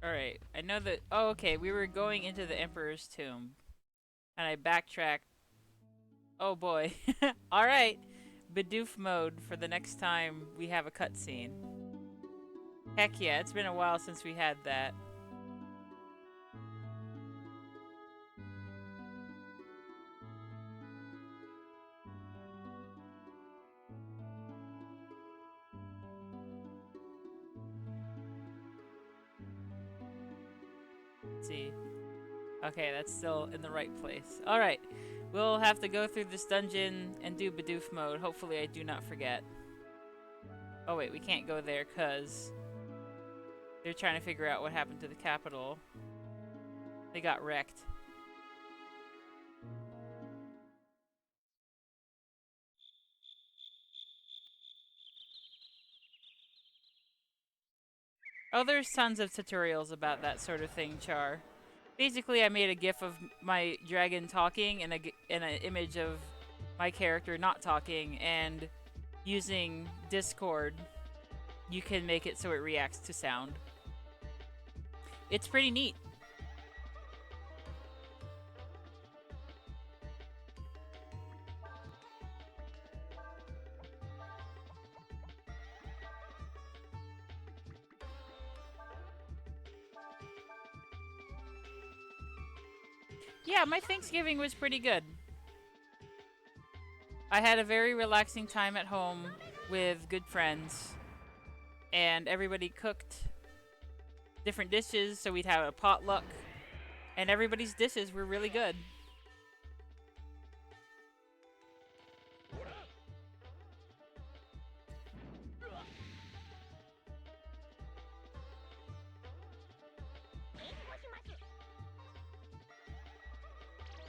Alright, I know that. Oh, okay, we were going into the Emperor's tomb. And I backtracked. Oh boy. Alright, Bidoof mode for the next time we have a cutscene. Heck yeah, it's been a while since we had that. Let's see. Okay, that's still in the right place. Alright, we'll have to go through this dungeon and do Bidoof mode. Hopefully I do not forget. Oh wait, we can't go there because they're trying to figure out what happened to the capital. They got wrecked. Oh, there's tons of tutorials about that sort of thing, Char. Basically, I made a gif of my dragon talking and an image of my character not talking, and using Discord, you can make it so it reacts to sound. It's pretty neat. Yeah, my Thanksgiving was pretty good. I had a very relaxing time at home with good friends, and everybody cooked different dishes, so we'd have a potluck, and everybody's dishes were really good.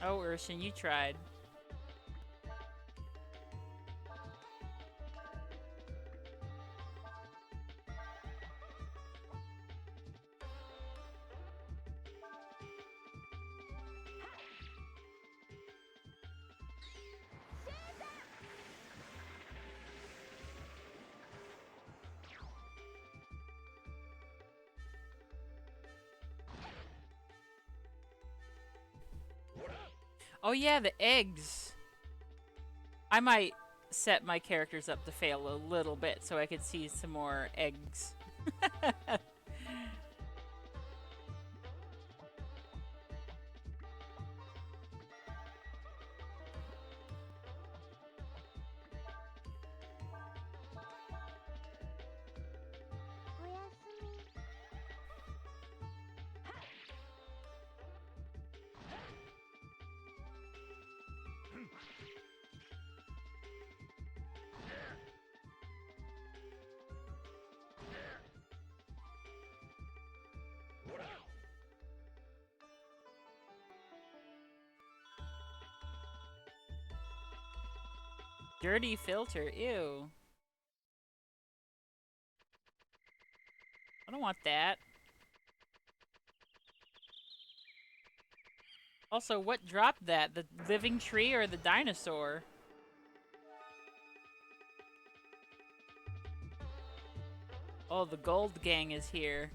Oh, Urshan, you tried. Oh yeah, the eggs. I might set my characters up to fail a little bit so I could see some more eggs. Dirty filter, ew. I don't want that. Also, what dropped that? The living tree or the dinosaur? Oh, the gold gang is here.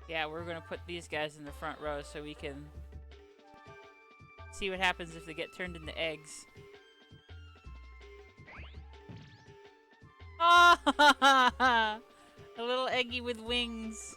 Yeah, we're gonna put these guys in the front row so we can see what happens if they get turned into eggs. Ah! A little eggy with wings.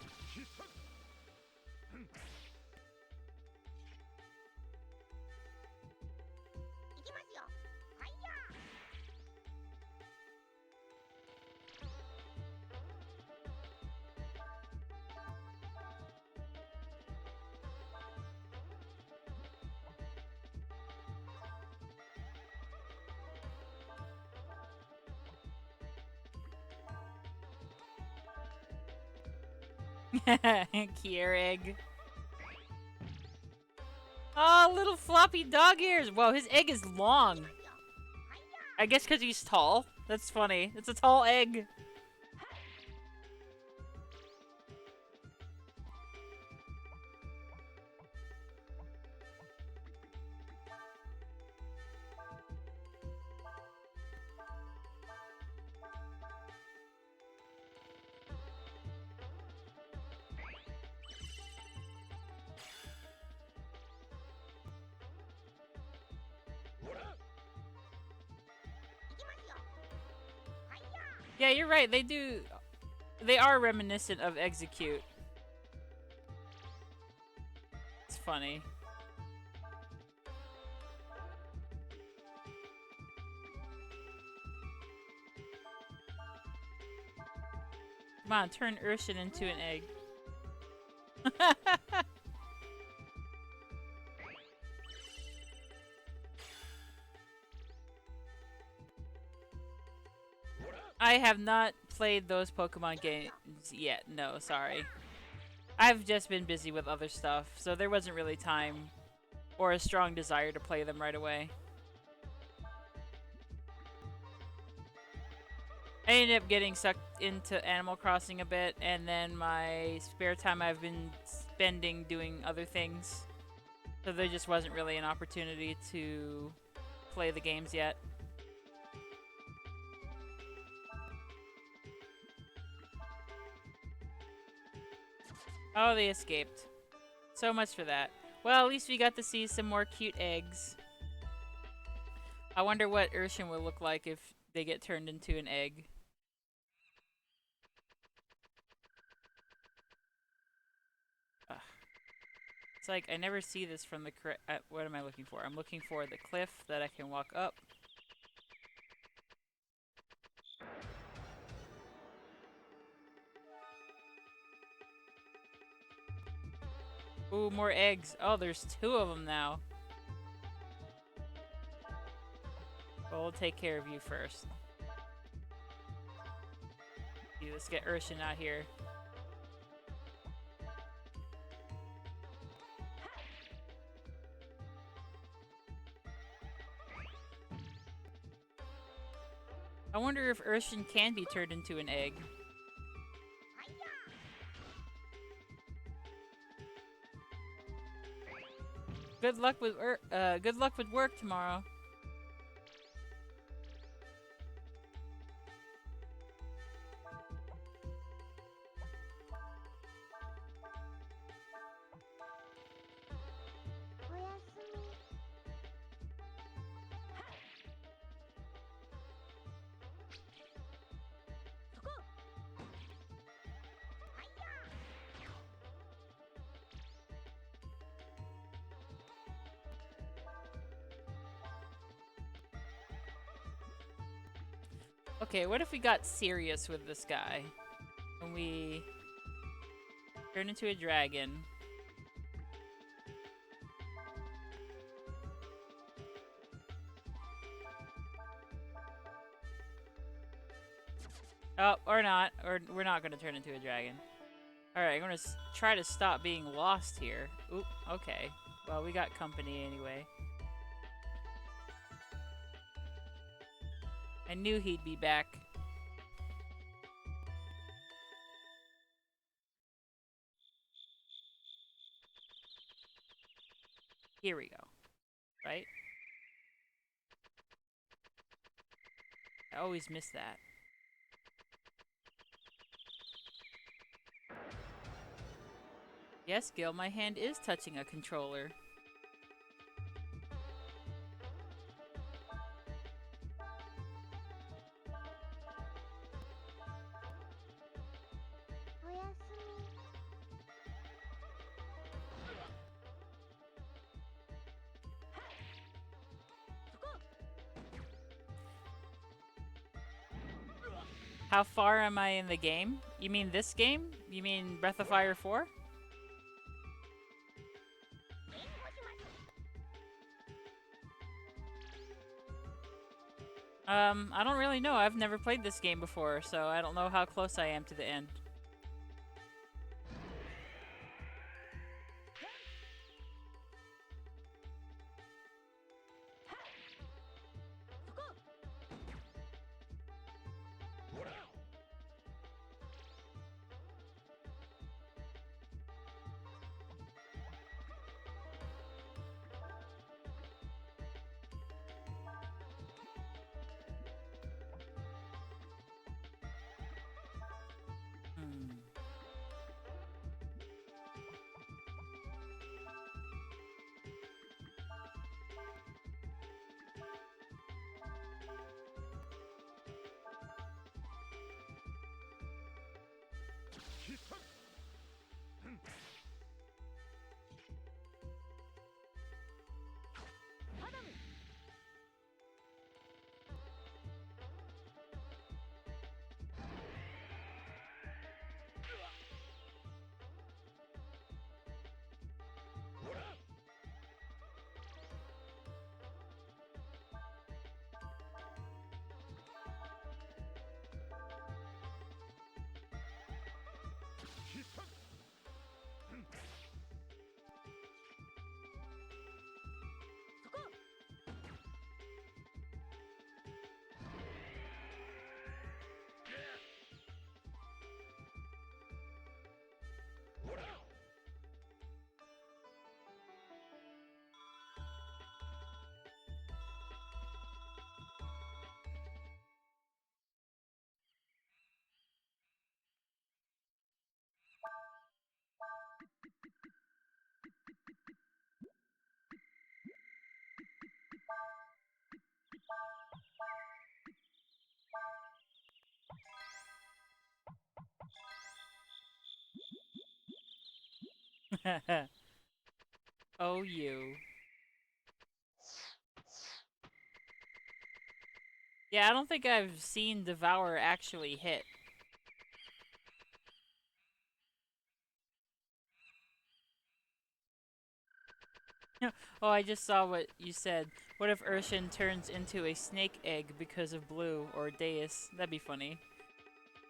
Kier egg. Oh, little floppy dog ears. Whoa, his egg is long. I guess because he's tall. That's funny. It's a tall egg. Yeah, you're right. They do. They are reminiscent of Execute. It's funny. Come on, turn Urshan into an egg. I have not played those Pokemon games yet. No, sorry. I've just been busy with other stuff, so there wasn't really time or a strong desire to play them right away. I ended up getting sucked into Animal Crossing a bit, and then my spare time I've been spending doing other things. So there just wasn't really an opportunity to play the games yet. Oh, they escaped. So much for that. Well, at least we got to see some more cute eggs. I wonder what Urshan will look like if they get turned into an egg. Ugh. It's like I never see this from the correct. What am I looking for? I'm looking for the cliff that I can walk up. Ooh, more eggs. Oh, there's 2 of them now. Well, we'll take care of you first. Let's get Urshan out here. I wonder if Urshan can be turned into an egg. Good luck with work tomorrow. Okay, what if we got serious with this guy? And we turn into a dragon. Oh, or not. Or we're not going to turn into a dragon. Alright, I'm going to try to stop being lost here. Oop, okay. Well, we got company anyway. I knew he'd be back. Here we go. Right? I always miss that. Yes, Gil, my hand is touching a controller. How far am I in the game? You mean this game? You mean Breath of Fire 4? I don't really know. I've never played this game before, so I don't know how close I am to the end. Oh, you. Yeah, I don't think I've seen Devour actually hit. Oh, I just saw what you said. What if Urshan turns into a snake egg because of Blue or Deus? That'd be funny.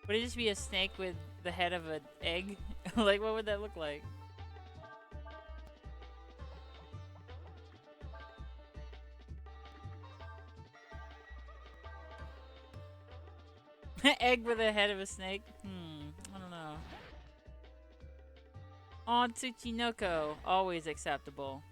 Would it just be a snake with the head of an egg? Like, what would that look like? Egg with the head of a snake? I don't know. Oh, Tsuchinoko. Always acceptable.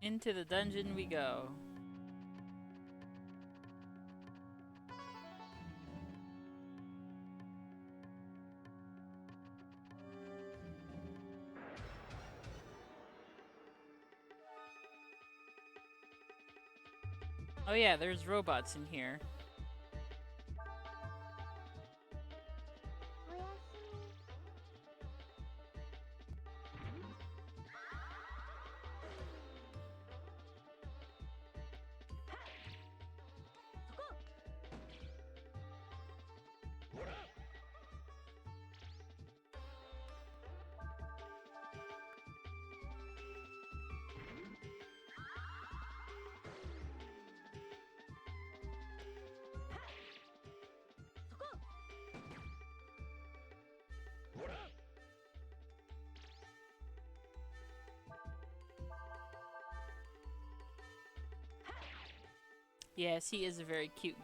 Into the dungeon we go. Oh yeah, there's robots in here. Yes, he is a very cute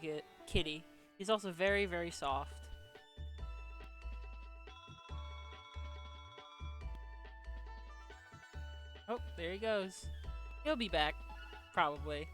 kitty. He's also very, very soft. Oh, there he goes. He'll be back. Probably.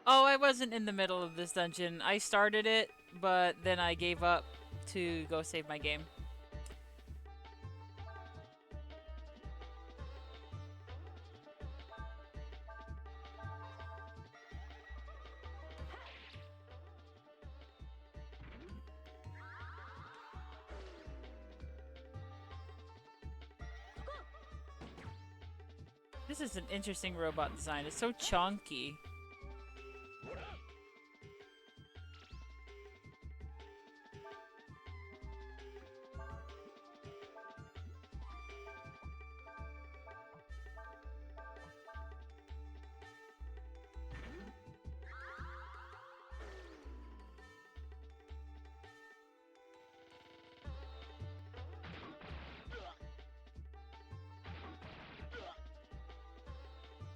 Oh, I wasn't in the middle of this dungeon. I started it, but then I gave up to go save my game. This is an interesting robot design. It's so chunky.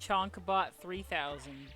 Chonkbot 3000.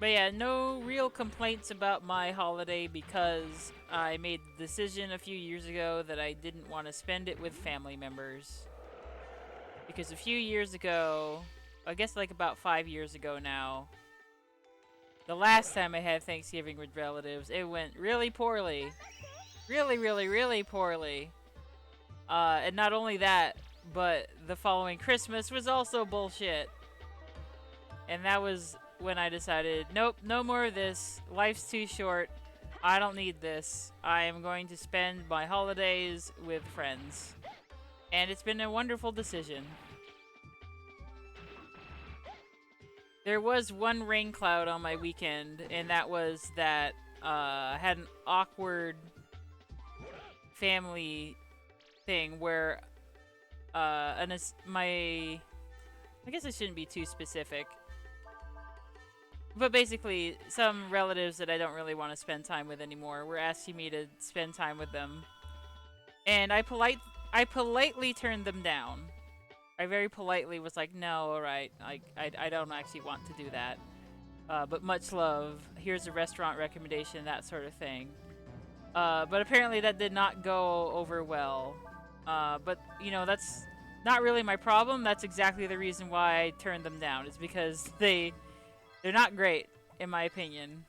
But yeah, no real complaints about my holiday because I made the decision a few years ago that I didn't want to spend it with family members. Because a few years ago, I guess like about 5 years ago now, the last time I had Thanksgiving with relatives, it went really poorly. Really, really, really poorly. And not only that, but the following Christmas was also bullshit. And that was when I decided, nope, no more of this. Life's too short. I don't need this. I am going to spend my holidays with friends. And it's been a wonderful decision. There was one rain cloud on my weekend, and that was that I had an awkward family thing where my I guess I shouldn't be too specific. But basically, some relatives that I don't really want to spend time with anymore were asking me to spend time with them. And I politely turned them down. I very politely was like, no, alright, I don't actually want to do that. But much love. Here's a restaurant recommendation, that sort of thing. But apparently that did not go over well. But, you know, that's not really my problem. That's exactly the reason why I turned them down. Is because they're not great, in my opinion.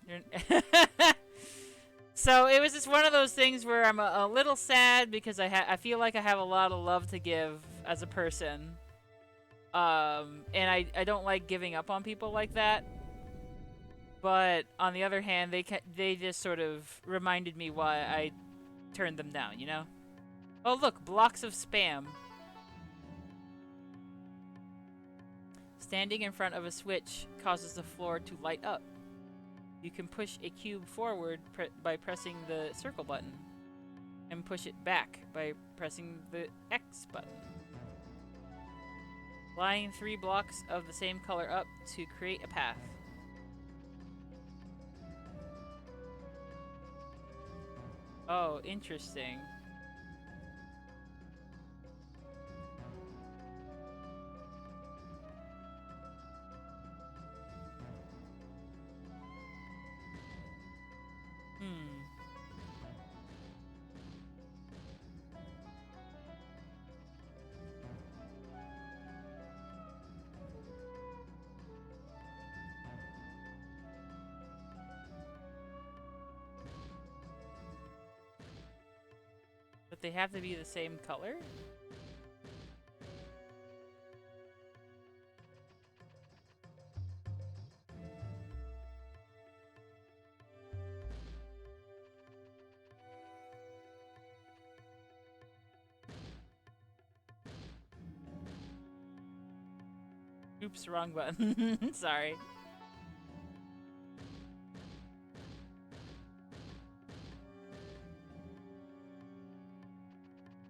So it was just one of those things where I'm a little sad because I feel like I have a lot of love to give as a person. And I don't like giving up on people like that. But on the other hand, they just sort of reminded me why I turned them down, you know? Oh look, blocks of spam. Standing in front of a switch causes the floor to light up. You can push a cube forward by pressing the circle button, and push it back by pressing the X button. Line 3 blocks of the same color up to create a path. Oh, interesting. Hmm. But they have to be the same color? Oops, wrong button. Sorry.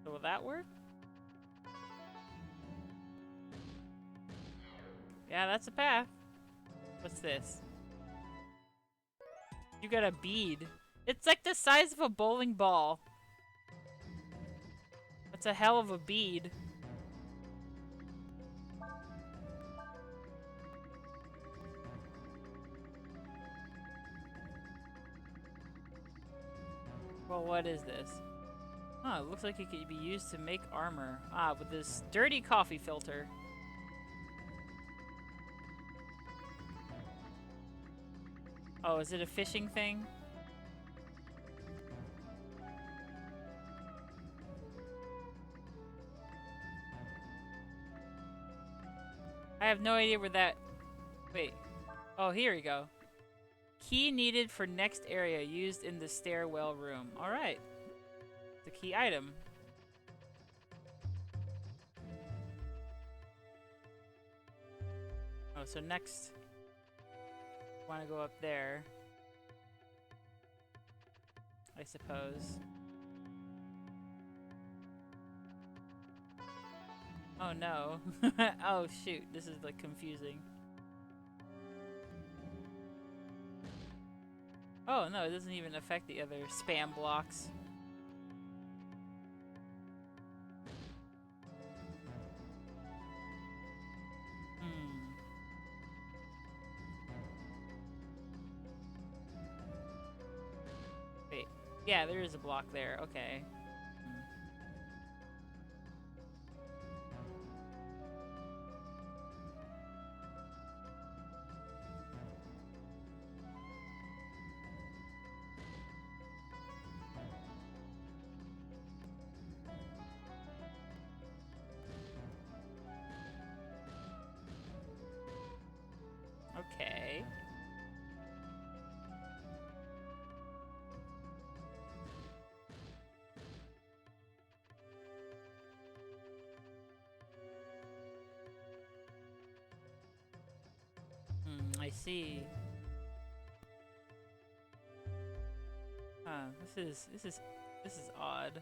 So will that work? Yeah, that's a path. What's this? You got a bead. It's like the size of a bowling ball. That's a hell of a bead. Well, what is this? Oh, it looks like it could be used to make armor. Ah, with this dirty coffee filter. Oh, is it a fishing thing? I have no idea where that... Wait. Oh, here we go. Key needed for next area used in the stairwell room. Alright. The key item. Oh, so next... want to go up there. I suppose. Oh no. Oh shoot, this is like confusing. Oh no, it doesn't even affect the other spam blocks. Hmm. Yeah, there is a block there. Okay. Okay. I see. Huh. This is odd.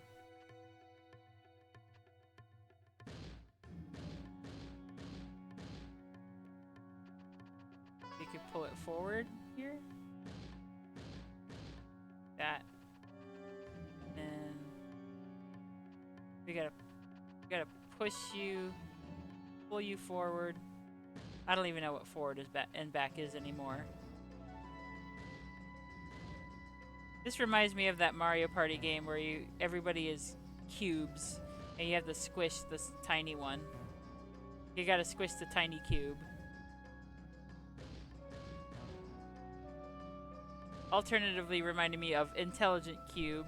We could pull it forward here. That. And we gotta push you, pull you forward. I don't even know what forward is back and back is anymore. This reminds me of that Mario Party game where everybody is cubes and you have to squish this tiny one. You gotta squish the tiny cube. Alternatively reminded me of Intelligent Cube,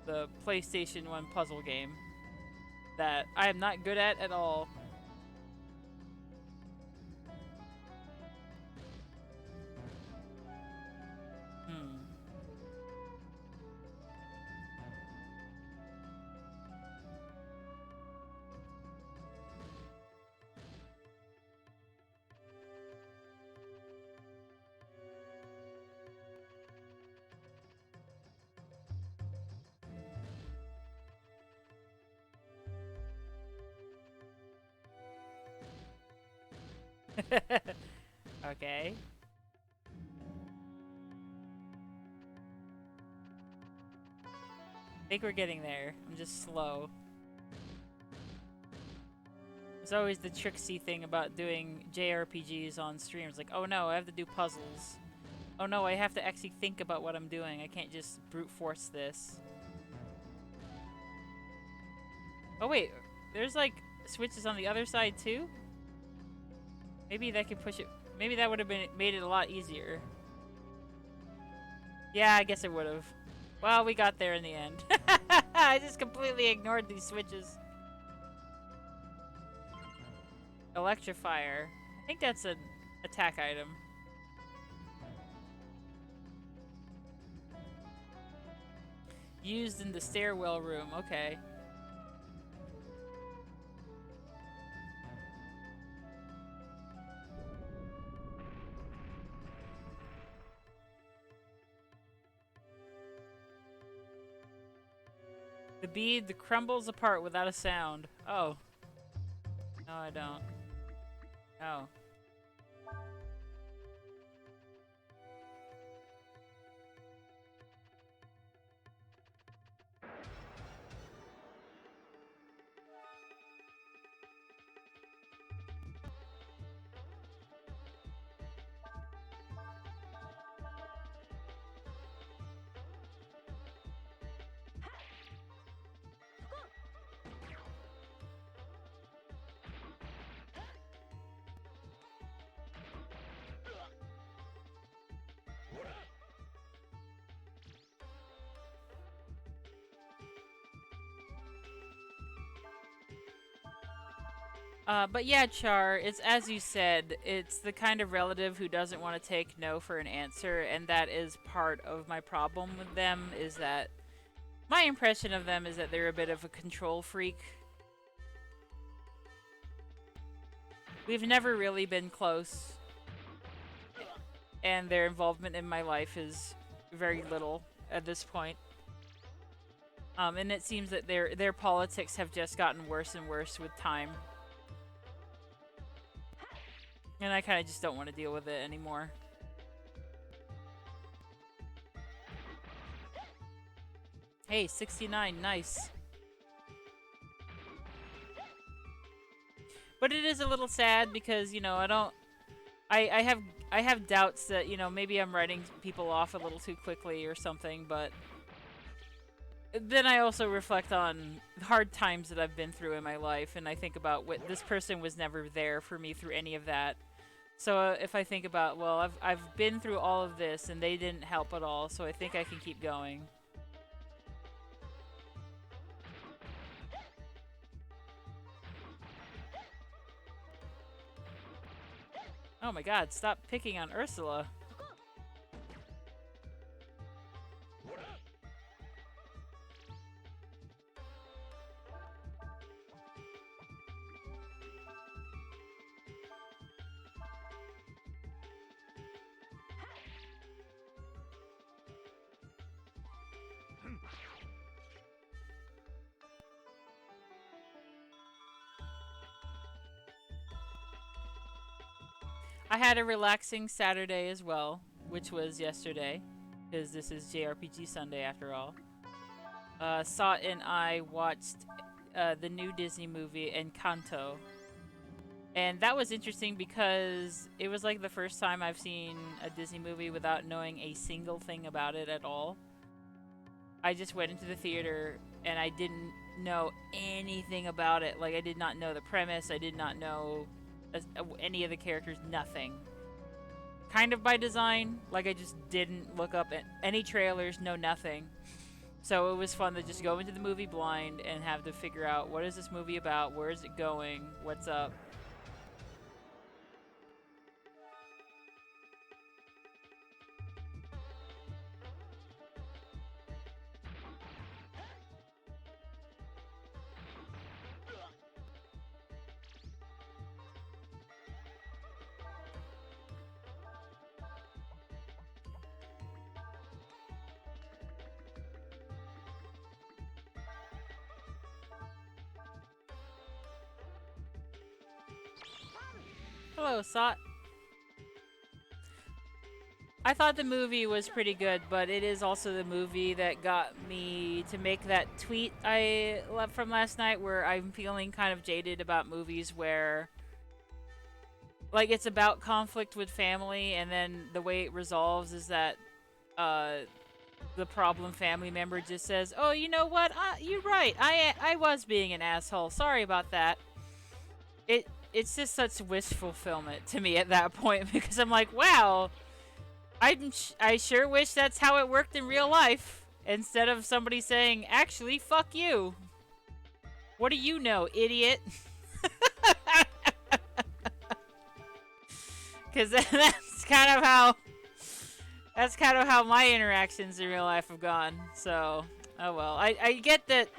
the PlayStation 1 puzzle game that I am not good at all. Hmm. Okay. I think we're getting there. I'm just slow. It's always the tricksy thing about doing JRPGs on streams. Like, oh no, I have to do puzzles. Oh no, I have to actually think about what I'm doing. I can't just brute force this. Oh wait, there's like switches on the other side too? Maybe that could push it. Maybe that would have made it a lot easier. Yeah, I guess it would have. Well, we got there in the end. I just completely ignored these switches. Electrifier. I think that's an attack item. Used in the stairwell room. Okay. The bead crumbles apart without a sound. Oh. No, I don't. Oh. But yeah, Char, it's as you said, it's the kind of relative who doesn't want to take no for an answer, and that is part of my problem with them, is that my impression of them is that they're a bit of a control freak. We've never really been close, and their involvement in my life is very little at this point. And it seems that their politics have just gotten worse and worse with time. And I kind of just don't want to deal with it anymore. Hey, 69, nice. But it is a little sad because, you know, I have doubts that, you know, maybe I'm writing people off a little too quickly or something, but then I also reflect on hard times that I've been through in my life, and I think about what this person was never there for me through any of that. So if I think about, well, I've been through all of this and they didn't help at all, so I think I can keep going. Oh my god, stop picking on Ursula. I had a relaxing Saturday as well, which was yesterday, because this is JRPG Sunday after all. Sot and I watched the new Disney movie Encanto. And that was interesting because it was like the first time I've seen a Disney movie without knowing a single thing about it at all. I just went into the theater and I didn't know anything about it. Like, I did not know the premise, I did not know any of the characters, nothing. Kind of by design, like I just didn't look up any trailers, no nothing. So it was fun to just go into the movie blind and have to figure out what is this movie about, where is it going, what's up. Hello, Sot. I thought the movie was pretty good, but it is also the movie that got me to make that tweet I left from last night where I'm feeling kind of jaded about movies where, like, it's about conflict with family and then the way it resolves is that the problem family member just says, "Oh, you know what? You're right. I was being an asshole. Sorry about that." It's just such wish fulfillment to me at that point because I'm like, wow, I sure wish that's how it worked in real life. Instead of somebody saying, "Actually, fuck you. What do you know, idiot?" Because that's kind of how my interactions in real life have gone. So, oh well. I get that.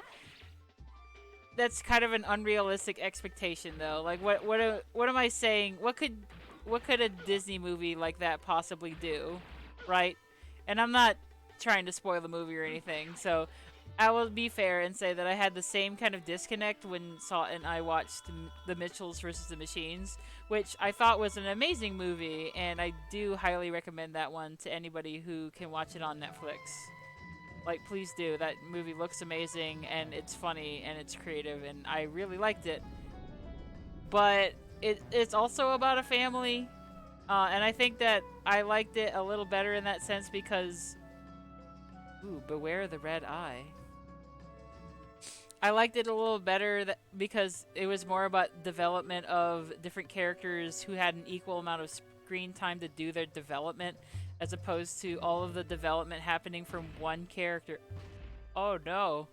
That's kind of an unrealistic expectation, though. Like, what am I saying? What could a Disney movie like that possibly do, right? And I'm not trying to spoil the movie or anything, so I will be fair and say that I had the same kind of disconnect when Salt and I watched The Mitchells versus the Machines, which I thought was an amazing movie, and I do highly recommend that one to anybody who can watch it on Netflix. Like, please do. That movie looks amazing, and it's funny, and it's creative, and I really liked it. But it's also about a family, and I think that I liked it a little better in that sense because... Ooh, beware the red eye. I liked it a little better because it was more about development of different characters who had an equal amount of screen time to do their development, as opposed to all of the development happening from one character. Oh no.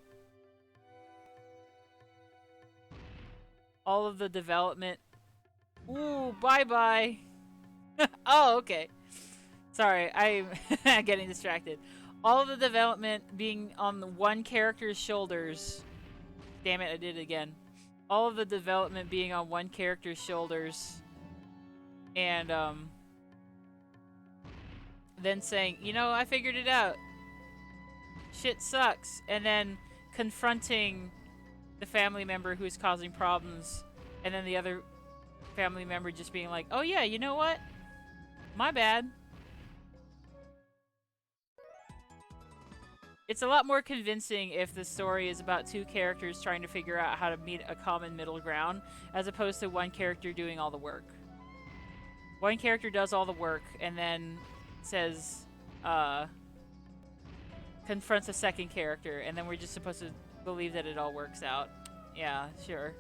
All of the development... Ooh, bye-bye. Oh, okay. Sorry, I'm getting distracted. All of the development being on the one character's shoulders. Damn it, I did it again. All of the development being on one character's shoulders. And, then saying, you know, I figured it out. Shit sucks. And then confronting the family member who's causing problems. And then the other family member just being like, oh yeah, you know what? My bad. It's a lot more convincing if the story is about two characters trying to figure out how to meet a common middle ground, as opposed to one character doing all the work. One character does all the work and then says, confronts a second character, and then we're just supposed to believe that it all works out. Yeah, sure.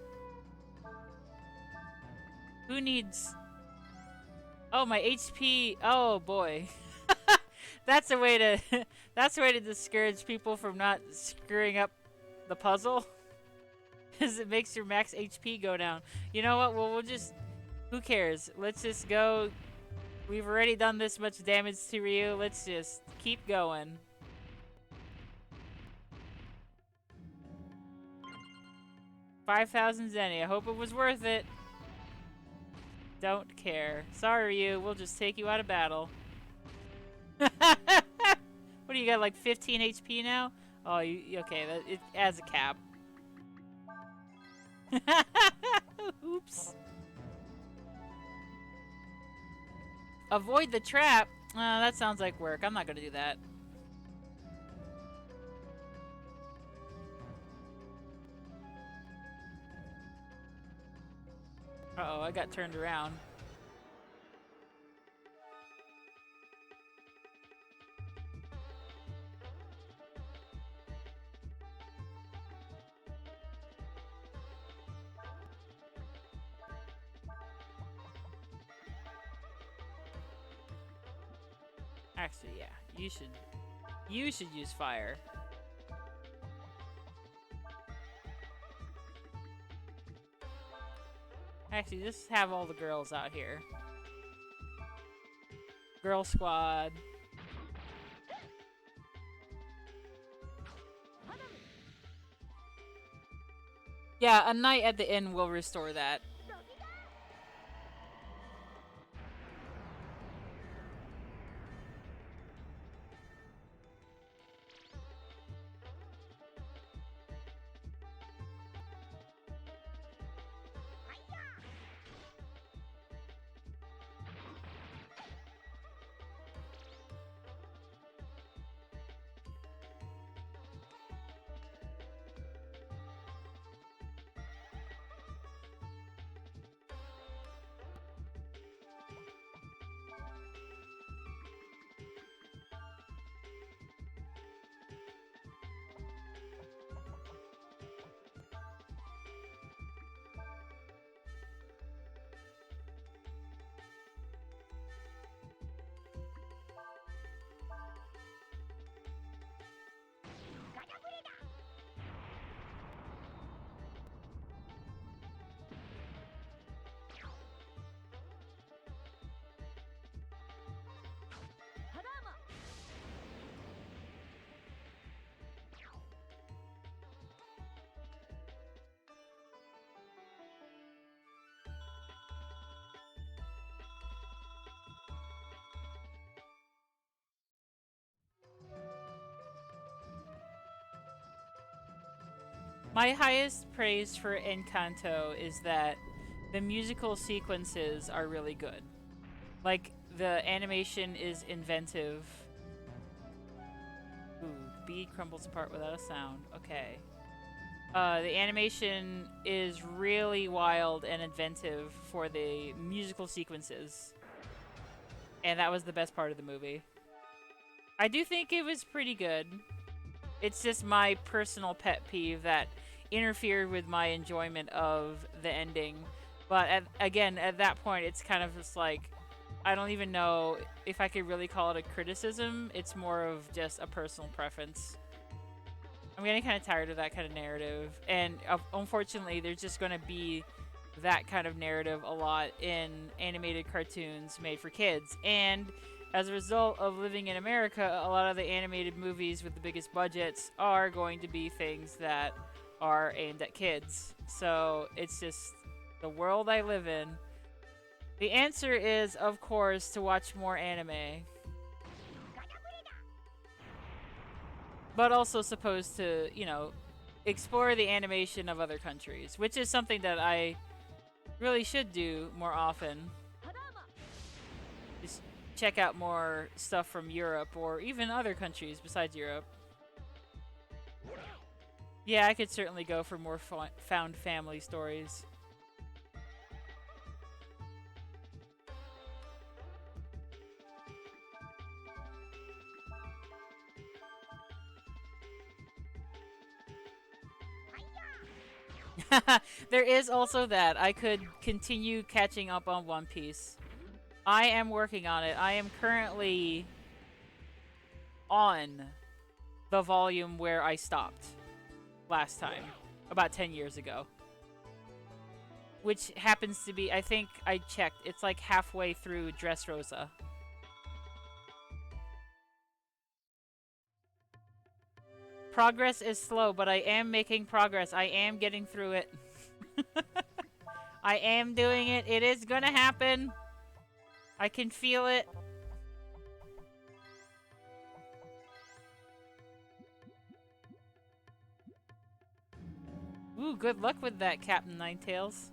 Who needs... Oh, my HP... Oh, boy. That's a way to... that's a way to discourage people from not screwing up the puzzle. Because it makes your max HP go down. You know what? Well, we'll just... Who cares? Let's just go... We've already done this much damage to Ryu. Let's just keep going. $5,000 Zenny. I hope it was worth it. Don't care. Sorry, Ryu. We'll just take you out of battle. What do you got, like 15 HP now? Oh, you okay? It adds a cap. Oops. Avoid the trap? That sounds like work. I'm not gonna do that. Uh-oh, I got turned around. Actually, yeah. You should use fire. Actually, just have all the girls out here. Girl squad. Yeah, a night at the inn will restore that. My highest praise for Encanto is that the musical sequences are really good. Like, the animation is inventive. Ooh, the bead crumbles apart without a sound. Okay. The animation is really wild and inventive for the musical sequences. And that was the best part of the movie. I do think it was pretty good. It's just my personal pet peeve that interfered with my enjoyment of the ending. But again, at that point, it's kind of just like, I don't even know if I could really call it a criticism. It's more of just a personal preference. I'm getting kind of tired of that kind of narrative. And unfortunately, there's just going to be that kind of narrative a lot in animated cartoons made for kids. And as a result of living in America, a lot of the animated movies with the biggest budgets are going to be things that are aimed at kids. So it's just the world I live in. The answer is, of course, to watch more anime. But also supposed to, you know, explore the animation of other countries, which is something that I really should do more often. Just check out more stuff from Europe or even other countries besides Europe. Yeah, I could certainly go for more found family stories. There is also that. I could continue catching up on One Piece. I am working on it. I am currently on the volume where I stopped last time, about 10 years ago. Which happens to be, I think I checked, it's like halfway through Dressrosa. Progress is slow, but I am making progress. I am getting through it. I am doing it. It is gonna happen. I can feel it. Ooh, good luck with that, Captain Ninetails.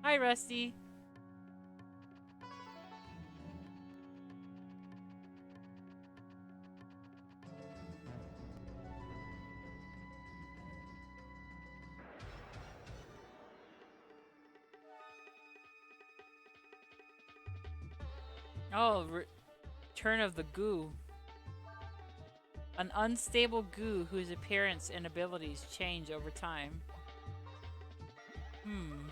Hi, Rusty. Oh, Return of the Goo. An unstable goo whose appearance and abilities change over time. Hmm.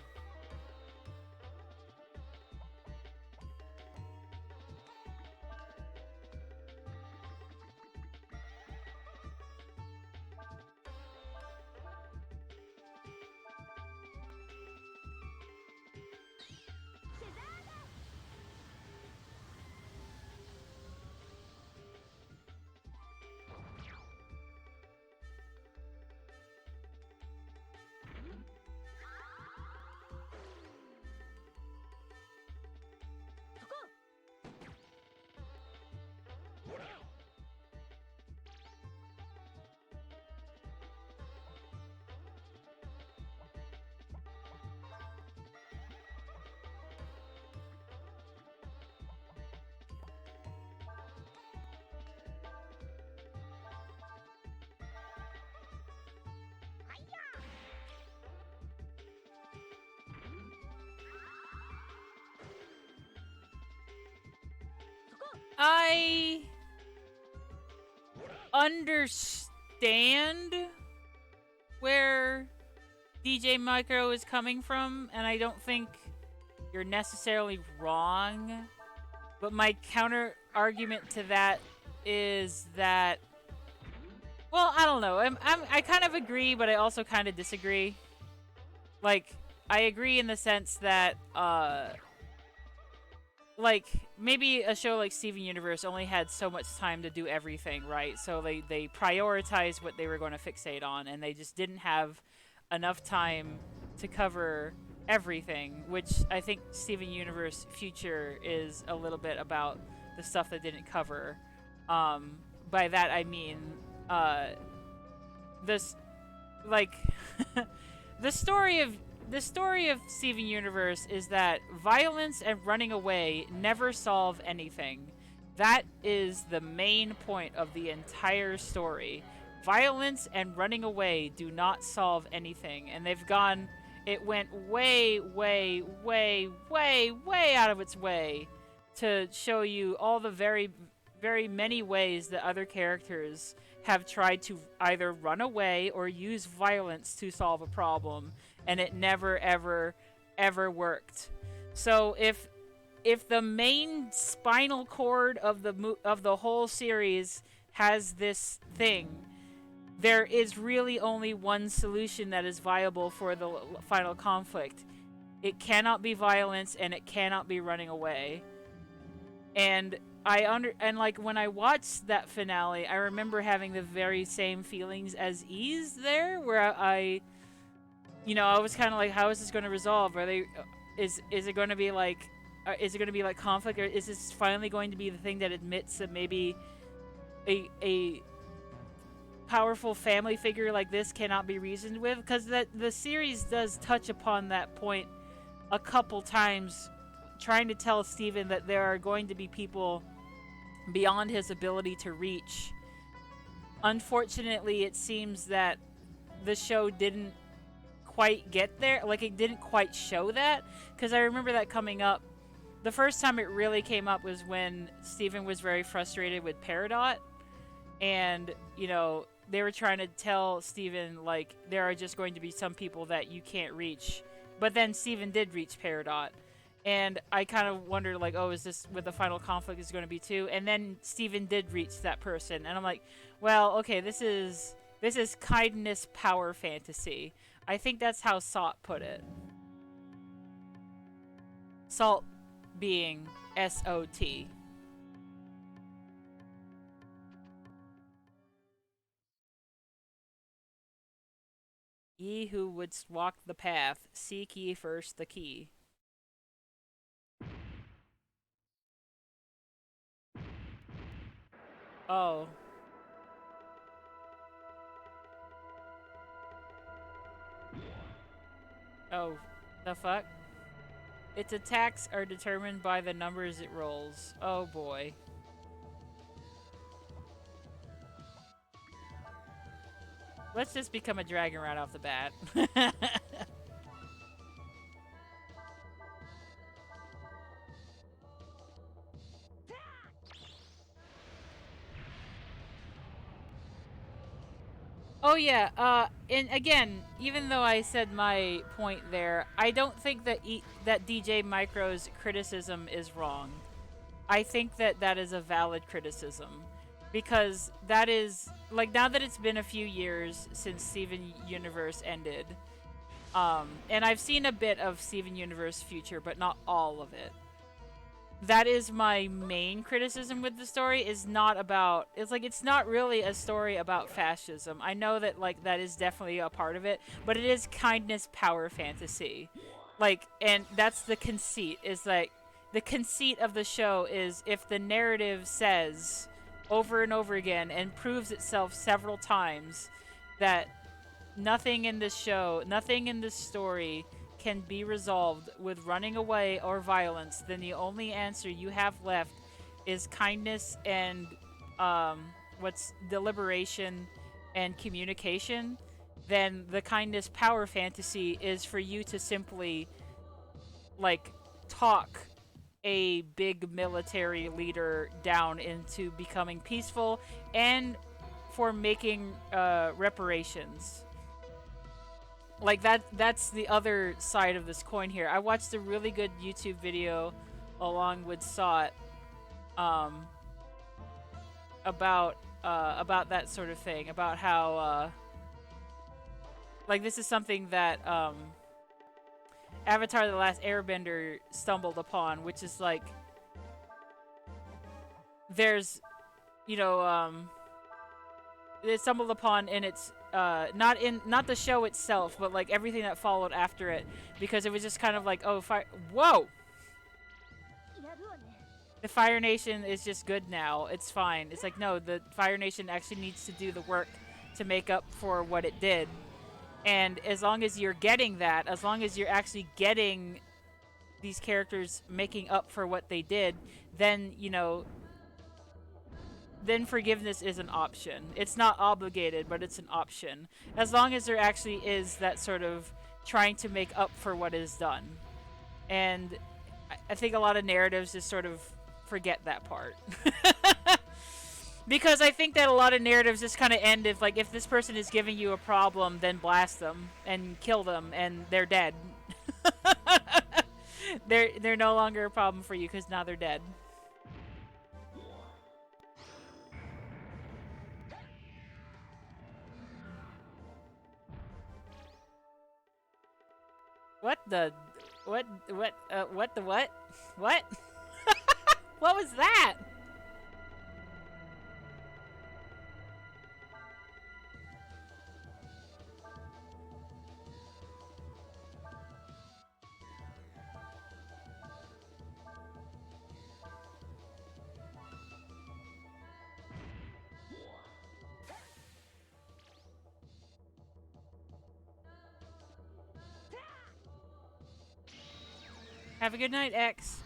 I understand where DJ Micro is coming from, and I don't think you're necessarily wrong. But my counter argument to that is that, well, I don't know. I kind of agree, but I also kind of disagree. Like, I agree in the sense that, like, maybe a show like Steven Universe only had so much time to do everything, right? So they prioritized what they were going to fixate on, and they just didn't have enough time to cover everything, which I think Steven Universe Future is a little bit about the stuff that didn't cover. By that I mean, this, like, the story of Steven Universe is that violence and running away never solve anything. That is the main point of the entire story. Violence and running away do not solve anything, and it went way, way, way, way, way out of its way to show you all the very, very many ways that other characters have tried to either run away or use violence to solve a problem, and it never, ever, ever worked. So if the main spinal cord of the whole series has this thing, there is really only one solution that is viable for the final conflict. It cannot be violence, and it cannot be running away. And like, when I watched that finale, I remember having the very same feelings as Ease there, where I was kind of like, how is this going to resolve? Is it going to be like conflict, or is this finally going to be the thing that admits that maybe a powerful family figure like this cannot be reasoned with? Because the series does touch upon that point a couple times, trying to tell Steven that there are going to be people beyond his ability to reach. Unfortunately, it seems that the show didn't quite get there. Like, it didn't quite show that, because I remember that coming up the first time it really came up was when Steven was very frustrated with Peridot, and you know they were trying to tell Steven like there are just going to be some people that you can't reach, but then Steven did reach Peridot, and I kind of wondered like, oh, is this what the final conflict is going to be too? And then Steven did reach that person, and I'm like, well, okay, this is kindness power fantasy. I think that's how Salt put it. Salt being SOT. Ye who wouldst walk the path, seek ye first the key. Oh. Oh. The fuck? Its attacks are determined by the numbers it rolls. Oh boy. Let's just become a dragon right off the bat. Oh yeah, and again, even though I said my point there, I don't think that that DJ Micro's criticism is wrong. I think that that is a valid criticism because that is like now that it's been a few years since Steven Universe ended, and I've seen a bit of Steven Universe Future, but not all of it. That is my main criticism with the story. Is not about it's like it's not really a story about fascism. I know that like that is definitely a part of it, but it is kindness power fantasy. Like, and that's the conceit, is like the conceit of the show is if the narrative says over and over again and proves itself several times that nothing in this show, nothing in this story can be resolved with running away or violence, then the only answer you have left is kindness and what's deliberation and communication. Then the kindness power fantasy is for you to simply like talk a big military leader down into becoming peaceful and for making reparations. Like that's the other side of this coin here. I watched a really good YouTube video along with Sot um about that sort of thing, about how like this is something that Avatar the Last Airbender stumbled upon, which is like there's you know it stumbled upon in its not the show itself, but like everything that followed after it, because it was just kind of like, oh, whoa, the Fire Nation is just good now, it's fine. It's like, no, the Fire Nation actually needs to do the work to make up for what it did, and as long as you're getting that, as long as you're actually getting these characters making up for what they did, then then forgiveness is an option. It's not obligated, but it's an option. As long as there actually is that sort of trying to make up for what is done. And I think a lot of narratives just sort of forget that part. Because I think that a lot of narratives just kind of end if like if this person is giving you a problem, then blast them and kill them and they're dead. They're no longer a problem for you because now they're dead. What the? What the what? What? What was that? Have a good night, X.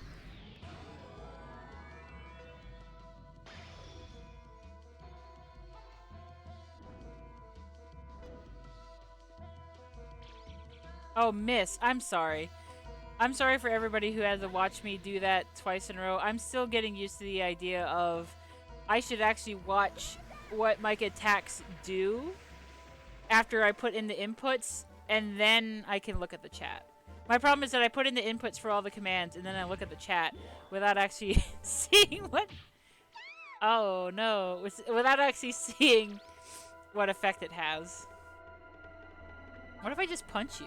Oh, miss. I'm sorry. I'm sorry for everybody who had to watch me do that twice in a row. I'm still getting used to the idea of I should actually watch what my attacks do after I put in the inputs, and then I can look at the chat. My problem is that I put in the inputs for all the commands, and then I look at the chat without actually seeing what... Oh, no. Without actually seeing what effect it has. What if I just punch you?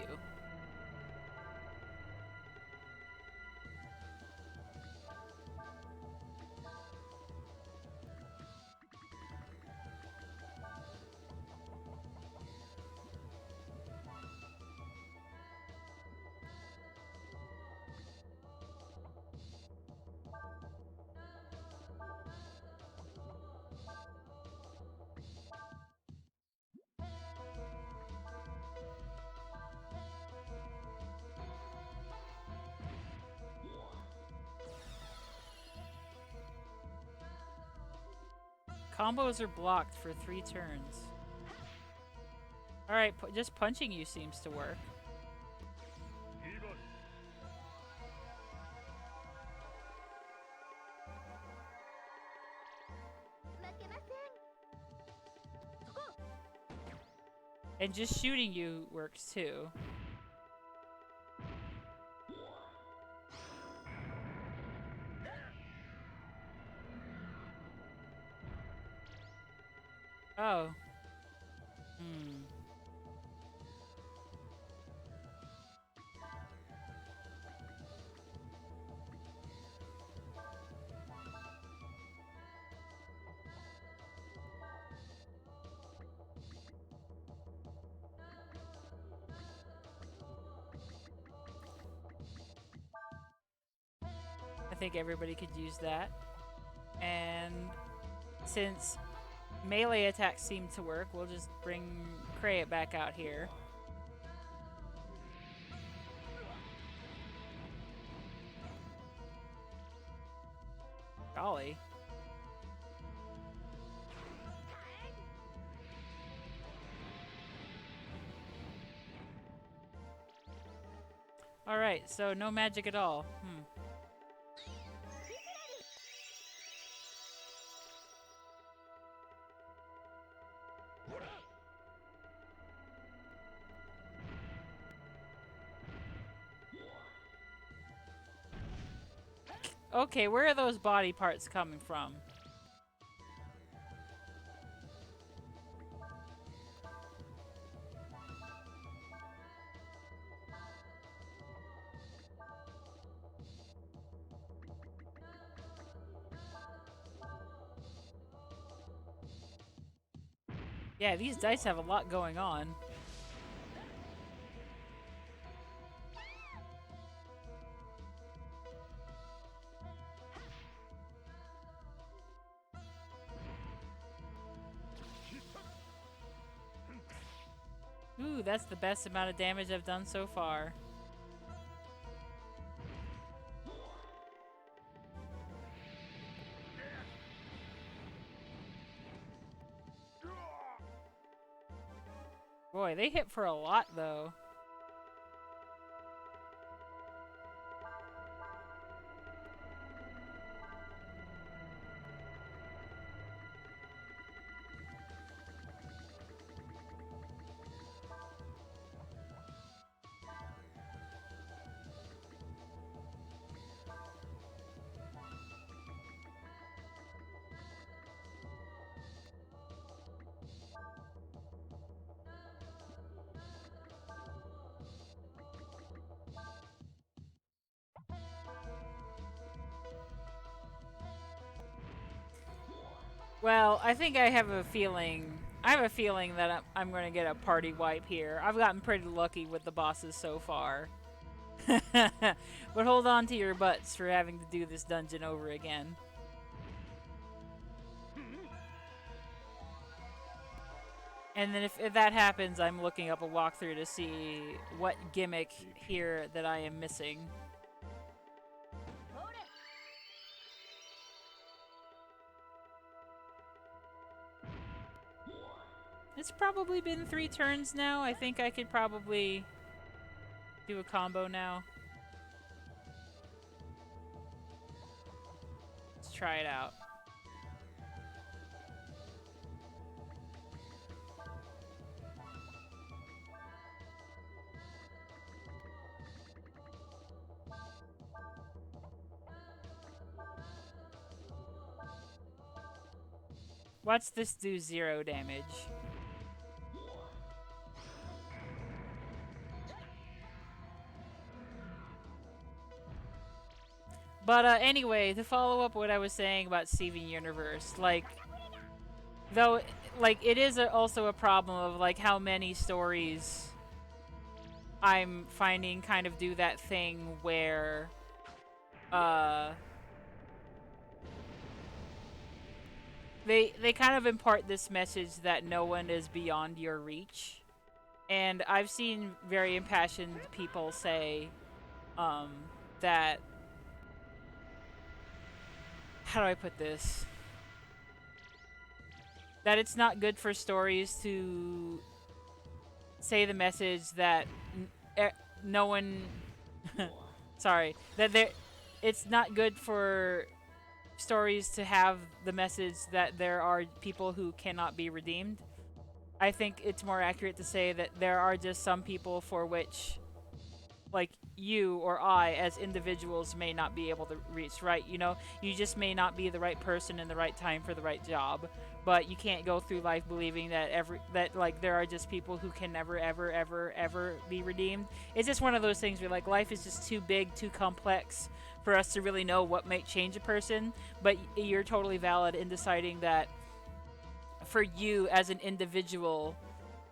Combos are blocked for 3 turns. Alright, just punching you seems to work. And just shooting you works too. Oh. Hmm. I think everybody could use that. And since melee attacks seem to work, we'll just bring Krayt back out here. Golly. Alright, so no magic at all. Okay, where are those body parts coming from? Yeah, these dice have a lot going on. Ooh, that's the best amount of damage I've done so far. Boy, they hit for a lot, though. Well, I think I have a feeling... I have a feeling that I'm going to get a party wipe here. I've gotten pretty lucky with the bosses so far. But hold on to your butts for having to do this dungeon over again. And then if that happens, I'm looking up a walkthrough to see what gimmick here that I am missing. It's probably been 3 turns now. I think I could probably do a combo now. try it out. Watch this do 0 damage. But anyway, to follow up what I was saying about Steven Universe, like, though, like, it is also a problem of, like, how many stories I'm finding kind of do that thing where, they kind of impart this message that no one is beyond your reach. And I've seen very impassioned people say, that... How do I put this? That it's not good for stories to say the message that no one... Sorry. That it's not good for stories to have the message that there are people who cannot be redeemed. I think it's more accurate to say that there are just some people for which, like, you or I as individuals may not be able to reach, right? You know, you just may not be the right person in the right time for the right job, but you can't go through life believing that like there are just people who can never ever ever ever be redeemed. It's just one of those things where, like, life is just too big, too complex for us to really know what might change a person. But you're totally valid in deciding that for you as an individual,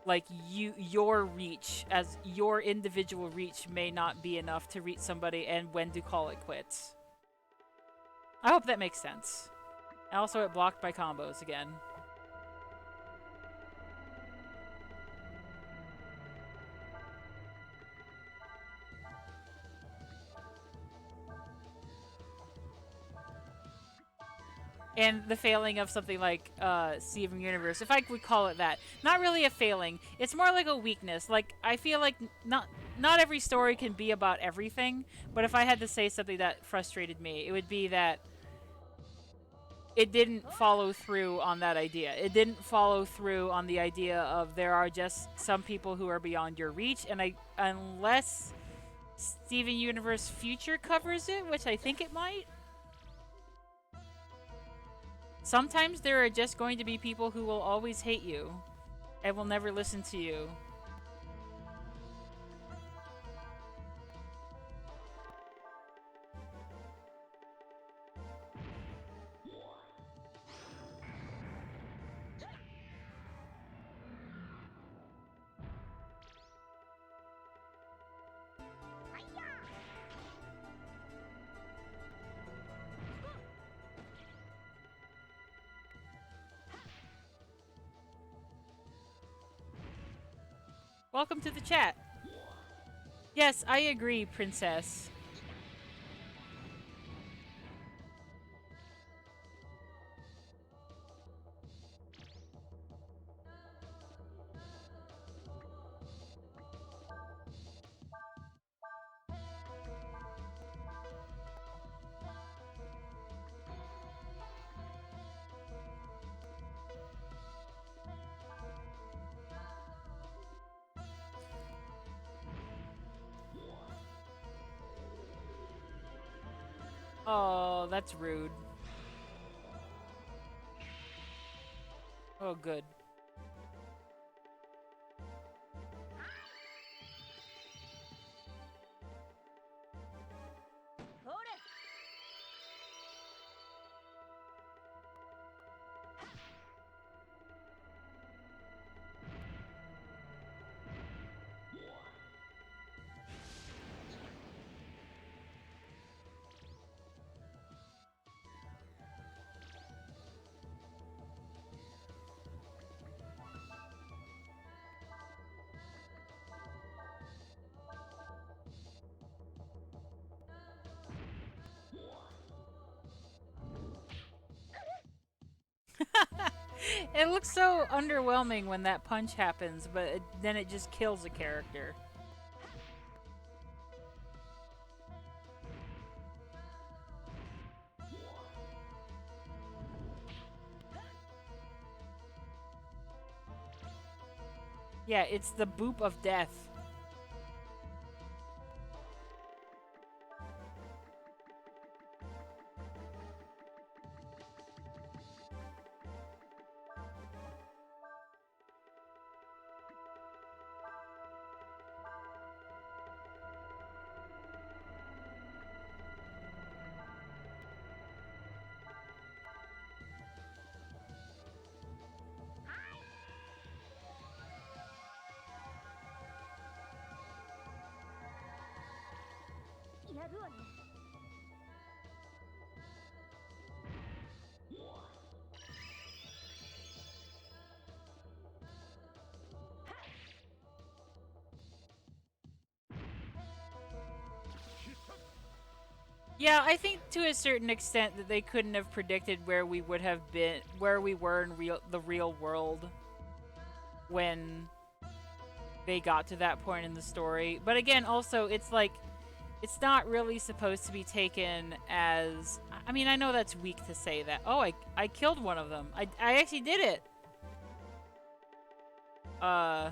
like, your reach, as your individual reach, may not be enough to reach somebody, and when to call it quits. I hope that makes sense. And also, it blocked by combos again. And the failing of something like Steven Universe, if I would call it that. Not really a failing. It's more like a weakness. Like, I feel like not every story can be about everything, but if I had to say something that frustrated me, it would be that it didn't follow through on that idea. It didn't follow through on the idea of there are just some people who are beyond your reach, and unless Steven Universe Future covers it, which I think it might, sometimes there are just going to be people who will always hate you and will never listen to you. Welcome to the chat. Yes, I agree, Princess. Oh, that's rude. Oh, good. It looks so underwhelming when that punch happens, but then it just kills a character. Yeah, it's the boop of death. Yeah, I think to a certain extent that they couldn't have predicted where we would have been, where we were in the real world when they got to that point in the story. But again, also it's like it's not really supposed to be taken as. I mean, I know that's weak to say that. Oh, I killed one of them. I actually did it. Uh.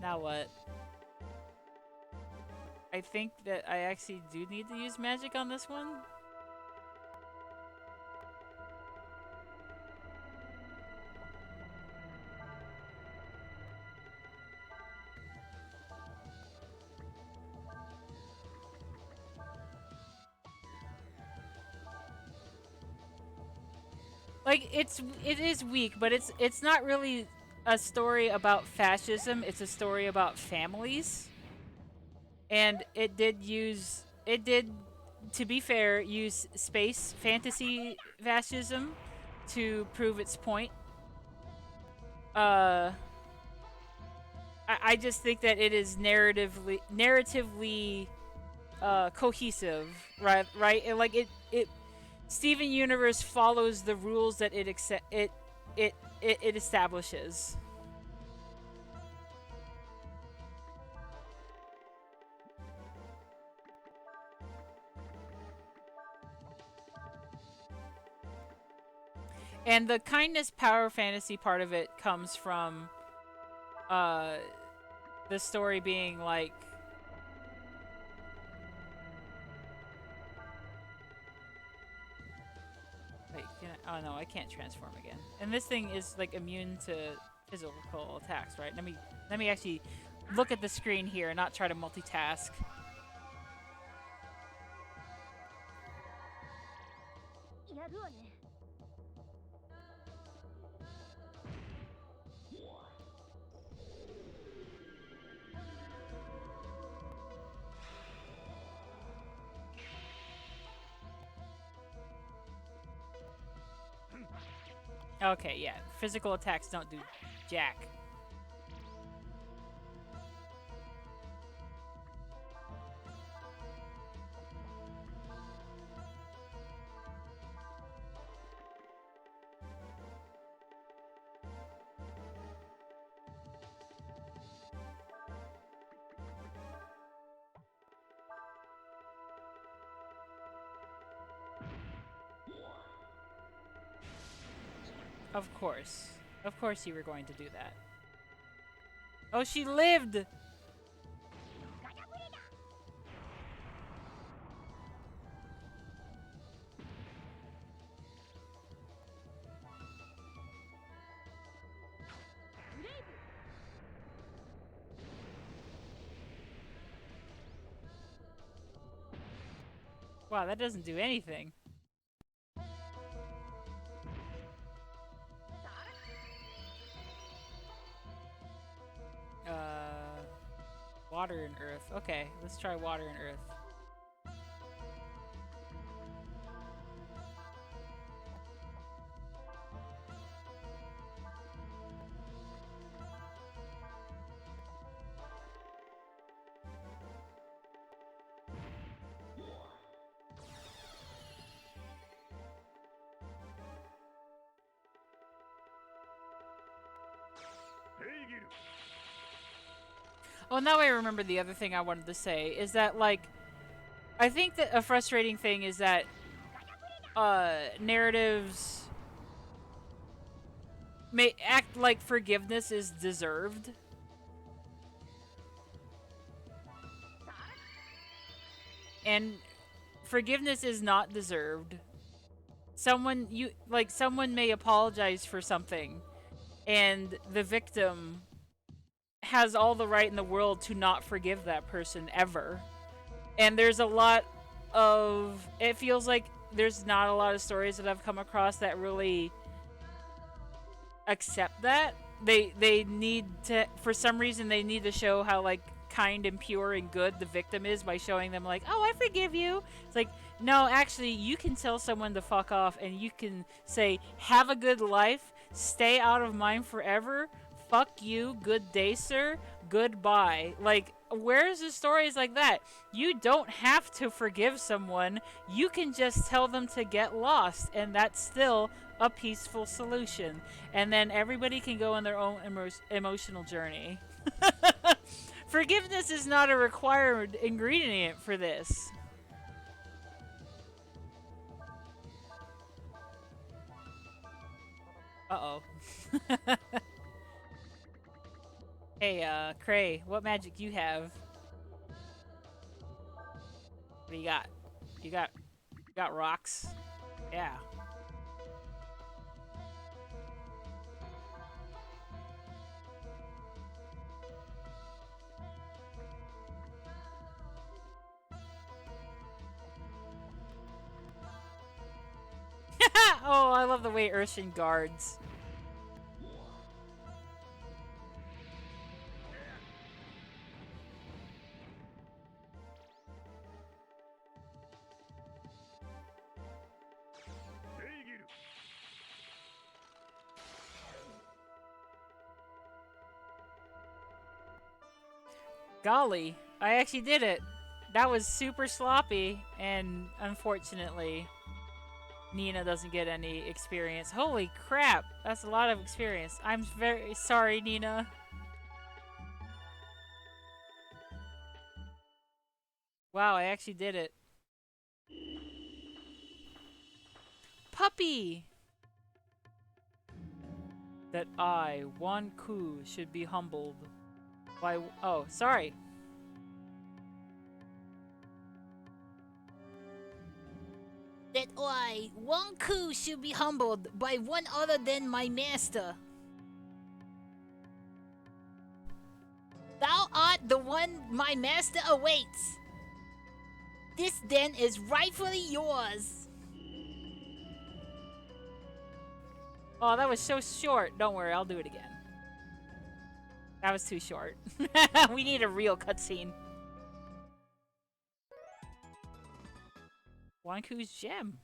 Now what? I think that I actually do need to use magic on this one. Like it is weak, but it's not really a story about fascism. It's a story about families. And it did, to be fair, use space fantasy fascism to prove its point. Uh, I just think that it is narratively cohesive, right? Right, and like it Steven Universe follows the rules that it establishes. And the kindness power fantasy part of it comes from uh the story being like wait, oh no, I can't transform again. And this thing is like immune to physical attacks, right? Let me actually look at the screen here and not try to multitask. Okay, yeah. Physical attacks don't do jack. Of course. Of course you were going to do that. Oh, she lived! Wow, that doesn't do anything. Uh, water and earth. Okay, let's try water and earth. Oh, now I remember the other thing I wanted to say is that, like, I think that a frustrating thing is that narratives may act like forgiveness is deserved. And forgiveness is not deserved. Someone may apologize for something and the victim has all the right in the world to not forgive that person ever. And there's a lot of it feels like there's not a lot of stories that I've come across that really accept that. They need to, for some reason they need to show how like kind and pure and good the victim is by showing them like, "Oh, I forgive you." It's like, "No, actually, you can tell someone to fuck off and you can say, "Have a good life. Stay out of mine forever. Fuck you. Good day, sir. Goodbye." Like, where's the stories like that? You don't have to forgive someone. You can just tell them to get lost, and that's still a peaceful solution. And then everybody can go on their own emotional journey. Forgiveness is not a required ingredient for this. Uh-oh. Hey, Cray, what magic you have? What do you got? You got rocks? Yeah. Oh, I love the way Urshan guards. Golly, I actually did it. That was super sloppy, and unfortunately, Nina doesn't get any experience. Holy crap, that's a lot of experience. I'm very sorry, Nina. Wow, I actually did it. Puppy! That I, Wan Ku, should be humbled by. Oh, sorry. That I, Wan Ku, should be humbled by one other than my master. Thou art the one my master awaits. This den is rightfully yours. Oh, that was so short. Don't worry, I'll do it again. That was too short. We need a real cutscene. Wanku's gem.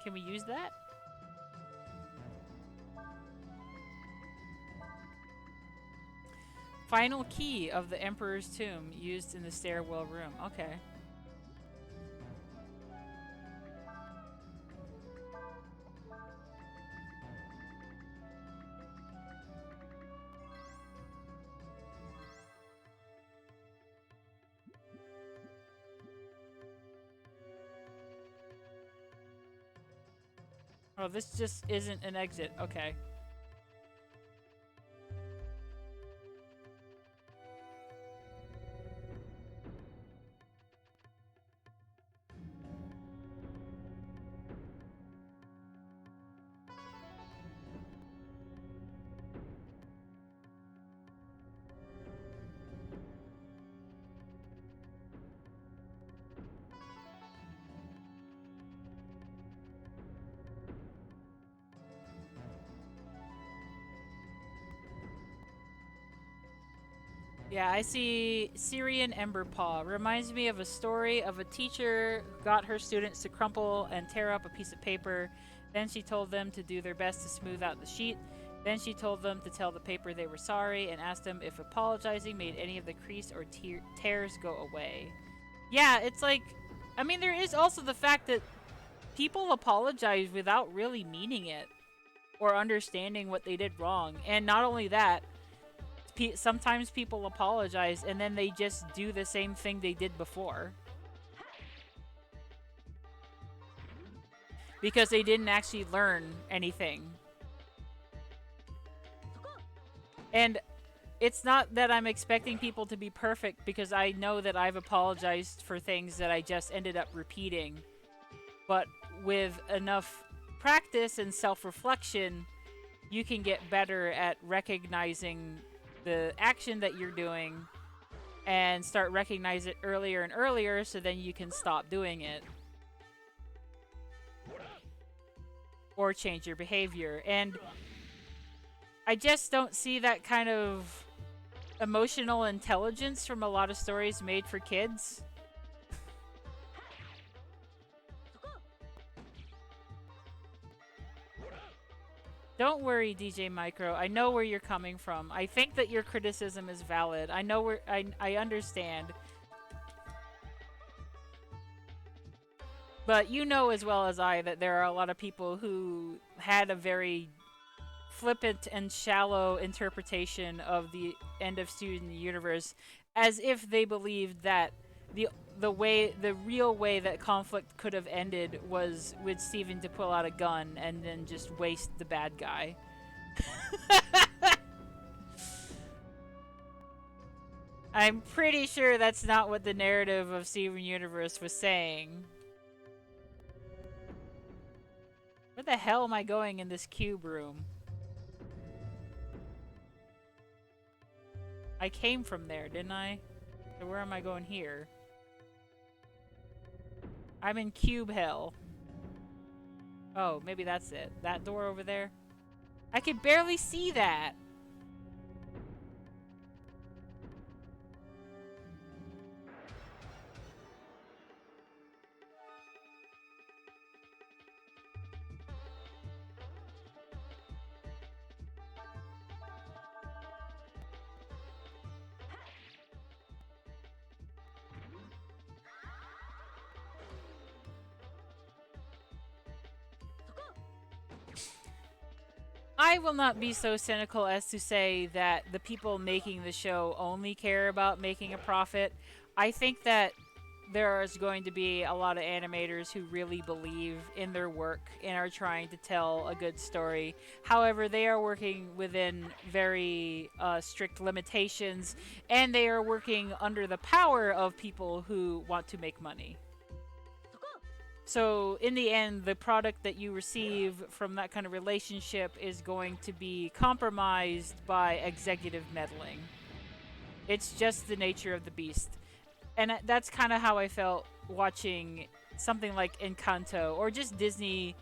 Can we use that? Final key of the Emperor's tomb used in the stairwell room. Okay. Oh, this just isn't an exit. Okay. Yeah, I see Syrian Ember Paw. Reminds me of a story of a teacher who got her students to crumple and tear up a piece of paper. Then she told them to do their best to smooth out the sheet. Then she told them to tell the paper they were sorry and asked them if apologizing made any of the crease or tears go away. Yeah, it's like, I mean, there is also the fact that people apologize without really meaning it or understanding what they did wrong. And not only that, sometimes people apologize and then they just do the same thing they did before because they didn't actually learn anything. And it's not that I'm expecting people to be perfect because I know that I've apologized for things that I just ended up repeating. But with enough practice and self reflection, you can get better at recognizing the action that you're doing and start recognize it earlier and earlier so then you can stop doing it or change your behavior. And I just don't see that kind of emotional intelligence from a lot of stories made for kids. Don't worry, DJ Micro. I know where you're coming from. I think that your criticism is valid. I know where I understand. But you know as well as I that there are a lot of people who had a very flippant and shallow interpretation of the end of Student Universe, as if they believed that the real way that conflict could have ended was with Steven to pull out a gun and then just waste the bad guy. I'm pretty sure that's not what the narrative of Steven Universe was saying. Where the hell am I going in this cube room? I came from there, didn't I? So where am I going here? I'm in cube hell. Oh, maybe that's it. That door over there? I can barely see that! I will not be so cynical as to say that the people making the show only care about making a profit. I think that there is going to be a lot of animators who really believe in their work and are trying to tell a good story. However, they are working within very strict limitations, and they are working under the power of people who want to make money. So in the end, the product that you receive from that kind of relationship is going to be compromised by executive meddling. It's just the nature of the beast. And that's kind of how I felt watching something like Encanto or just Disney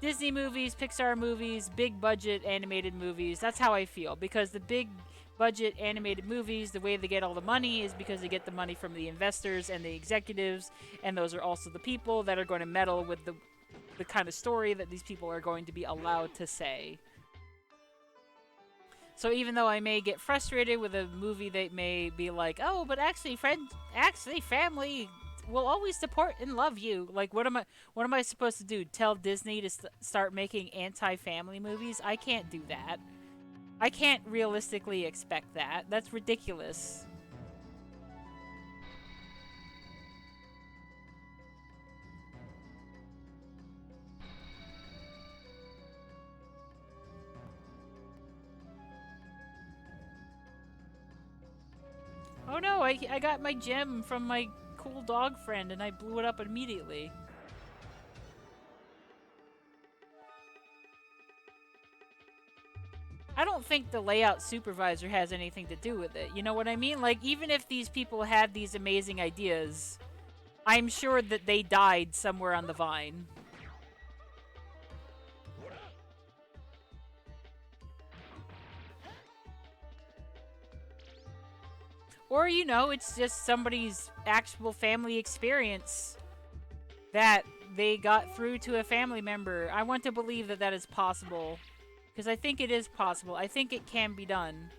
movies, Pixar movies, big budget animated movies. That's how I feel, because the big budget animated movies, the way they get all the money is because they get the money from the investors and the executives, and those are also the people that are going to meddle with the kind of story that these people are going to be allowed to say. So even though I may get frustrated with a movie that may be like, oh, but actually family will always support and love you. Like, what am I supposed to do? Tell Disney to start making anti-family movies? I can't do that. I can't realistically expect that. That's ridiculous. Oh no, I got my gem from my cool dog friend and I blew it up immediately. I don't think the layout supervisor has anything to do with it. You know what I mean? Like, even if these people had these amazing ideas, I'm sure that they died somewhere on the vine. Or, you know, it's just somebody's actual family experience that they got through to a family member. I want to believe that that is possible. Because I think it is possible. I think it can be done.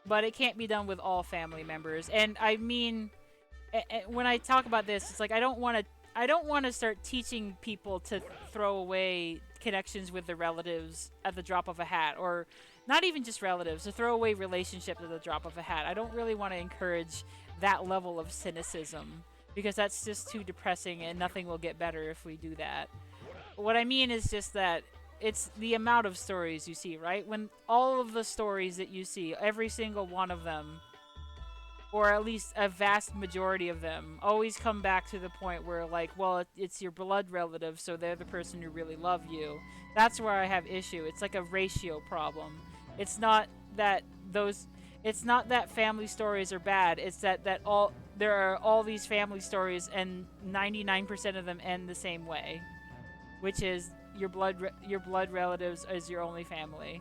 But it can't be done with all family members. And I mean, when I talk about this, it's like I don't want to start teaching people to throw away connections with their relatives at the drop of a hat, or not even just relatives, to throw away relationships at the drop of a hat. I don't really want to encourage that level of cynicism, because that's just too depressing and nothing will get better if we do that. What I mean is just that it's the amount of stories you see, right? When all of the stories that you see, every single one of them, or at least a vast majority of them, always come back to the point where, like, well, it's your blood relative, so they're the person who really love you. That's where I have issue. It's like a ratio problem. It's not that those, it's not that family stories are bad. It's that all there are all these family stories, and 99% of them end the same way, which is your blood relatives is your only family.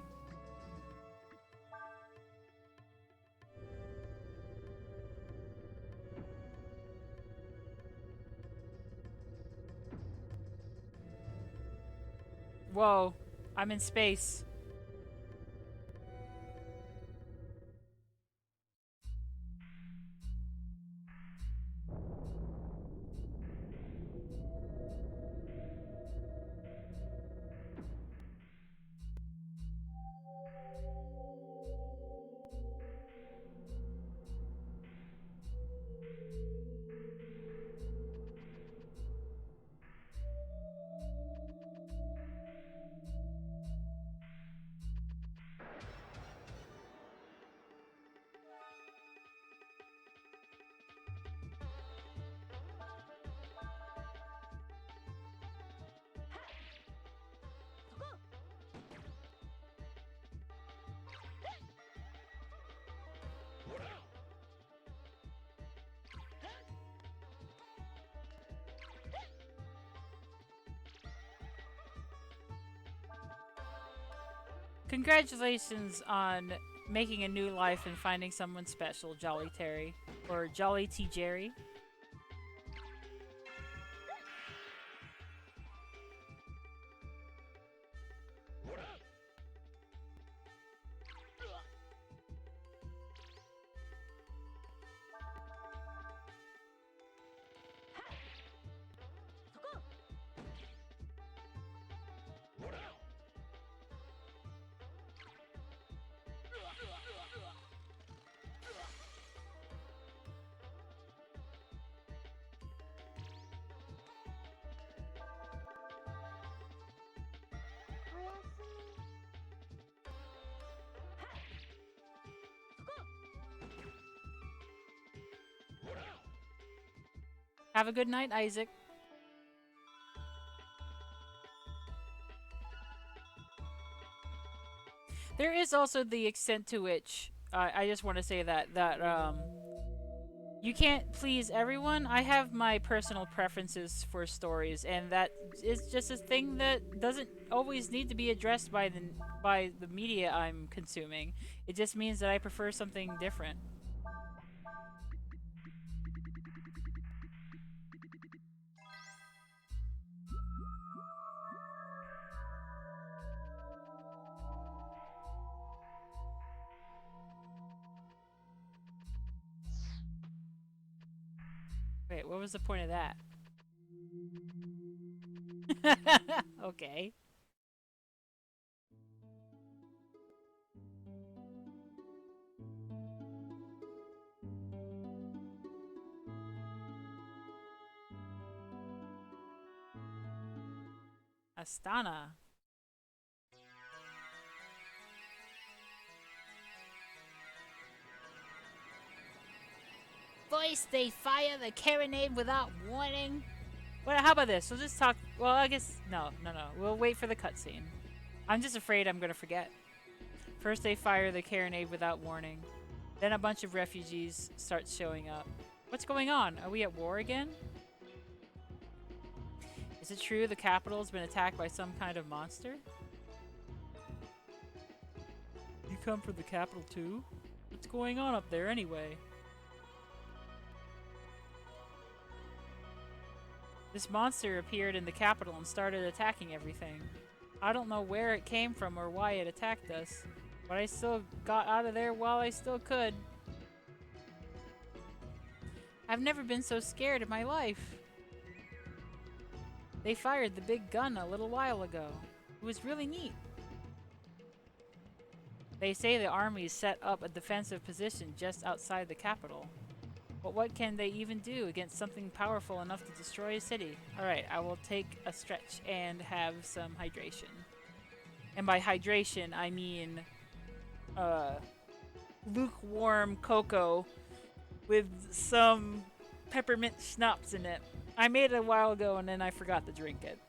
Whoa, I'm in space. Congratulations on making a new life and finding someone special, Jolly Terry. Or Jolly T. Jerry. Have a good night, Isaac. There is also the extent to which I just want to say that you can't please everyone. I have my personal preferences for stories, and that is just a thing that doesn't always need to be addressed by the media I'm consuming. It just means that I prefer something different. Wait, what was the point of that? Okay. Astana. Voice, they fire the carronade without warning. Well, how about this? We'll just talk. Well, I guess no. We'll wait for the cutscene. I'm just afraid I'm gonna forget. First, they fire the carronade without warning. Then a bunch of refugees start showing up. What's going on? Are we at war again? Is it true the capital's been attacked by some kind of monster? You come for the capital too? What's going on up there anyway? This monster appeared in the capital and started attacking everything. I don't know where it came from or why it attacked us, but I still got out of there while I still could. I've never been so scared in my life. They fired the big gun a little while ago. It was really neat. They say the armies set up a defensive position just outside the capital. But what can they even do against something powerful enough to destroy a city? Alright, I will take a stretch and have some hydration. And by hydration, I mean uh, lukewarm cocoa with some peppermint schnapps in it. I made it a while ago and then I forgot to drink it.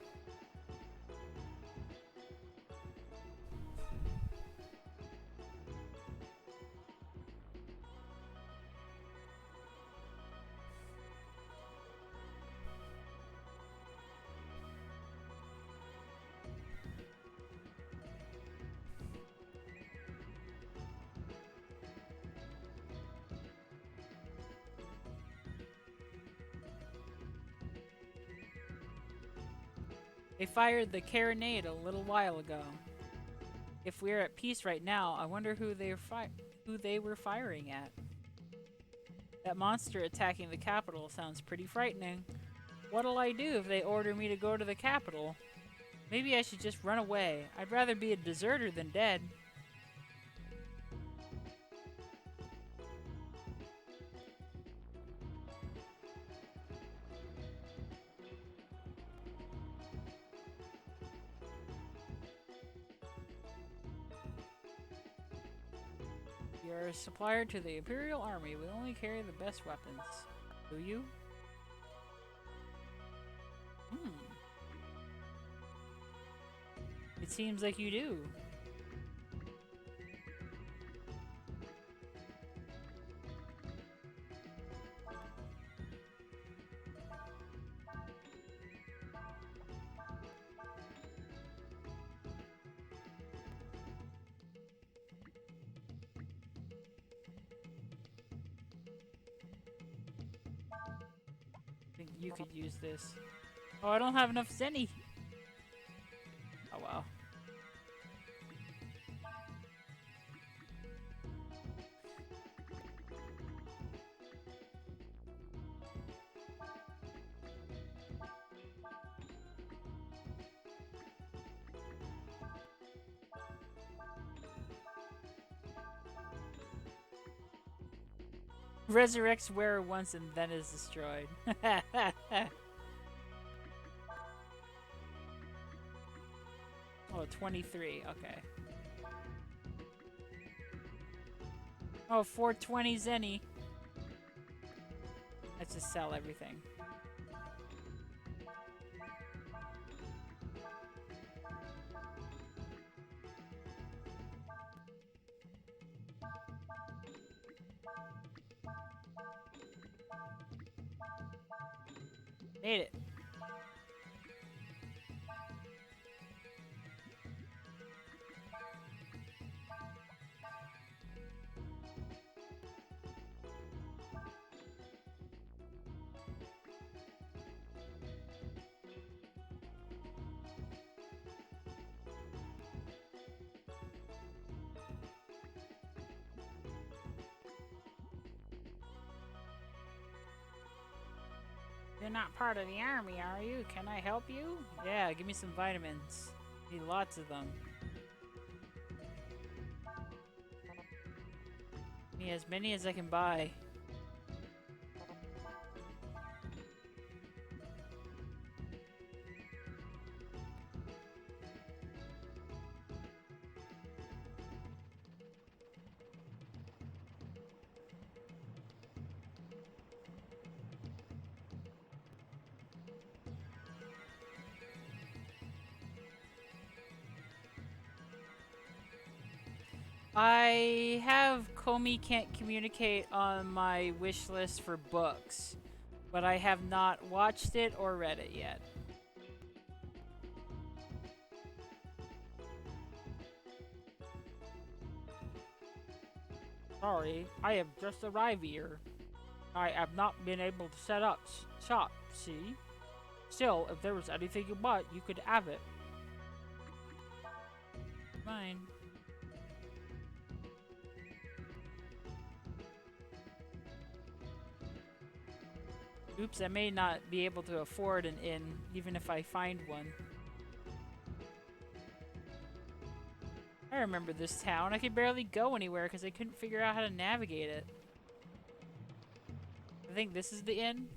They fired the carronade a little while ago. If we're at peace right now, I wonder who they were firing at. That monster attacking the capital sounds pretty frightening. What'll I do if they order me to go to the capital? Maybe I should just run away. I'd rather be a deserter than dead. You're a supplier to the Imperial Army. We only carry the best weapons. Do you? Hmm. It seems like you do. I think you could use this. Oh, I don't have enough zenny. Oh well. Resurrects wearer once and then is destroyed. Oh, 23. Okay. Oh, 420 zenny. Let's just sell everything. Made it. You're not part of the army, are you? Can I help you? Yeah, give me some vitamins. Need lots of them. Give me as many as I can buy. I have Comey Can't Communicate on my wish list for books, but I have not watched it or read it yet. Sorry, I have just arrived here. I have not been able to set up shop, see? Still, if there was anything you want, you could have it. Fine. Oops, I may not be able to afford an inn, even if I find one. I remember this town. I could barely go anywhere because I couldn't figure out how to navigate it. I think this is the inn.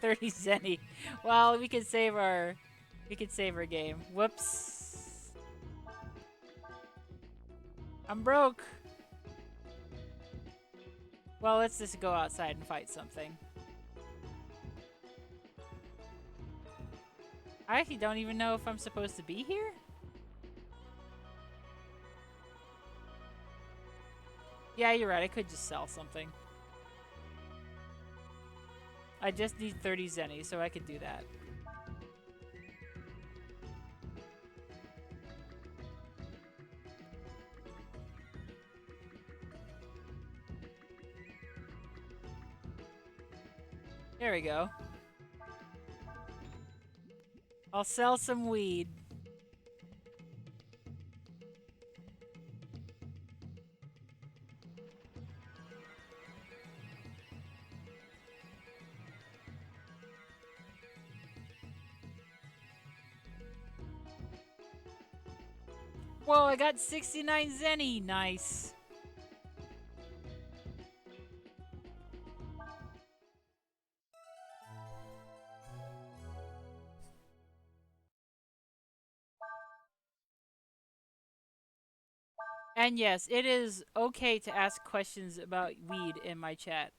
30 zenny. Well, we could save our game. Whoops. I'm broke. Well, let's just go outside and fight something. I actually don't even know if I'm supposed to be here. Yeah, you're right. I could just sell something. I just need 30 zenny, so I could do that. There we go. I'll sell some weed. Whoa, I got 69 zenny. Nice. And yes, it is okay to ask questions about weed in my chat.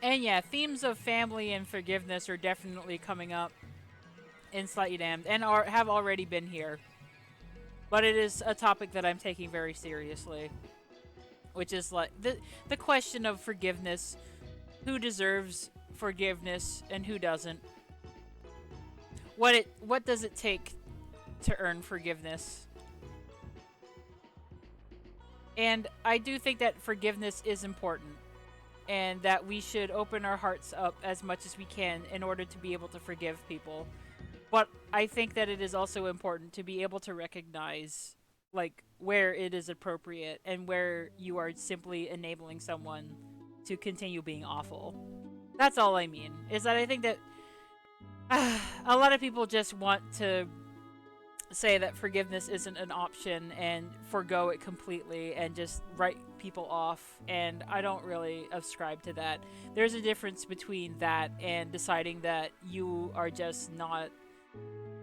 And yeah, themes of family and forgiveness are definitely coming up in Slightly Damned and have already been here. But it is a topic that I'm taking very seriously, which is like the question of forgiveness, who deserves forgiveness and who doesn't. What does it take to earn forgiveness? And I do think that forgiveness is important and that we should open our hearts up as much as we can in order to be able to forgive people. But I think that it is also important to be able to recognize like where it is appropriate and where you are simply enabling someone to continue being awful. That's all I mean. Is that I think that a lot of people just want to say that forgiveness isn't an option and forgo it completely and just write people off, and I don't really ascribe to that. There's a difference between that and deciding that you are just not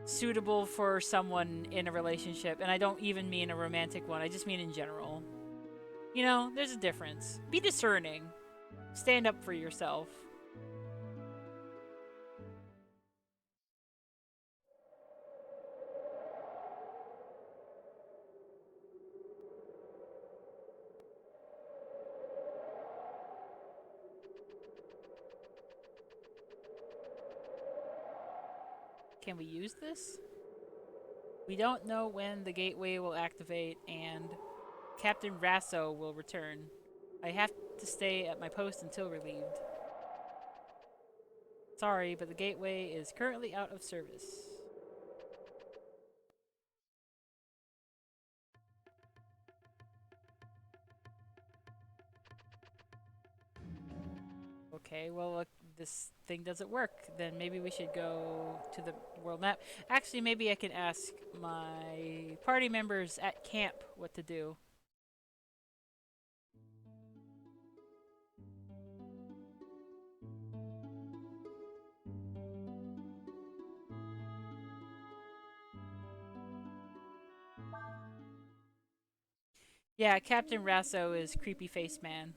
suitable for someone in a relationship, and I don't even mean a romantic one, I just mean in general. You know, there's a difference. Be discerning. Stand up for yourself. Can we use this? We don't know when the gateway will activate, and Captain Rasso will return. I have to stay at my post until relieved. Sorry, but the gateway is currently out of service. Okay, well, look, this thing doesn't work. Then maybe we should go to the world map. Actually, maybe I can ask my party members at camp what to do. Yeah, Captain Rasso is creepy face man.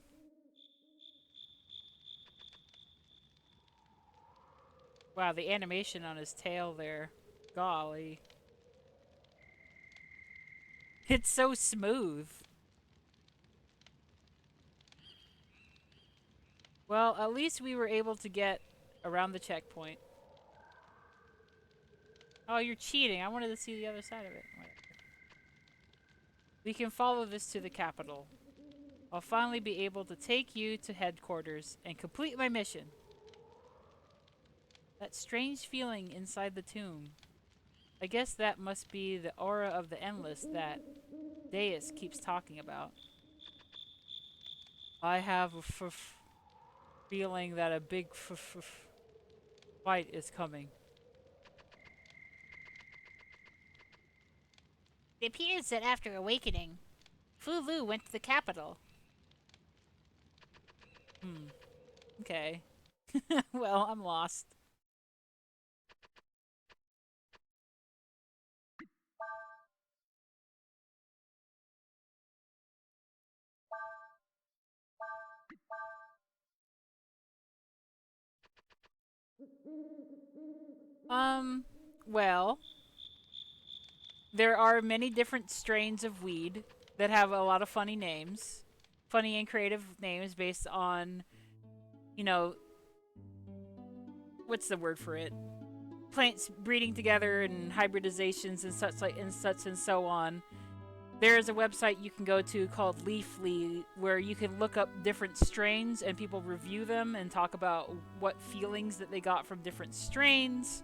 Wow, the animation on his tail there. Golly. It's so smooth. Well, at least we were able to get around the checkpoint. Oh, you're cheating. I wanted to see the other side of it. Whatever. We can follow this to the capital. I'll finally be able to take you to headquarters and complete my mission. That strange feeling inside the tomb. I guess that must be the aura of the endless that Deus keeps talking about. I have a feeling that a big fight is coming. It appears that after awakening, Fu Lu went to the capital. Hmm. Okay. Well, I'm lost. Um, well, there are many different strains of weed that have a lot of funny names. Funny and creative names based on, you know, what's the word for it? Plants breeding together and hybridizations and such and so on. There is a website you can go to called Leafly where you can look up different strains and people review them and talk about what feelings that they got from different strains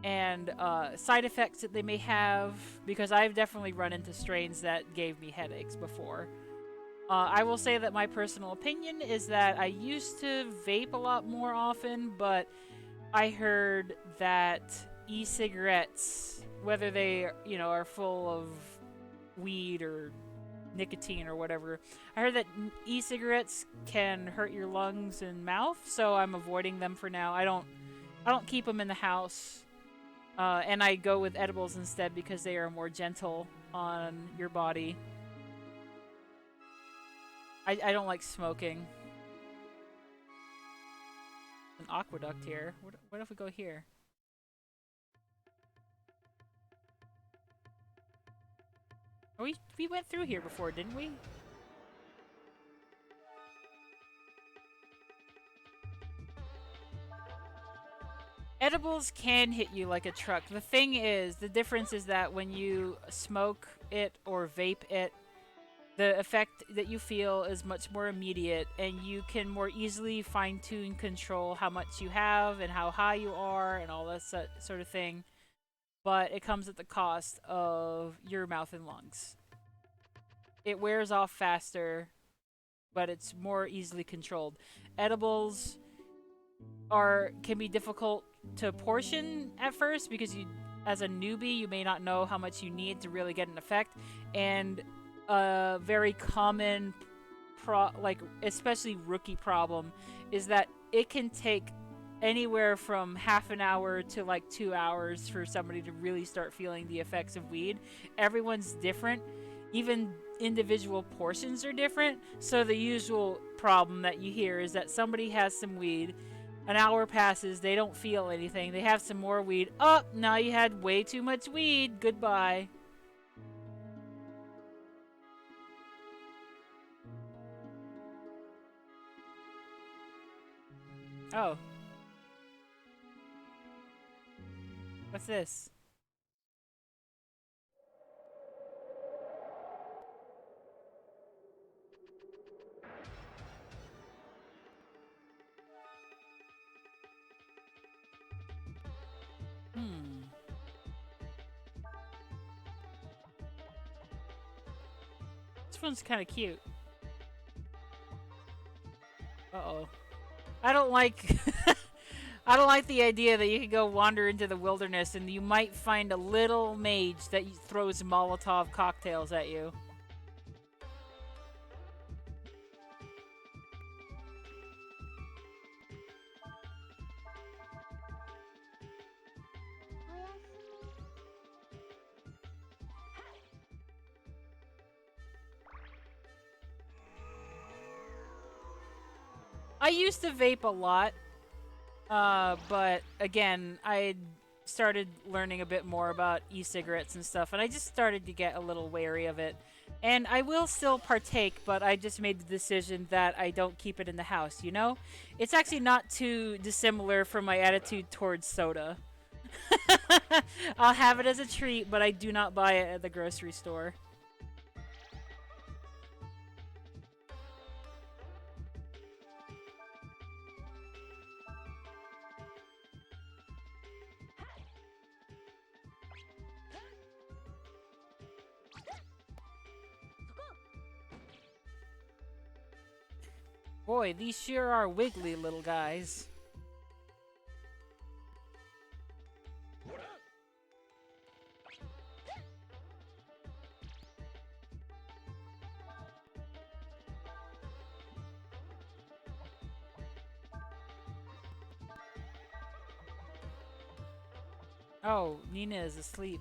and side effects that they may have, because I've definitely run into strains that gave me headaches before. I will say that my personal opinion is that I used to vape a lot more often, but I heard that e-cigarettes, whether they are full of weed or nicotine or whatever, I heard that e-cigarettes can hurt your lungs and mouth, so I'm avoiding them for now. I don't keep them in the house. And I go with edibles instead because they are more gentle on your body. I don't like smoking. An aqueduct here. What if we go here? Oh, we went through here before, didn't we? Edibles can hit you like a truck. The difference is that when you smoke it or vape it, the effect that you feel is much more immediate, and you can more easily fine tune control how much you have and how high you are and all that sort of thing. But it comes at the cost of your mouth and lungs. It wears off faster, but it's more easily controlled. Edibles are can be difficult to portion at first because as a newbie, you may not know how much you need to really get an effect, and a very common especially rookie problem is that it can take anywhere from half an hour to like 2 hours for somebody to really start feeling the effects of weed. Everyone's different. Even individual portions are different. So the usual problem that you hear is that somebody has some weed, an hour passes, they don't feel anything, they have some more weed. Oh, now you had way too much weed. Goodbye. Oh, what's this? Hmm. This one's kind of cute. Uh-oh. I don't like I don't like the idea that you can go wander into the wilderness and you might find a little mage that throws Molotov cocktails at you. I used to vape a lot, but again, I started learning a bit more about e-cigarettes and stuff, and I just started to get a little wary of it. And I will still partake, but I just made the decision that I don't keep it in the house, you know? It's actually not too dissimilar from my attitude towards soda. I'll have it as a treat, but I do not buy it at the grocery store. Boy, these sure are wiggly little guys. Oh, Nina is asleep.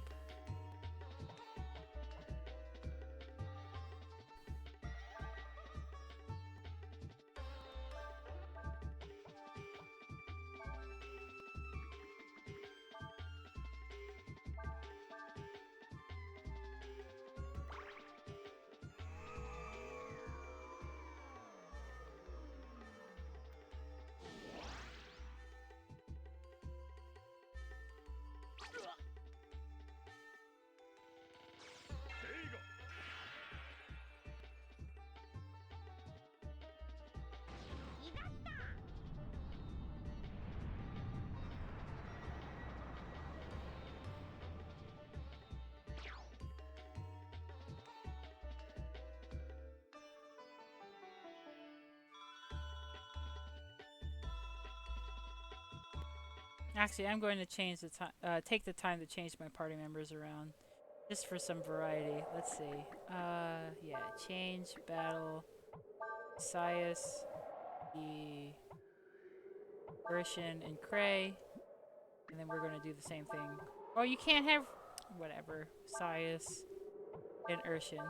Actually, I'm going to change the time. Take the time to change my party members around, just for some variety. Let's see. Yeah, change battle. Sias, the Urshan, and Cray, and then we're going to do the same thing. Oh, you can't have whatever. Sias and Urshan.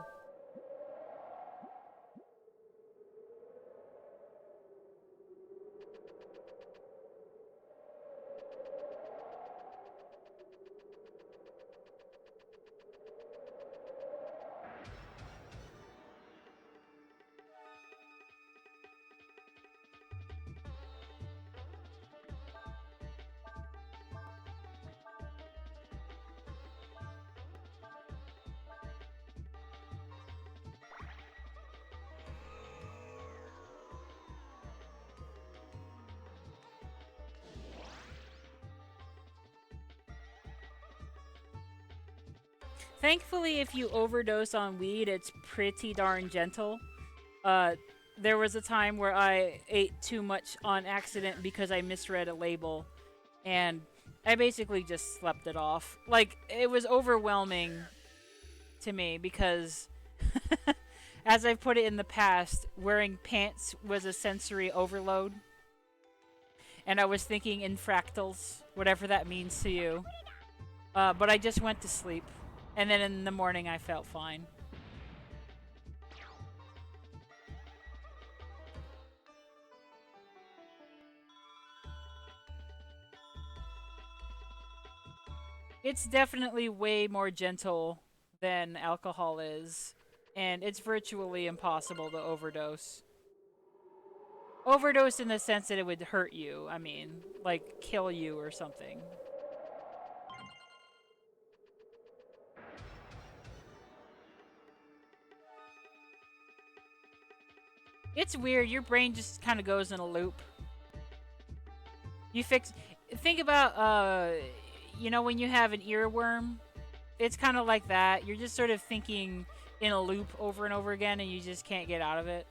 Thankfully, if you overdose on weed, it's pretty darn gentle. Uh, there was a time where I ate too much on accident because I misread a label, and I basically just slept it off. Like, it was overwhelming to me because, as I've put it in the past, wearing pants was a sensory overload, and I was thinking in fractals, whatever that means to you. But I just went to sleep, and then in the morning I felt fine. It's definitely way more gentle than alcohol is, and it's virtually impossible to overdose. Overdose in the sense that it would hurt you, I mean, like kill you or something. It's weird, your brain just kind of goes in a loop. You fix. Think about, when you have an earworm, it's kind of like that. You're just sort of thinking in a loop over and over again, and you just can't get out of it.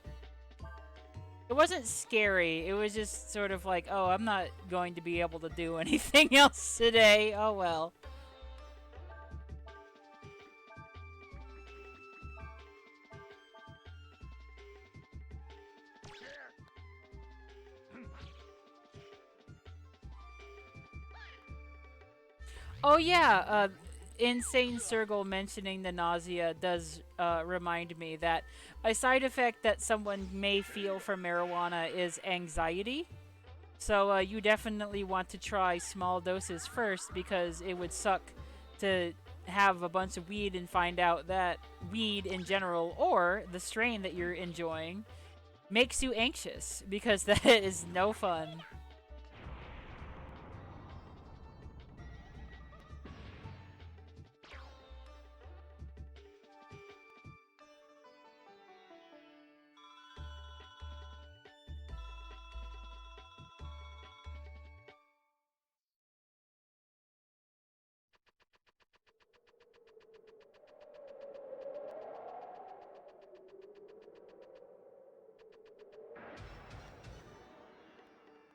It wasn't scary. It was just sort of like, oh, I'm not going to be able to do anything else today. Oh well. Oh yeah, Insane Circle mentioning the nausea does remind me that a side effect that someone may feel from marijuana is anxiety. So you definitely want to try small doses first because it would suck to have a bunch of weed and find out that weed in general or the strain that you're enjoying makes you anxious because that is no fun.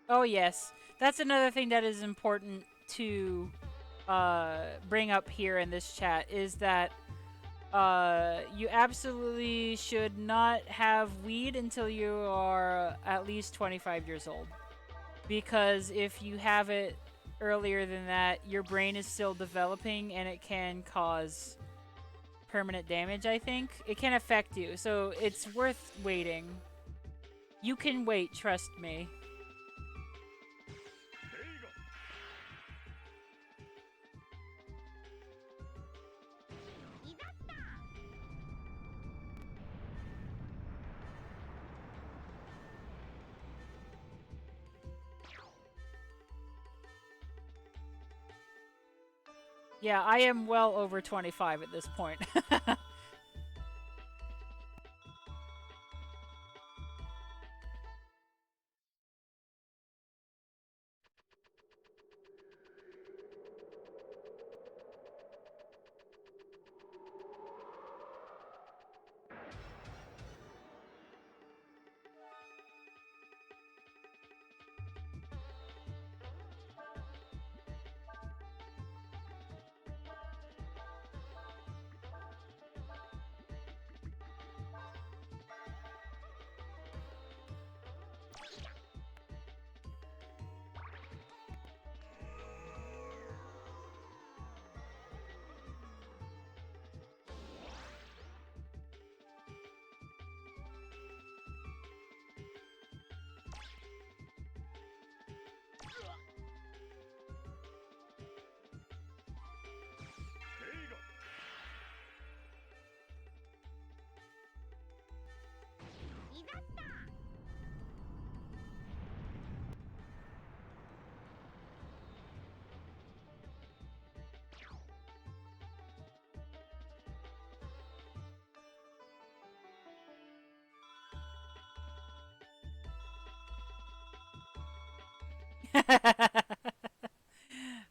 Oh yes, that's another thing that is important to bring up here in this chat is that you absolutely should not have weed until you are at least 25 years old. Because if you have it earlier than that, your brain is still developing and it can cause permanent damage, I think. It can affect you, so it's worth waiting. You can wait, trust me. Yeah, I am well over 25 at this point.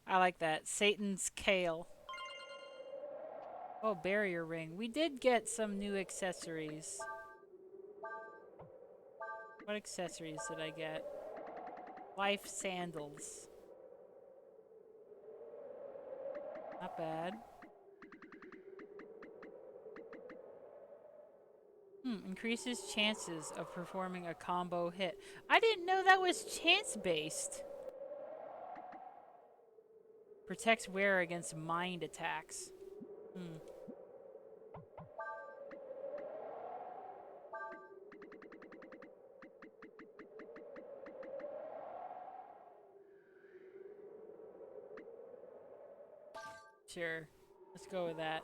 I like that. Satan's Kale. Oh, barrier ring. We did get some new accessories. What accessories did I get? Life sandals. Not bad. Increases chances of performing a combo hit. I didn't know that was chance-based. Protects wearer against mind attacks. Hmm. Sure. Let's go with that.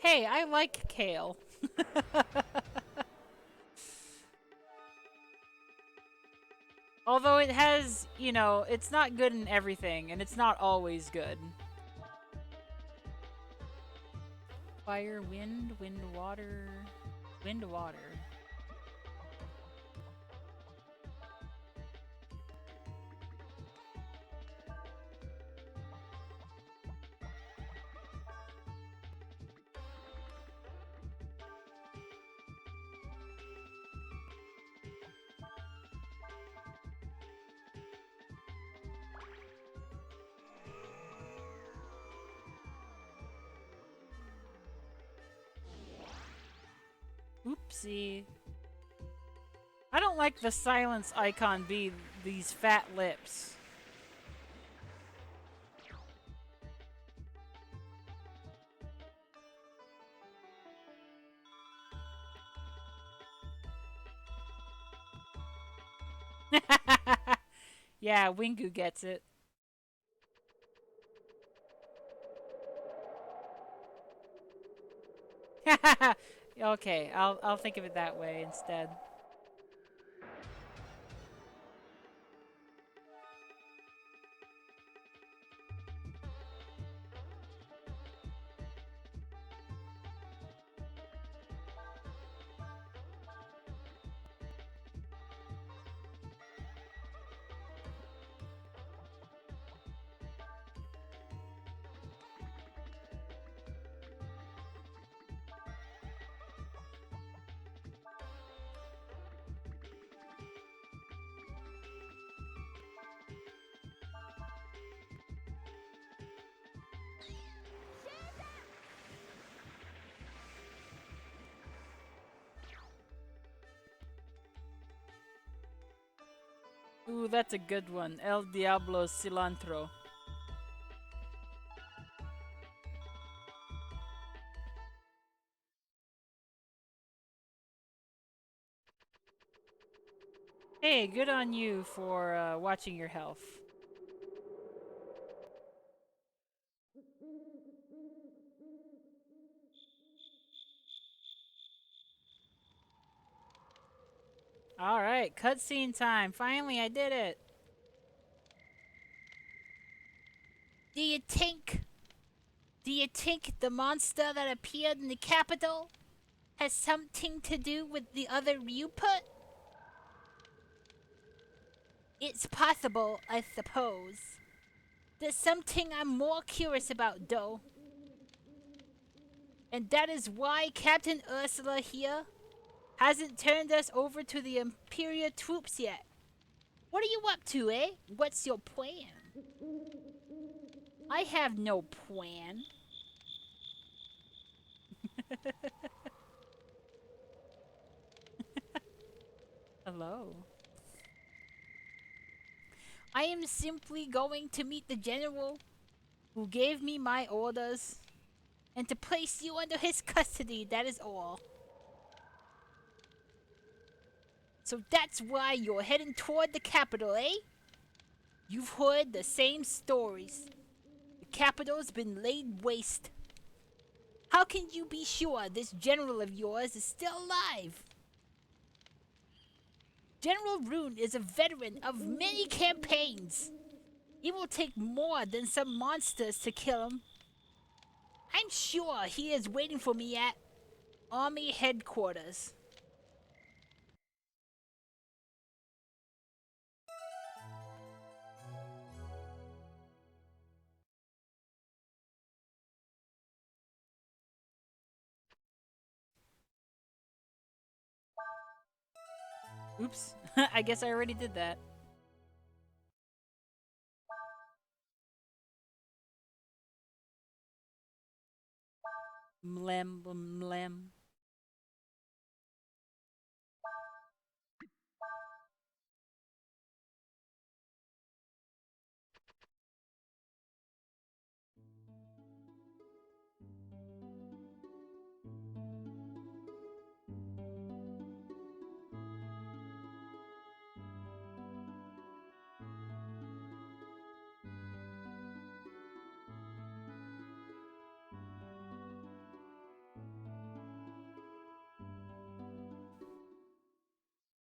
Hey, I like kale. Although it has, it's not good in everything, and it's not always good. Fire, wind, wind, water, wind, water. Oopsie. I don't like the silence icon be these fat lips. Yeah, Wingu gets it. Okay, I'll think of it that way instead. Ooh, that's a good one. El Diablo Cilantro. Hey, good on you for watching your health. Alright, cutscene time. Finally, I did it. Do you think? Do you think the monster that appeared in the capital has something to do with the other you put? It's possible, I suppose. There's something I'm more curious about, though. And that is why Captain Ursula here hasn't turned us over to the Imperial troops yet. What are you up to, eh? What's your plan? I have no plan. Hello. I am simply going to meet the general who gave me my orders and to place you under his custody, that is all. So that's why you're heading toward the capital, eh? You've heard the same stories. The capital's been laid waste. How can you be sure this general of yours is still alive? General Rune is a veteran of many campaigns. It will take more than some monsters to kill him. I'm sure he is waiting for me at Army headquarters. Oops. I guess I already did that. Mlem, mlem.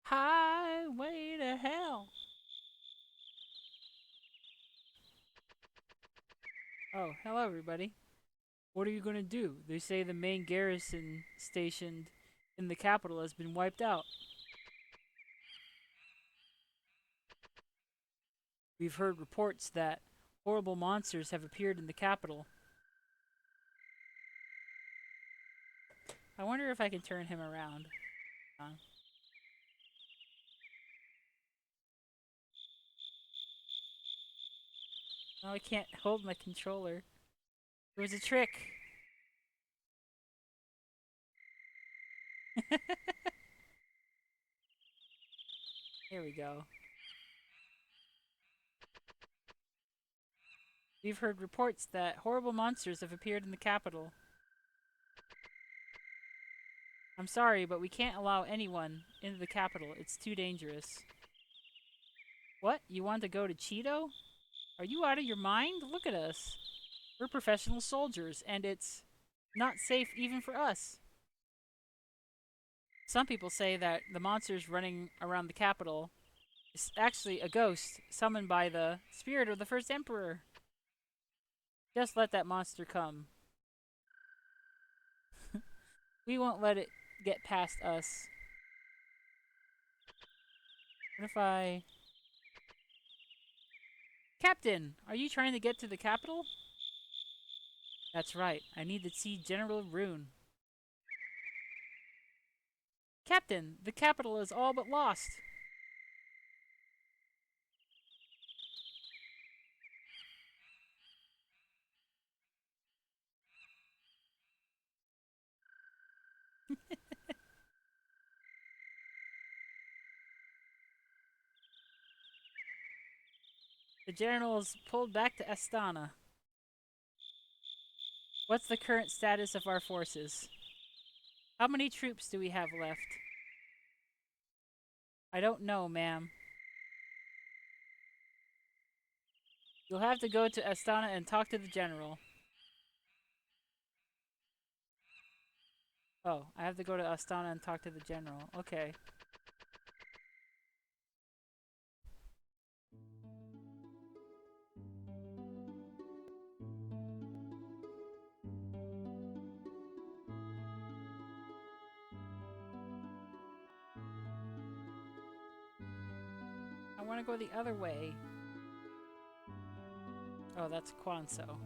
Highway to hell. Oh, hello, everybody. What are you gonna do? They say the main garrison stationed in the capital has been wiped out. We've heard reports that horrible monsters have appeared in the capital. I wonder if I can turn him around. No, I can't hold my controller. It was a trick. Here we go. We've heard reports that horrible monsters have appeared in the capital. I'm sorry, but we can't allow anyone into the capital. It's too dangerous. What? You want to go to Cheeto? Are you out of your mind? Look at us. We're professional soldiers, and it's not safe even for us. Some people say that the monsters running around the capital is actually a ghost summoned by the spirit of the first emperor. Just let that monster come. We won't let it get past us. What if I... Captain, are you trying to get to the capital? That's right. I need to see General Rune. Captain, the capital is all but lost. The general is pulled back to Astana. What's the current status of our forces? How many troops do we have left? I don't know, ma'am. You'll have to go to Astana and talk to the general. Oh, I have to go to Astana and talk to the general. Okay. I want to go the other way. Oh, that's Kwanso.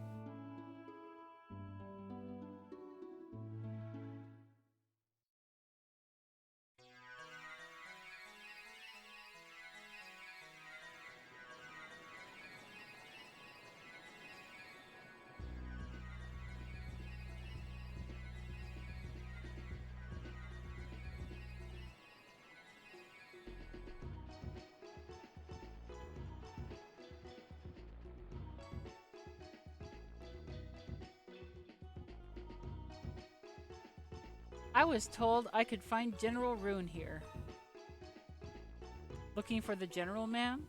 I was told I could find General Rune here. Looking for the general, ma'am?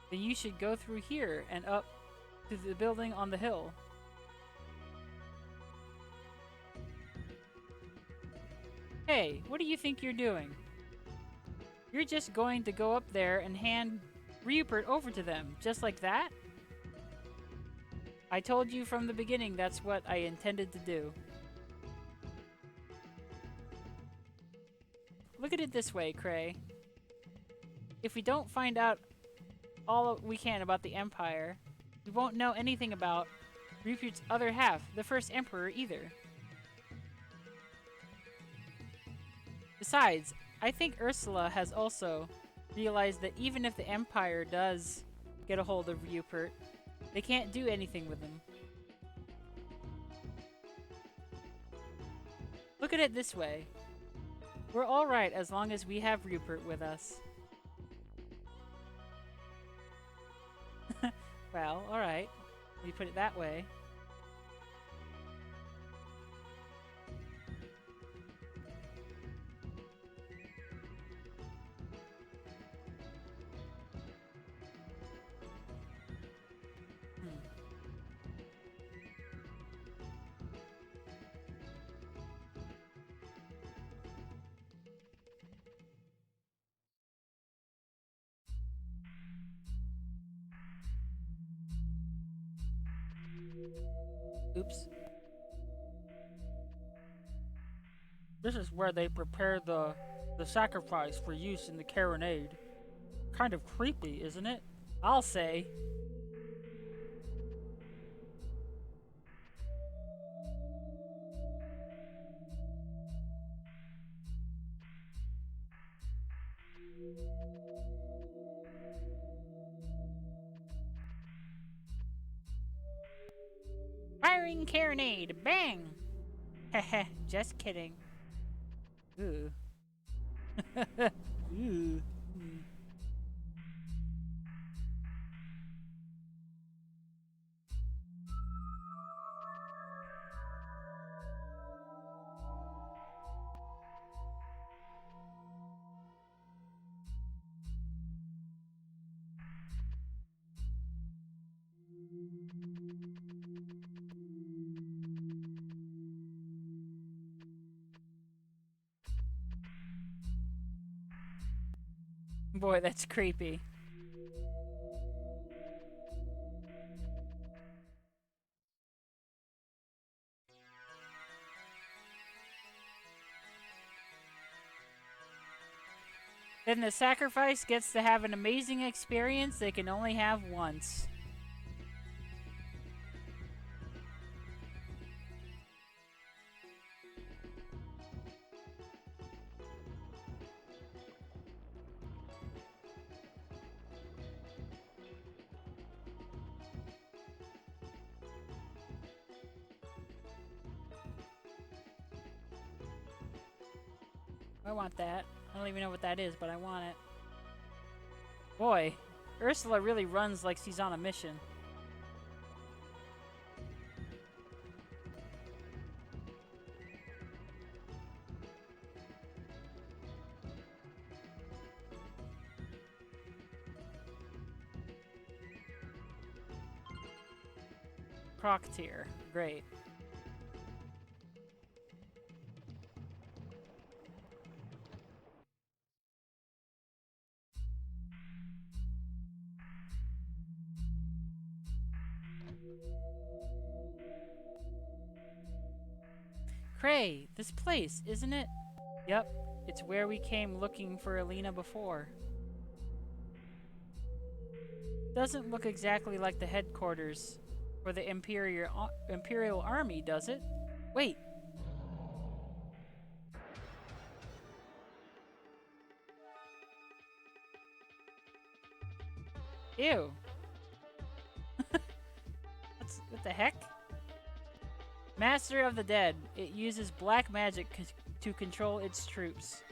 Then you should go through here and up to the building on the hill. Hey, what do you think you're doing? You're just going to go up there and hand Rupert over to them, just like that? I told you from the beginning that's what I intended to do. Look at it this way, Cray. If we don't find out all we can about the Empire, we won't know anything about Rupert's other half, the first Emperor, either. Besides, I think Ursula has also realized that even if the Empire does get a hold of Rupert, they can't do anything with him. Look at it this way. We're alright as long as we have Rupert with us. Well, alright. You put it that way. Oops. This is where they prepare the sacrifice for use in the Caronade. Kind of creepy, isn't it? I'll say. Firing Caronade! Bang! Heh, just kidding. Ooh. Ooh. Boy, that's creepy. Then the sacrifice gets to have an amazing experience they can only have once. I want that. I don't even know what that is, but I want it. Boy, Ursula really runs like she's on a mission. Croc tier. Great. Cray, this place, isn't it? Yep, it's where we came looking for Elina before. Doesn't look exactly like the headquarters for the Imperial Army, does it? Wait. Ew. What the heck? Master of the Dead. It uses black magic to control its troops.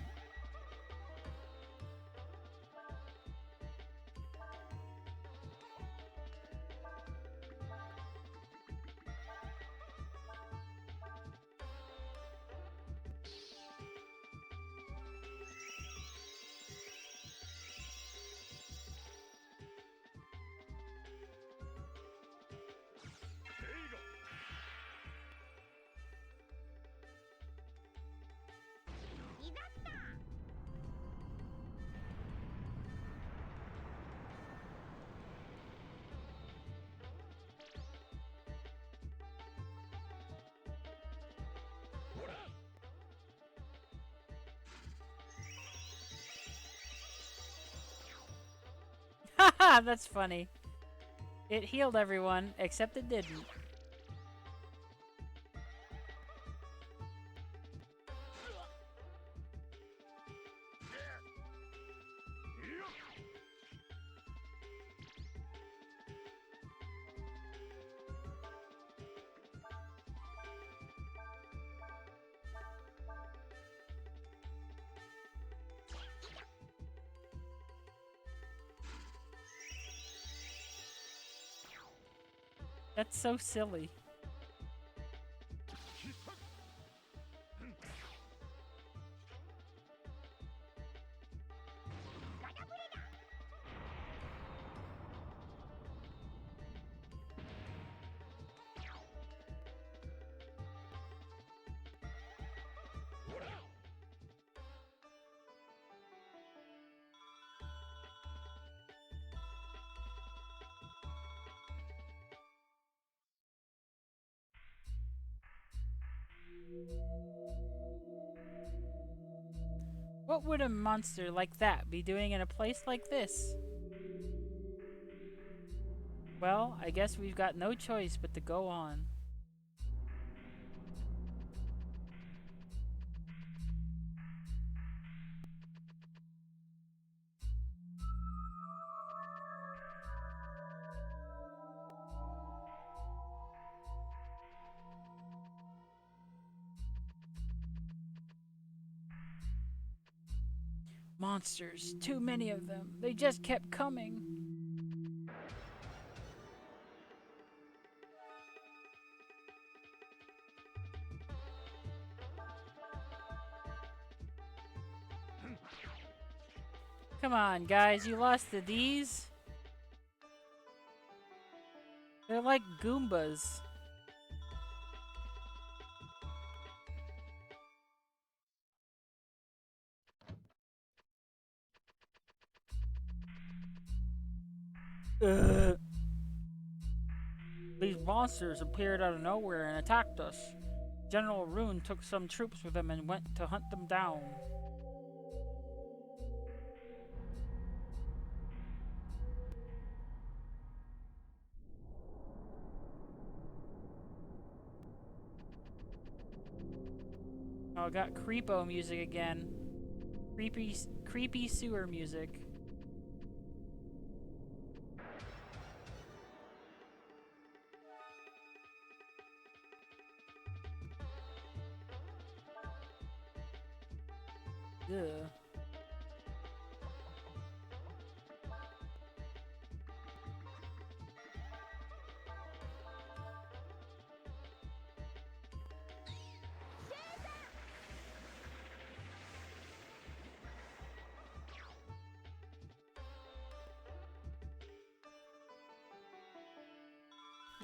Haha, that's funny. It healed everyone, except it didn't. That's so silly. What would a monster like that be doing in a place like this? Well, I guess we've got no choice but to go on. Monsters, too many of them. They just kept coming. Come on, guys, you lost to these? They're like Goombas. Ugh. These monsters appeared out of nowhere and attacked us. General Rune took some troops with him and went to hunt them down. Oh, I got creepo music again. Creepy sewer music. Ugh.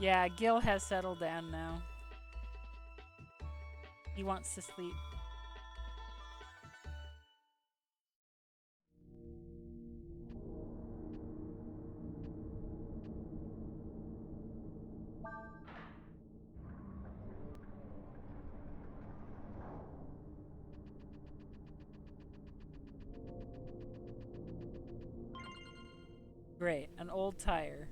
Yeah, Gil has settled down now. He wants to sleep. Great, an old tire.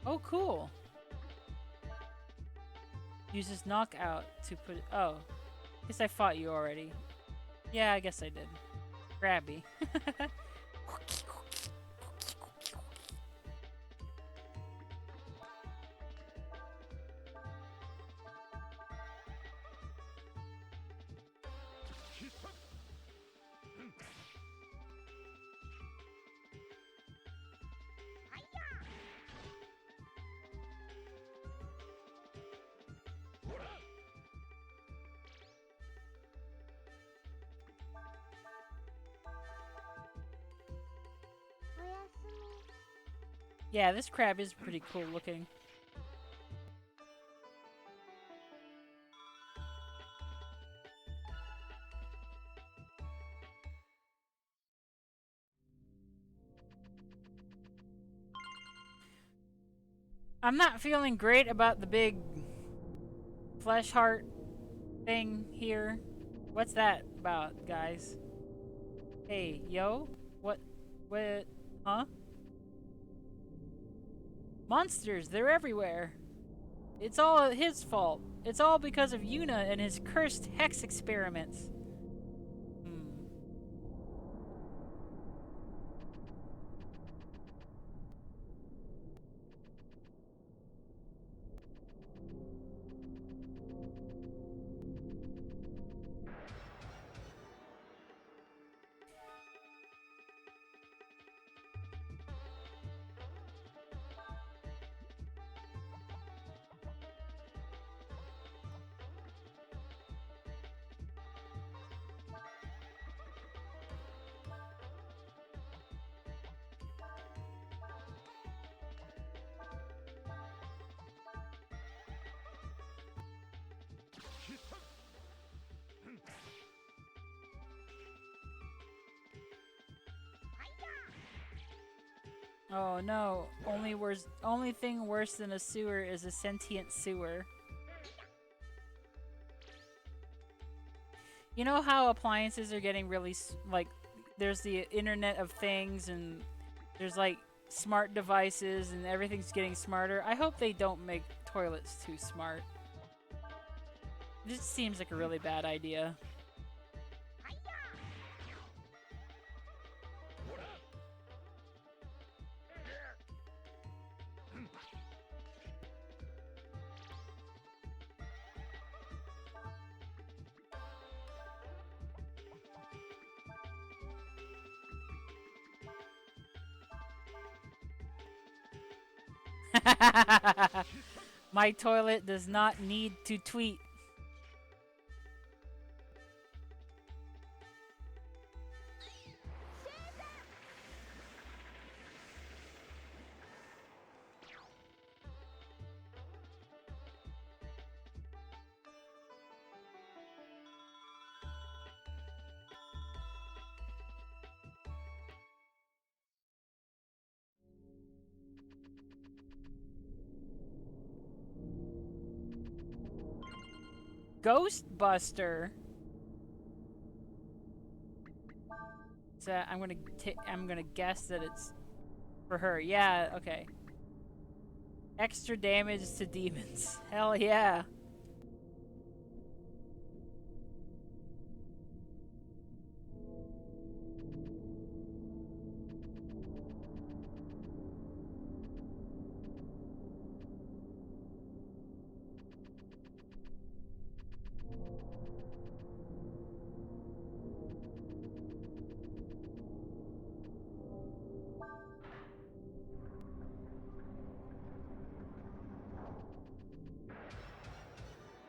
Oh, cool. Uses knockout to put. Oh, guess I fought you already. Yeah, I guess I did. Grabby. Yeah, this crab is pretty cool looking. I'm not feeling great about the big flesh heart thing here. What's that about, guys? Hey, yo? What? Huh? Monsters, they're everywhere. It's all his fault. It's all because of Yuna and his cursed hex experiments. Hmm. Oh no, only thing worse than a sewer is a sentient sewer. You know how appliances are getting really like there's the internet of things and there's like smart devices and everything's getting smarter. I hope they don't make toilets too smart. This seems like a really bad idea. My toilet does not need to tweet. Ghostbuster. So I'm gonna guess that it's for her. Yeah, okay. Extra damage to demons. Hell yeah.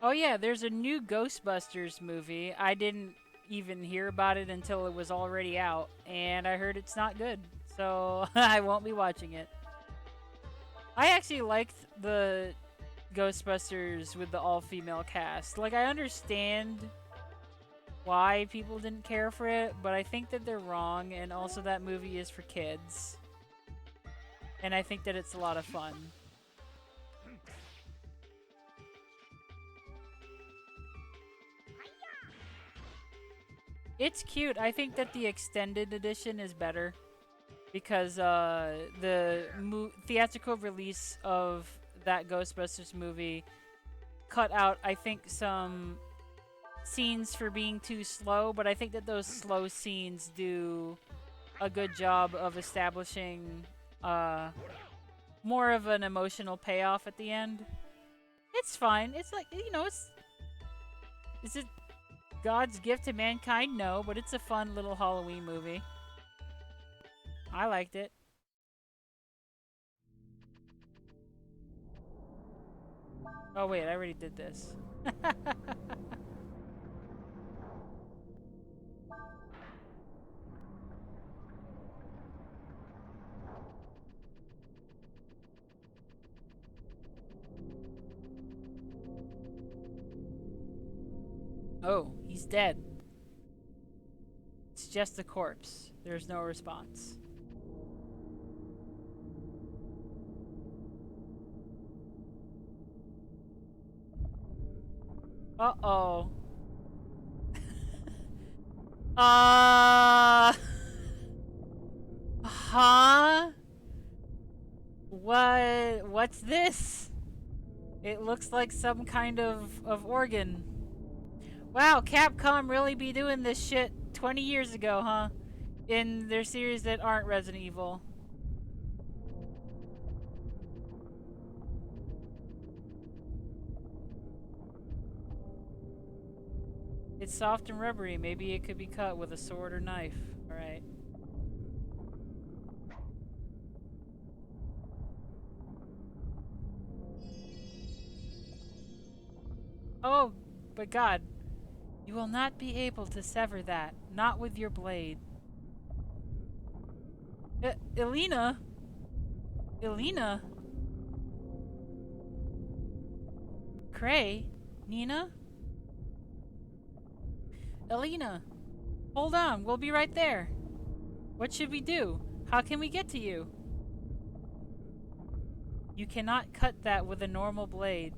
Oh yeah, there's a new Ghostbusters movie. I didn't even hear about it until it was already out, and I heard it's not good. So I won't be watching it. I actually liked the Ghostbusters with the all-female cast. Like, I understand why people didn't care for it, but I think that they're wrong, and also that movie is for kids. And I think that it's a lot of fun. It's cute. I think that the extended edition is better because the theatrical release of that Ghostbusters movie cut out, I think, some scenes for being too slow, but I think that those slow scenes do a good job of establishing more of an emotional payoff at the end. It's fine. It's like, you know, is it God's gift to mankind? No, but it's a fun little Halloween movie. I liked it. Oh wait, I already did this. Oh, he's dead. It's just a corpse. There's no response. Uh-oh. Uh... Huh? What's this? It looks like some kind of organ. Wow, Capcom really be doing this shit 20 years ago, huh? In their series that aren't Resident Evil. It's soft and rubbery. Maybe it could be cut with a sword or knife. Alright. Oh, but God. You will not be able to sever that. Not with your blade. Elina? Elina? Cray? Nina? Elina! Hold on, we'll be right there. What should we do? How can we get to you? You cannot cut that with a normal blade.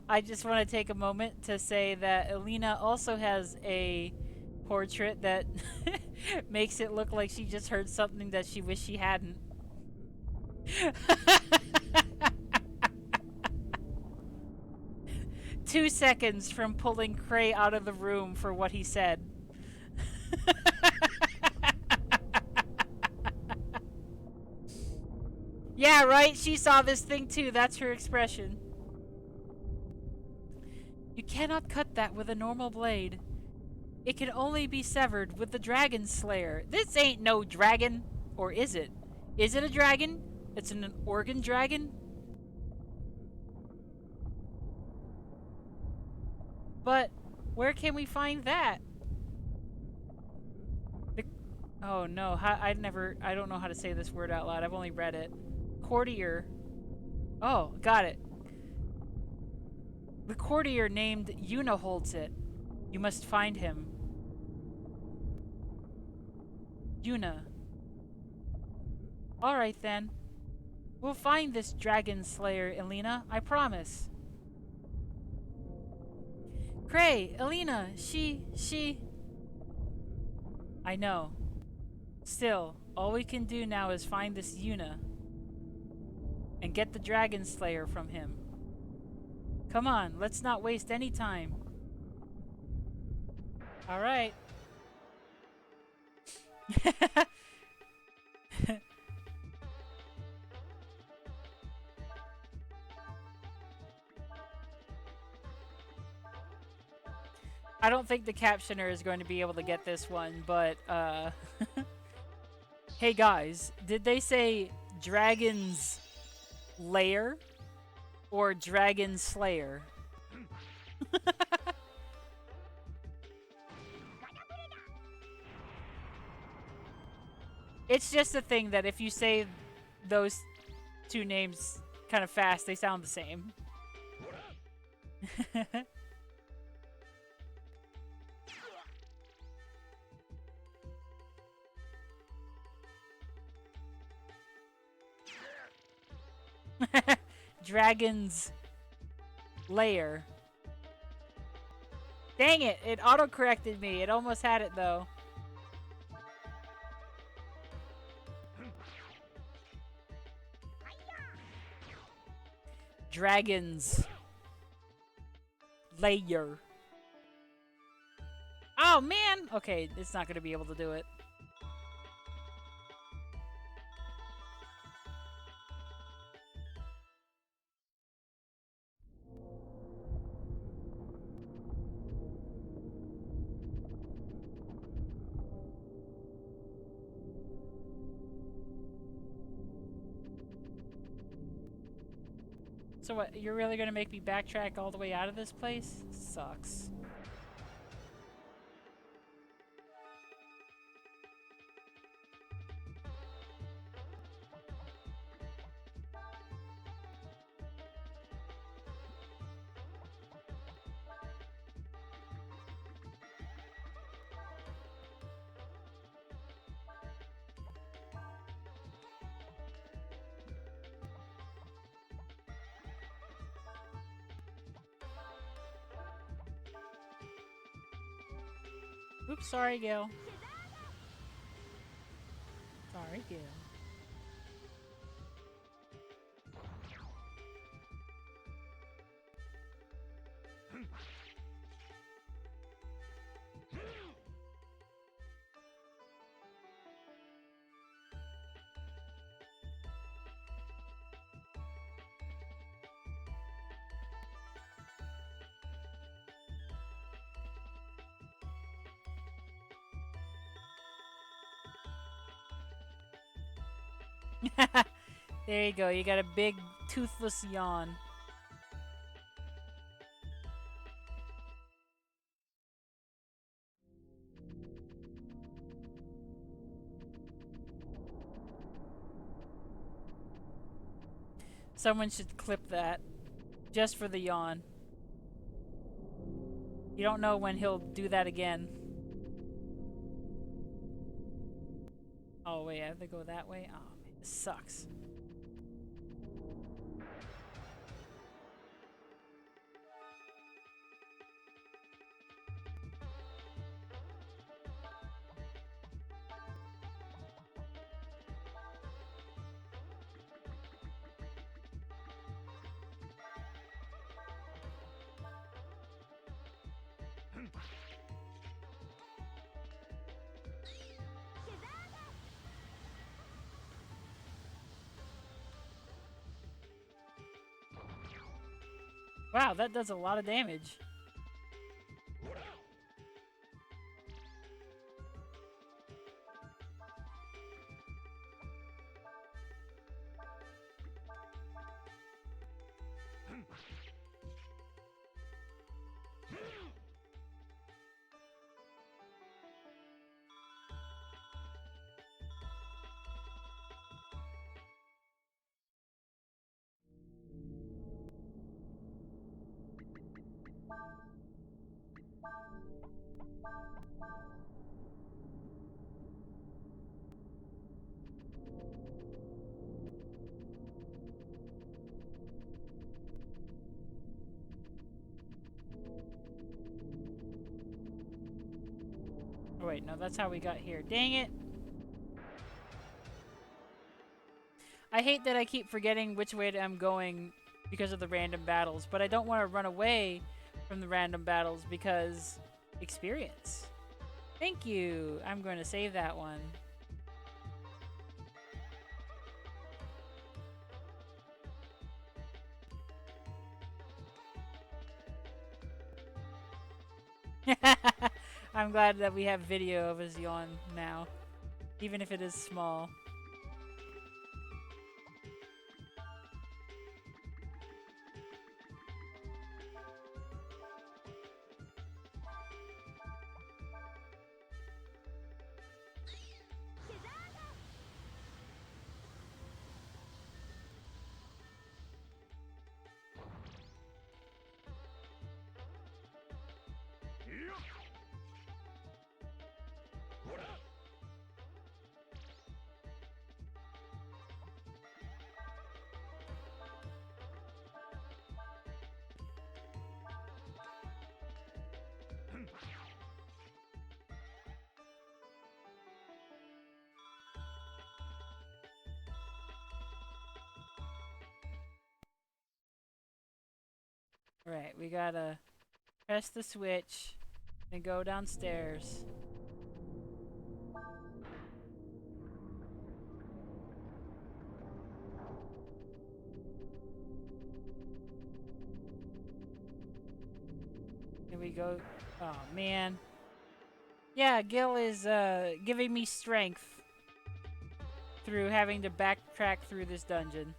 I just want to take a moment to say that Elina also has a portrait that makes it look like she just heard something that she wished she hadn't. 2 seconds from pulling Cray out of the room for what he said. Yeah, right? She saw this thing too. That's her expression. You cannot cut that with a normal blade. It can only be severed with the Dragon Slayer. This ain't no dragon. Or is it? Is it a dragon? It's an organ dragon? But where can we find that? Oh no, I don't know how to say this word out loud. I've only read it. Courtier. Oh, got it. The courtier named Yuna holds it. You must find him. Yuna. Alright then. We'll find this dragon slayer, Elina. I promise. Cray, Elina, she... I know. Still, all we can do now is find this Yuna. And get the dragon slayer from him. Come on, let's not waste any time. Alright. I don't think the captioner is going to be able to get this one, but, hey guys, did they say Dragon's Lair or Dragon Slayer? It's just a thing that if you say those two names kind of fast, they sound the same. Dragon's lair. Dang it, it auto-corrected me. It almost had it though. Dragon's lair. Oh man! Okay, it's not gonna be able to do it. So what, you're really gonna make me backtrack all the way out of this place? Sucks. Oops, sorry, Gil. Sorry, Gil. There you go, you got a big toothless yawn. Someone should clip that. Just for the yawn. You don't know when he'll do that again. Oh wait, I have to go that way? Oh man, this sucks. Wow, that does a lot of damage. Oh wait, no, that's how we got here. Dang it! I hate that I keep forgetting which way I'm going because of the random battles, but I don't want to run away from the random battles because experience. Thank you! I'm going to save that one. I'm glad that we have video of his yawn now, even if it is small. Right, we gotta press the switch and go downstairs. And we go. Oh man. Yeah, Gil is giving me strength through having to backtrack through this dungeon.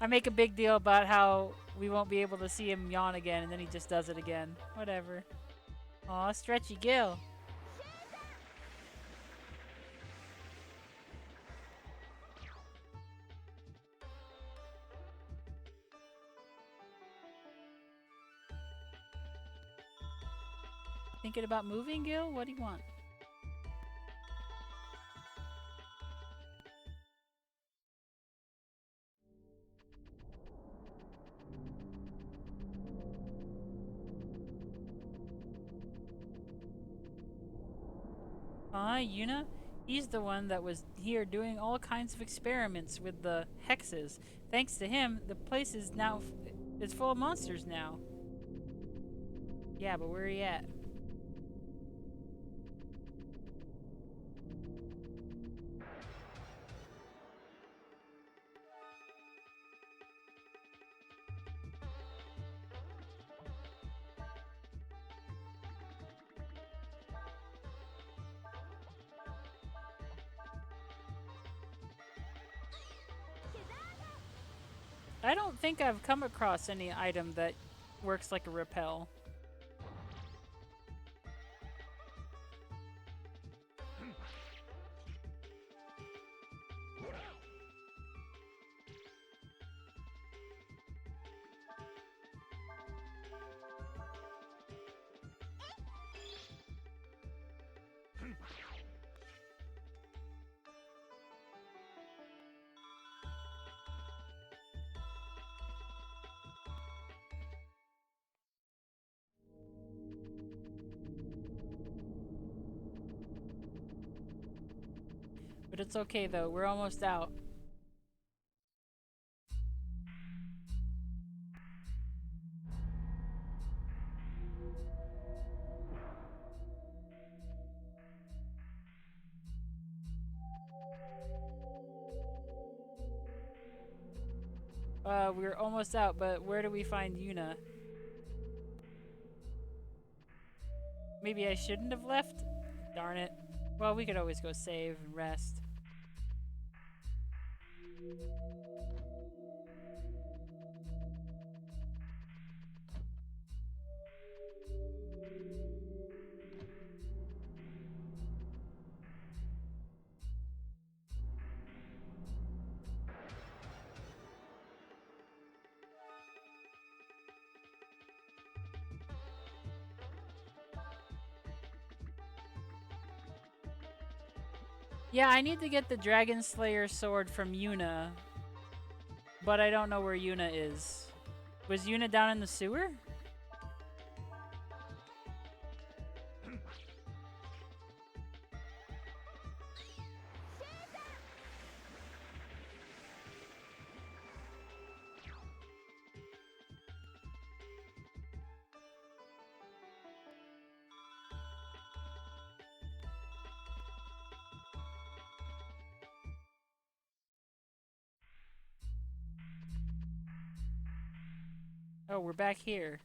I make a big deal about how we won't be able to see him yawn again, and then he just does it again. Whatever. Aw, stretchy Gil. Thinking about moving, Gil? What do you want? Yuna? He's the one that was here doing all kinds of experiments with the hexes. Thanks to him, the place is now it's full of monsters now. Yeah, but where are you at? I don't think I've come across any item that works like a repel. But it's okay though, we're almost out. We're almost out, but where do we find Yuna? Maybe I shouldn't have left? Darn it. Well, we could always go save and rest. Yeah, I need to get the Dragon Slayer sword from Yuna, but I don't know where Yuna is. Was Yuna down in the sewer? Oh, we're back here.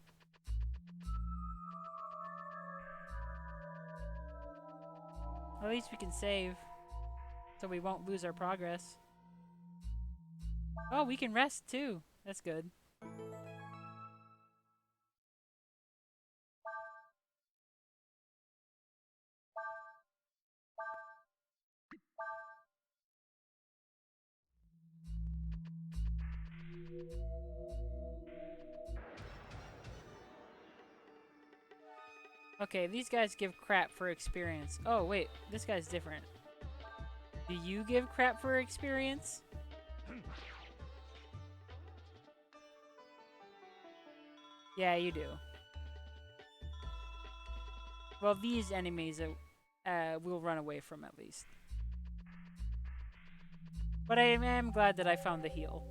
At least we can save, so we won't lose our progress. Oh, we can rest too. That's good. Okay, these guys give crap for experience. Oh, wait, this guy's different. Do you give crap for experience? Yeah, you do. Well, these enemies we'll run away from at least. But I am glad that I found the heal.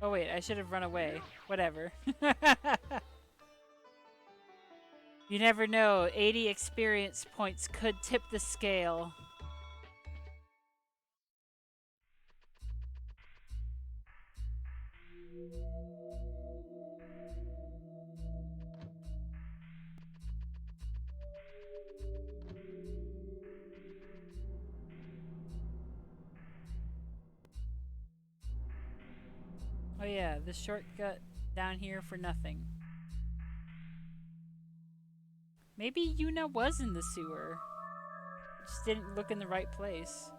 Oh wait, I should have run away. Whatever. You never know. 80 experience points could tip the scale. Oh yeah, the shortcut down here for nothing. Maybe Yuna was in the sewer. Just didn't look in the right place.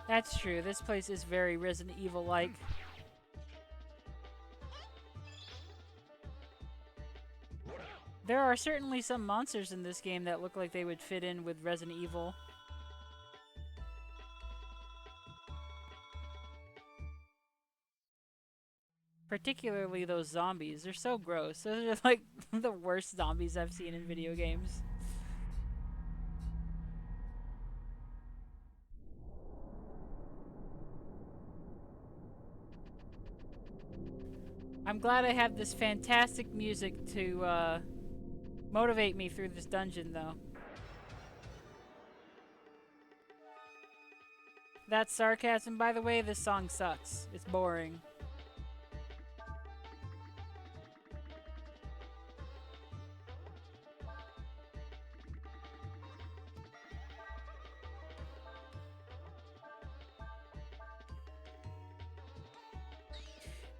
That's true. This place is very Resident Evil-like. There are certainly some monsters in this game that look like they would fit in with Resident Evil. Particularly those zombies. They're so gross. Those are like the worst zombies I've seen in video games. I'm glad I have this fantastic music to motivate me through this dungeon, though. That's sarcasm, by the way. This song sucks. It's boring.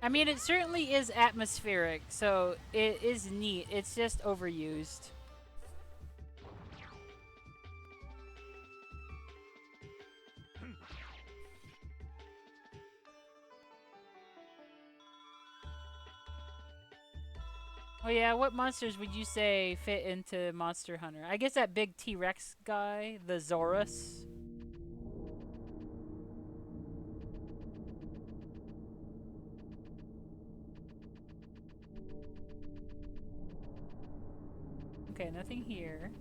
I mean, it certainly is atmospheric, so it is neat. It's just overused. Oh yeah, what monsters would you say fit into Monster Hunter? I guess that big T-Rex guy, the Zorus. Okay, nothing here.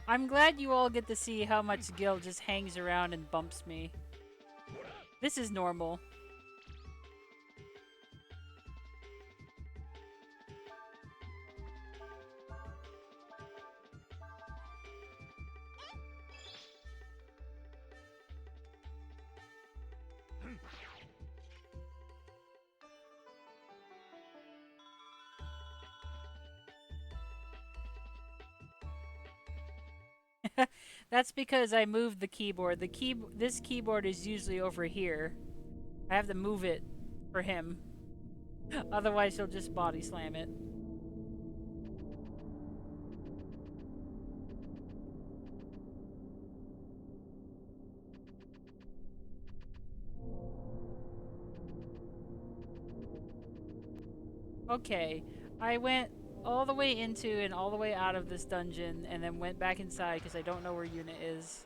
I'm glad you all get to see how much Gil just hangs around and bumps me. This is normal. That's because I moved the keyboard. This keyboard is usually over here. I have to move it for him. Otherwise he'll just body slam it. Okay, I went all the way into and all the way out of this dungeon and then went back inside because I don't know where Yuna is.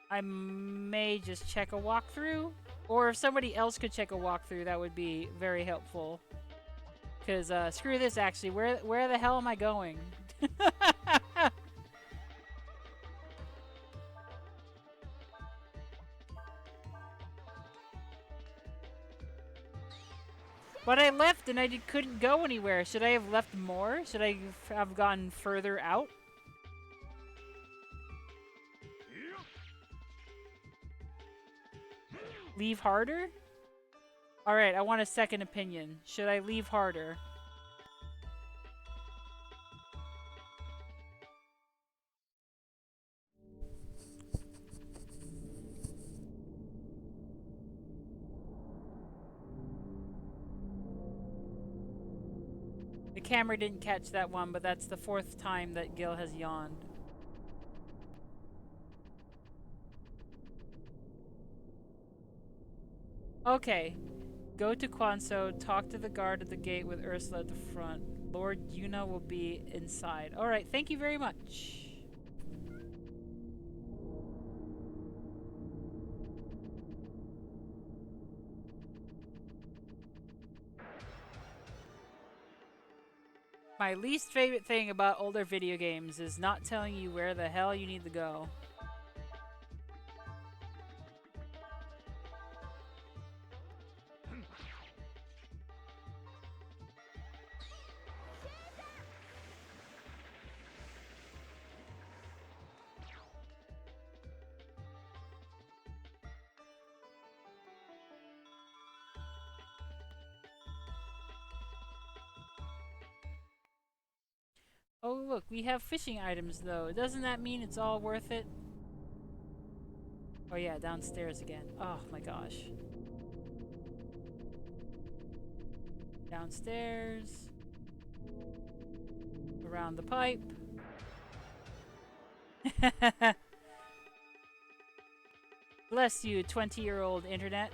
I may just check a walkthrough, or if somebody else could check a walkthrough, that would be very helpful. Because screw this, actually. Where the hell am I going? But I left and couldn't go anywhere. Should I have left more? Should I have gone further out? Leave harder? Alright, I want a second opinion. Should I leave harder? The camera didn't catch that one, but that's the 4th time that Gil has yawned. Okay. Go to Quanso, talk to the guard at the gate with Ursula at the front. Lord Yuna will be inside. Alright, thank you very much. My least favorite thing about older video games is not telling you where the hell you need to go. Oh look, we have fishing items though. Doesn't that mean it's all worth it? Oh yeah, downstairs again. Oh my gosh. Downstairs. Around the pipe. Bless you, 20-year-old internet.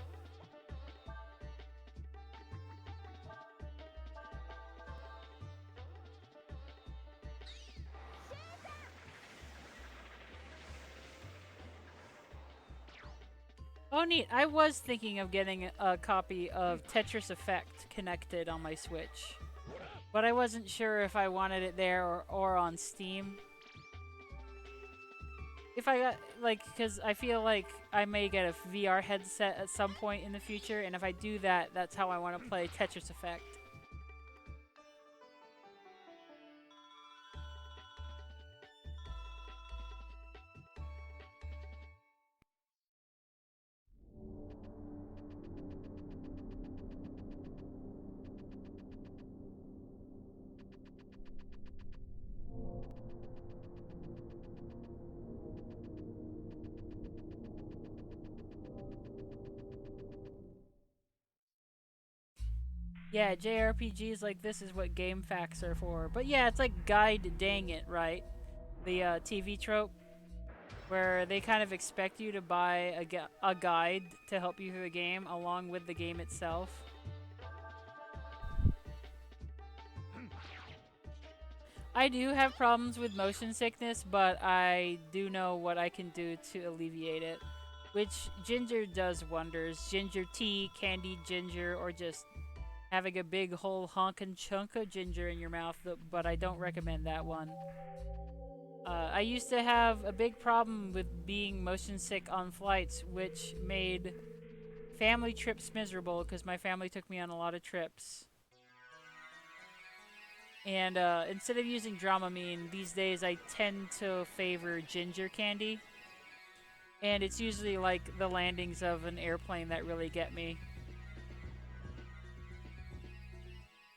Oh neat, I was thinking of getting a copy of Tetris Effect connected on my Switch. But I wasn't sure if I wanted it there or on Steam. If I got, like, because I feel like I may get a VR headset at some point in the future, and if I do that, that's how I want to play Tetris Effect. Yeah, JRPGs like this is what game facts are for. But yeah, it's like Guide Dang It, right? The TV trope where they kind of expect you to buy a guide to help you through the game along with the game itself. I do have problems with motion sickness, but I do know what I can do to alleviate it. Which ginger does wonders. Ginger tea, candied ginger, or just having a big whole honkin' chunk of ginger in your mouth, but I don't recommend that one. I used to have a big problem with being motion sick on flights, which made family trips miserable because my family took me on a lot of trips. And instead of using Dramamine, these days I tend to favor ginger candy. And it's usually like the landings of an airplane that really get me.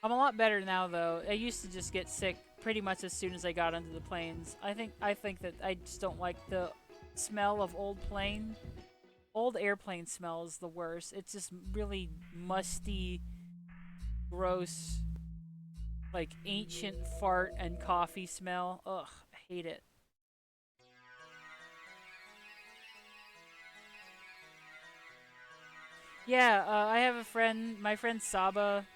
I'm a lot better now though. I used to just get sick pretty much as soon as I got onto the planes. I think that I just don't like the smell of old plane. Old airplane smell is the worst. It's just really musty, gross, like ancient fart and coffee smell. Ugh, I hate it. Yeah, I have a friend. My friend Saba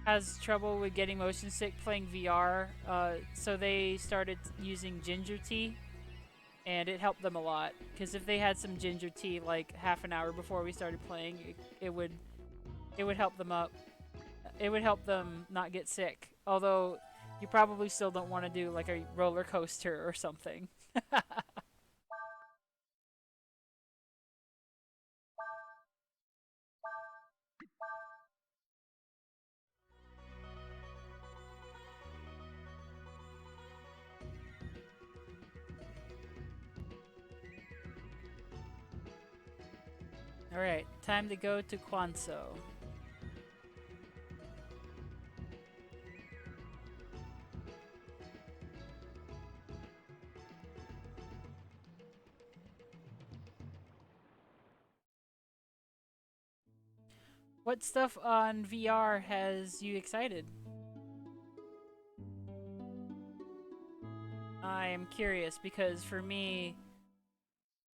has trouble with getting motion sick playing VR. So they started using ginger tea, and it helped them a lot. Because if they had some ginger tea like half an hour before we started playing, it would help them up. It would help them not get sick. Although you probably still don't want to do like a roller coaster or something. Alright, time to go to Kwanso. What stuff on VR has you excited? I am curious because for me,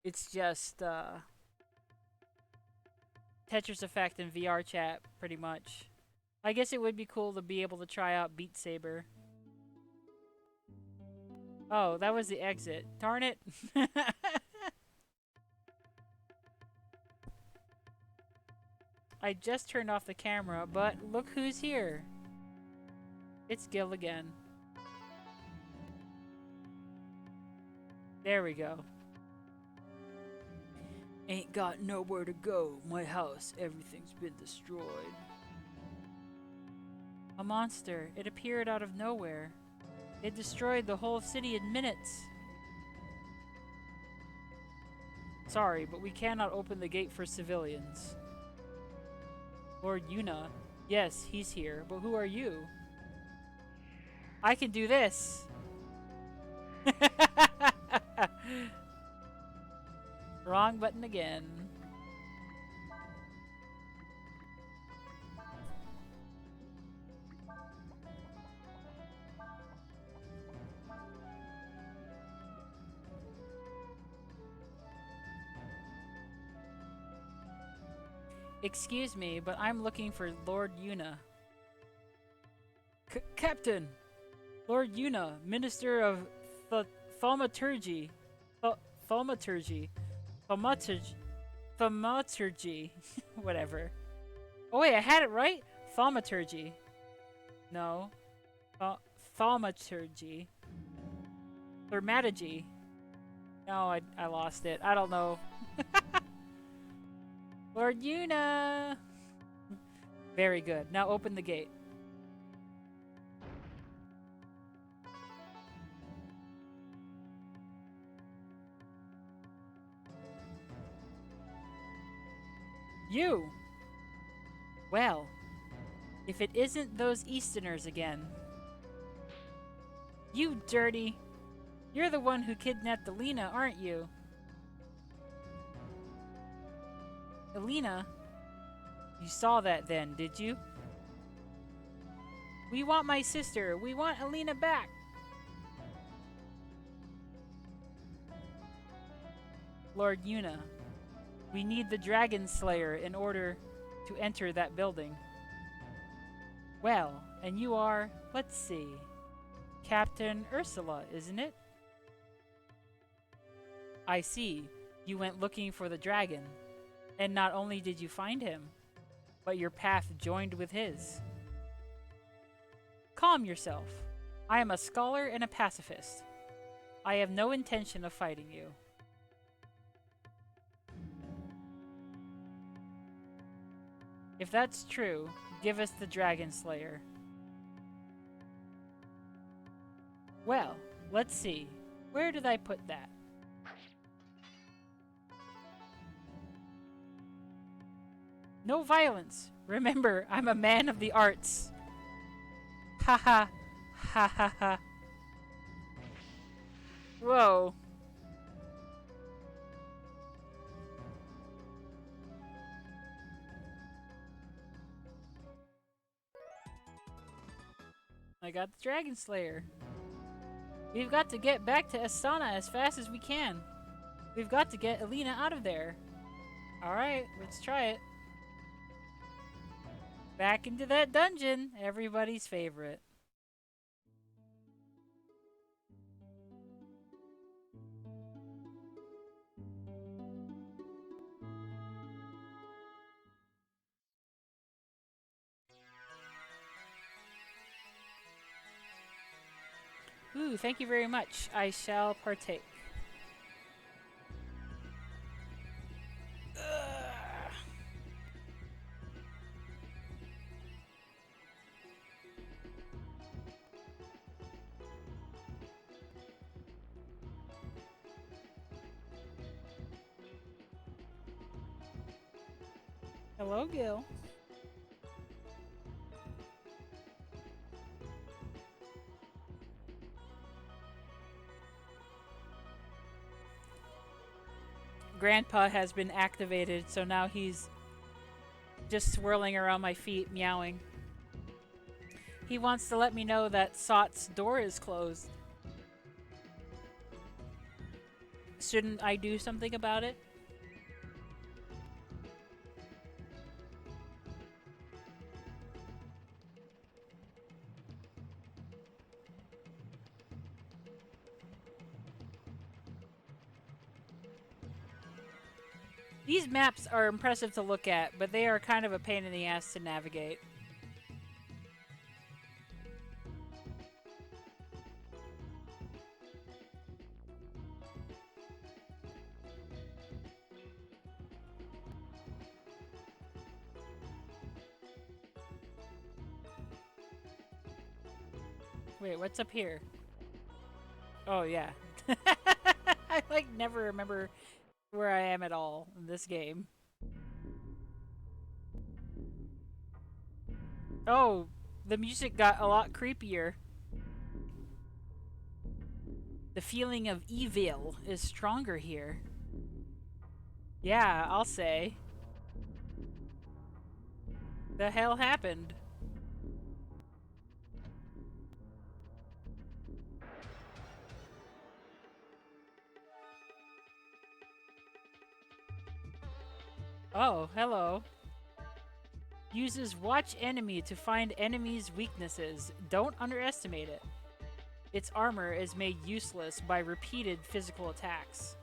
it's just Tetris Effect and VR chat, pretty much. I guess it would be cool to be able to try out Beat Saber. Oh, that was the exit. Darn it. I just turned off the camera, but look who's here. It's Gil again. There we go. Ain't got nowhere to go. My house, everything's been destroyed. A monster. It appeared out of nowhere. It destroyed the whole city in minutes. Sorry, but we cannot open the gate for civilians. Lord Yuna. Yes, he's here, but who are you? I can do this. Wrong button again. Excuse me, but I'm looking for Lord Yuna. Captain! Lord Yuna, Minister of Thaumaturgy. Thaumaturgy. Thaumaturgy. Whatever. Oh wait, I had it right? Thaumaturgy. No. Thaumaturgy. Thermatogy. No, I lost it. I don't know. Lord Yuna! Very good. Now open the gate. You! Well, if it isn't those Easterners again. You dirty! You're the one who kidnapped Elina, aren't you? Elina? You saw that then, did you? We want my sister! We want Elina back! Lord Yuna, we need the Dragon Slayer in order to enter that building. Well, and you are, let's see, Captain Ursula, isn't it? I see. You went looking for the dragon. And not only did you find him, but your path joined with his. Calm yourself. I am a scholar and a pacifist. I have no intention of fighting you. If that's true, give us the Dragon Slayer. Well, let's see. Where did I put that? No violence. Remember, I'm a man of the arts. Ha ha. Ha ha ha. Whoa. I got the Dragon Slayer. We've got to get back to Astana as fast as we can. We've got to get Elina out of there. Alright, let's try it. Back into that dungeon, everybody's favorite. Ooh, thank you very much. I shall partake. Hello, Gil. Grandpa has been activated, so now he's just swirling around my feet, meowing. He wants to let me know that Sot's door is closed. Shouldn't I do something about it? These maps are impressive to look at, but they are kind of a pain in the ass to navigate. Wait, what's up here? Oh, yeah. I, like, never remember where I am at all in this game. Oh, the music got a lot creepier. The feeling of evil is stronger here. Yeah, I'll say. The hell happened? Oh, hello. Uses watch enemy to find enemy's weaknesses. Don't underestimate it. Its armor is made useless by repeated physical attacks.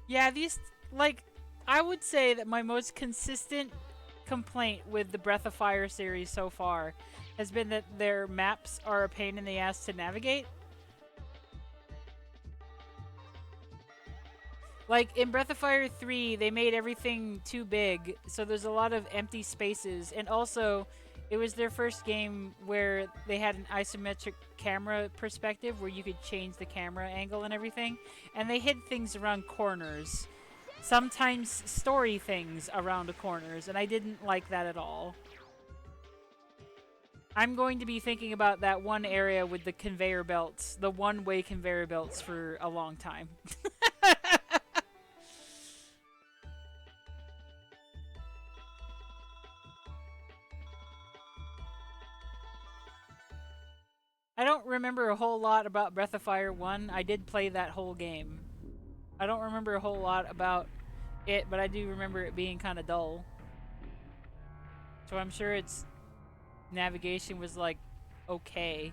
Yeah, these, like, I would say that my most consistent complaint with the Breath of Fire series so far has been that their maps are a pain in the ass to navigate. Like, in Breath of Fire 3, they made everything too big, so there's a lot of empty spaces, and also, it was their first game where they had an isometric camera perspective where you could change the camera angle and everything, and they hid things around corners. Sometimes story things around the corners, and I didn't like that at all. I'm going to be thinking about that one area with the conveyor belts, the one-way conveyor belts, for a long time. I don't remember a whole lot about Breath of Fire 1. I did play that whole game. I don't remember a whole lot about it, but I do remember it being kind of dull. So I'm sure its navigation was like okay.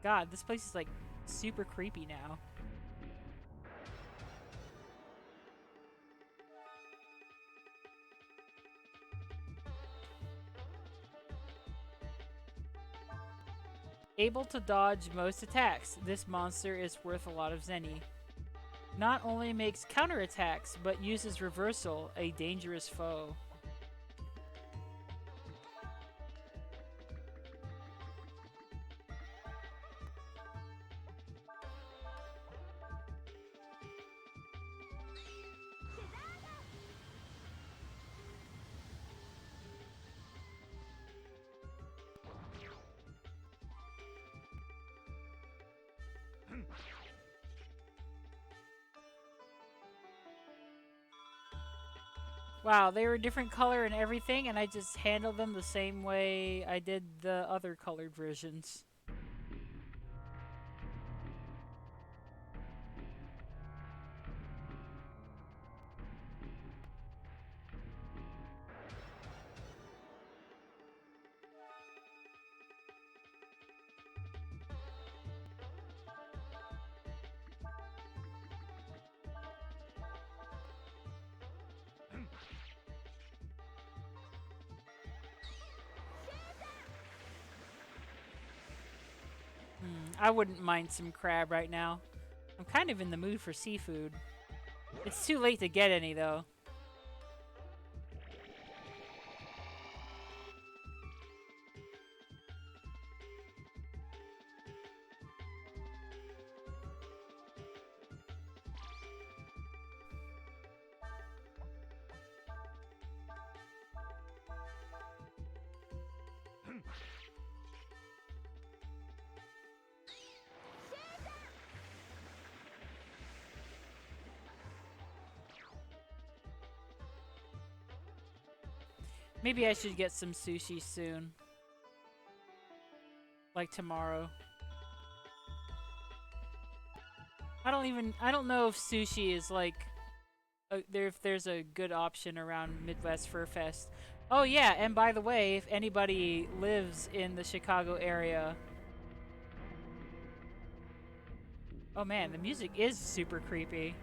God, this place is like super creepy now. Able to dodge most attacks, this monster is worth a lot of Zenny. Not only makes counterattacks, but uses reversal, a dangerous foe. Wow, they were a different color and everything, and I just handled them the same way I did the other colored versions. I wouldn't mind some crab right now. I'm kind of in the mood for seafood. It's too late to get any, though. Maybe I should get some sushi soon. Like tomorrow. I don't know if sushi is like, if there's a good option around Midwest Fur Fest. Oh yeah, and by the way, if anybody lives in the Chicago area. Oh man, the music is super creepy.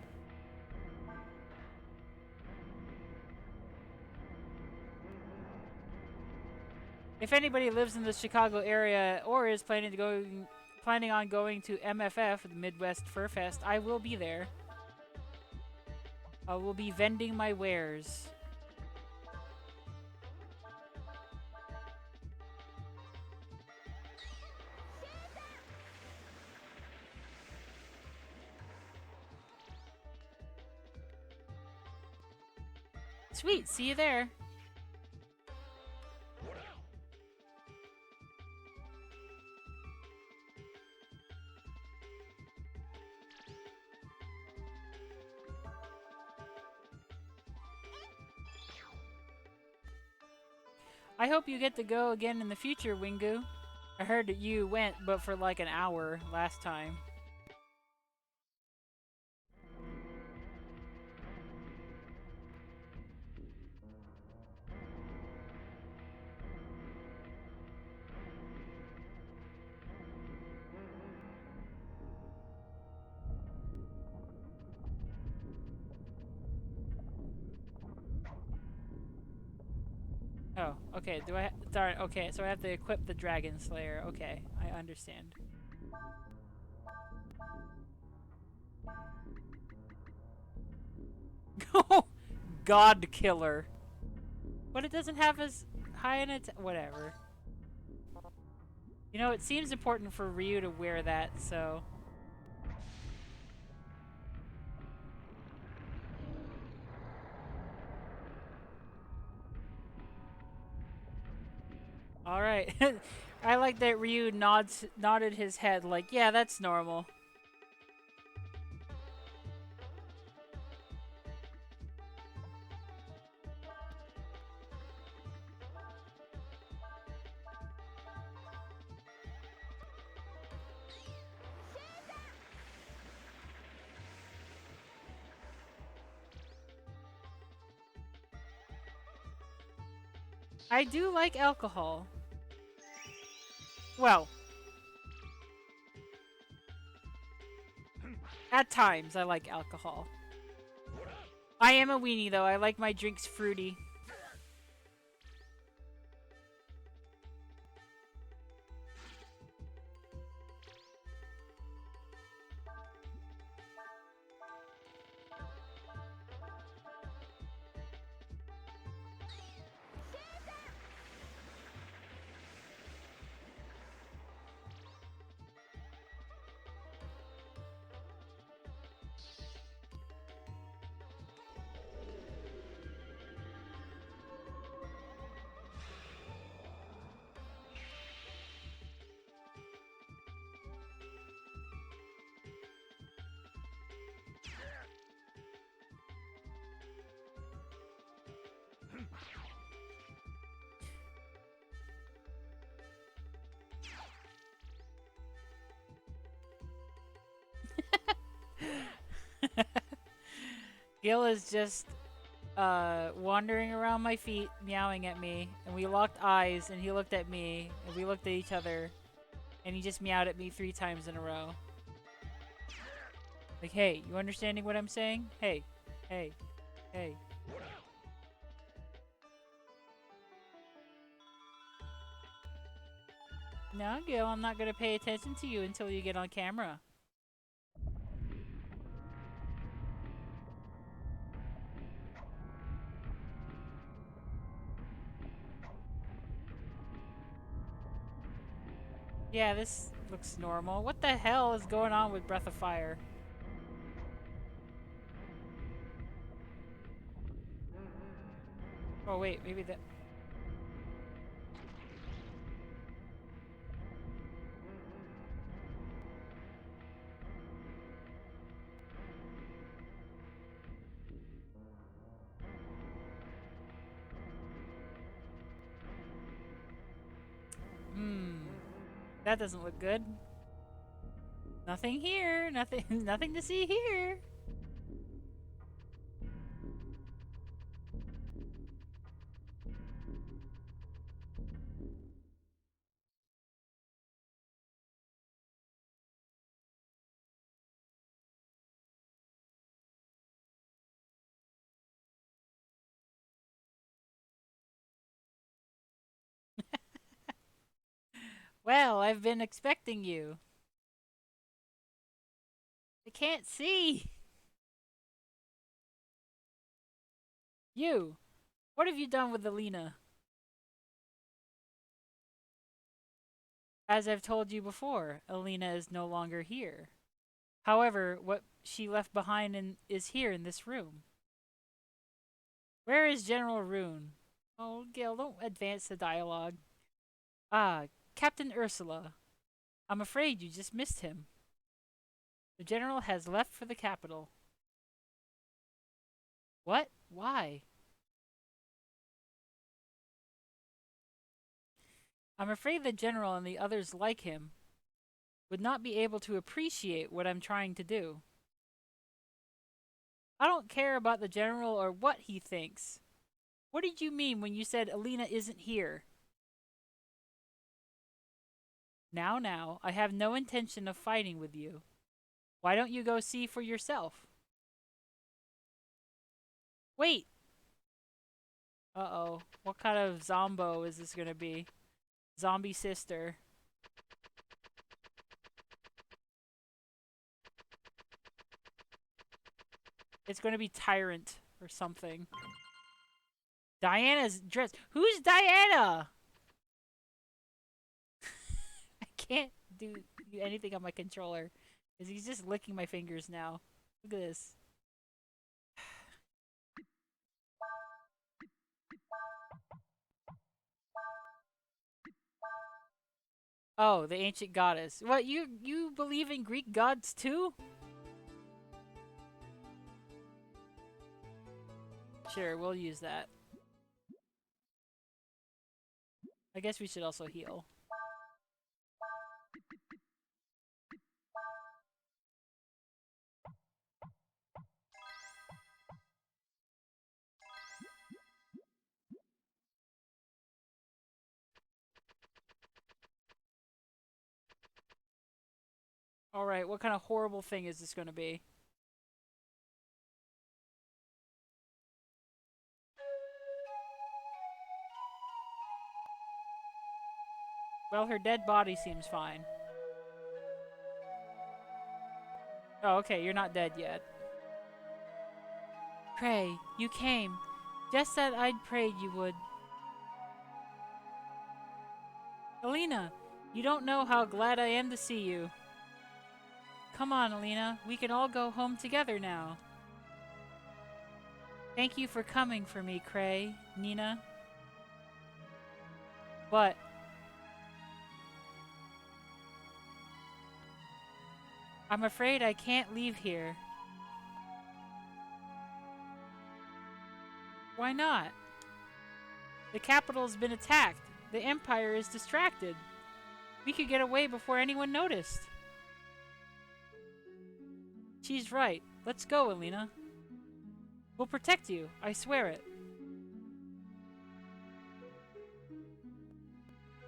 If anybody lives in the Chicago area or is planning on going to MFF, the Midwest Fur Fest, I will be there. I will be vending my wares. Sweet, see you there. I hope you get to go again in the future, Wingu. I heard that you went, but for like an hour last time. Oh, okay. Sorry, okay, so I have to equip the Dragon Slayer. Okay, I understand. God Killer. But it doesn't have as high an whatever. You know, it seems important for Ryu to wear that, so... Alright. I like that Ryu nodded his head like, yeah, that's normal. I do like alcohol. Well, at times I like alcohol. I am a weenie though, I like my drinks fruity. Gil is just wandering around my feet, meowing at me, and we locked eyes, and he looked at me, and we looked at each other, and he just meowed at me 3 times in a row. Like, hey, you understanding what I'm saying? Hey, hey, hey. No, Gil, I'm not gonna pay attention to you until you get on camera. Yeah, this looks normal. What the hell is going on with Breath of Fire? Oh wait, maybe that... Hmm. That doesn't look good. Nothing here. Nothing nothing to see here. Well, I've been expecting you. I can't see. You. What have you done with Elina? As I've told you before, Elina is no longer here. However, what she left behind is here in this room. Where is General Rune? Oh, Gil, don't advance the dialogue. Ah, Captain Ursula. I'm afraid you just missed him. The general has left for the capital. What? Why? I'm afraid the general and the others like him would not be able to appreciate what I'm trying to do. I don't care about the general or what he thinks. What did you mean when you said Elina isn't here? Now, I have no intention of fighting with you. Why don't you go see for yourself? Wait! Uh-oh. What kind of zombo is this gonna be? Zombie sister. It's gonna be Tyrant or something. Diana's dressed. Who's Diana? I can't do anything on my controller. Because he's just licking my fingers now. Look at this. Oh, the ancient goddess. What, you believe in Greek gods too? Sure, we'll use that. I guess we should also heal. Alright, what kind of horrible thing is this gonna be? Well, her dead body seems fine. Oh, okay, you're not dead yet. Pray, you came. Just as I'd prayed you would. Elina, you don't know how glad I am to see you. Come on, Elina, we can all go home together now. Thank you for coming for me, Cray, Nina. But I'm afraid I can't leave here. Why not? The capital's been attacked. The Empire is distracted. We could get away before anyone noticed. She's right. Let's go, Elina. We'll protect you. I swear it.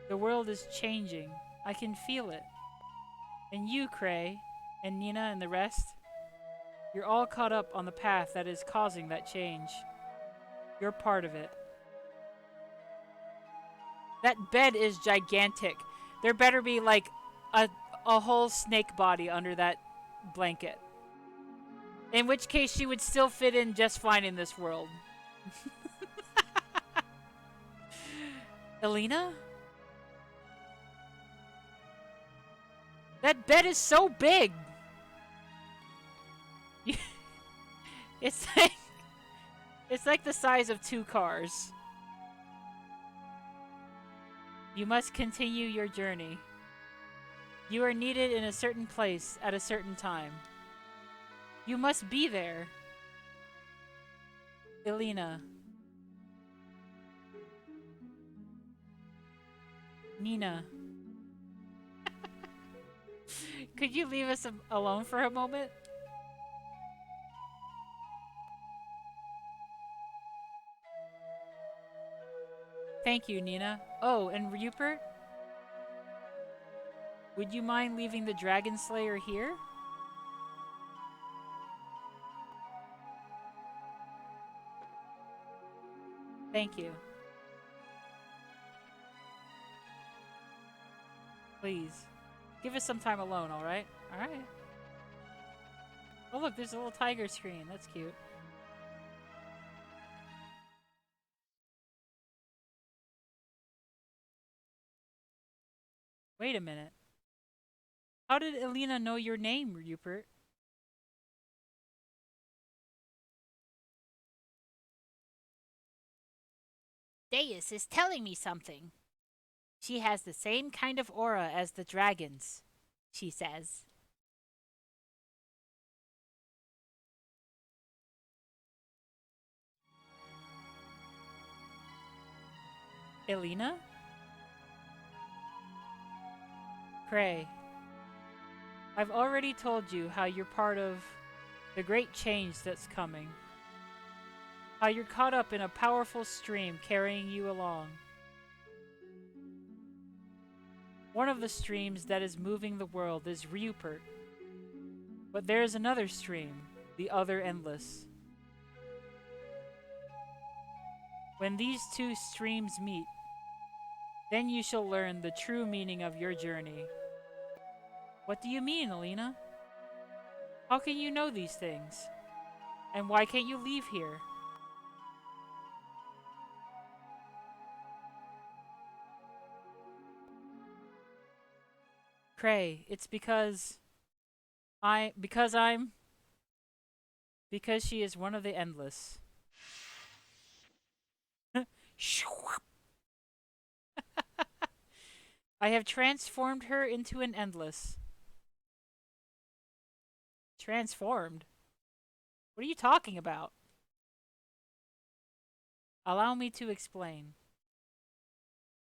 The world is changing. I can feel it. And you, Cray, and Nina and the rest, you're all caught up on the path that is causing that change. You're part of it. That bed is gigantic. There better be like a a whole snake body under that blanket. In which case she would still fit in just fine in this world. Elina? That bed is so big! It's like it's like the size of 2 cars. You must continue your journey. You are needed in a certain place at a certain time. You must be there. Elina. Nina. Could you leave us alone for a moment? Thank you, Nina. Oh, and Rupert? Would you mind leaving the Dragon Slayer here? Thank you. Please. Give us some time alone, alright? Alright. Oh look, there's a little tiger screen. That's cute. Wait a minute. How did Elina know your name, Rupert? Deus is telling me something. She has the same kind of aura as the dragons, she says. Elina? Cray. I've already told you how you're part of the great change that's coming. How you're caught up in a powerful stream carrying you along. One of the streams that is moving the world is Rupert. But there is another stream, the other endless. When these two streams meet, then you shall learn the true meaning of your journey. What do you mean, Elina? How can you know these things? And why can't you leave here? Cray, it's because because she is one of the endless. I have transformed her into an endless. Transformed? What are you talking about? Allow me to explain.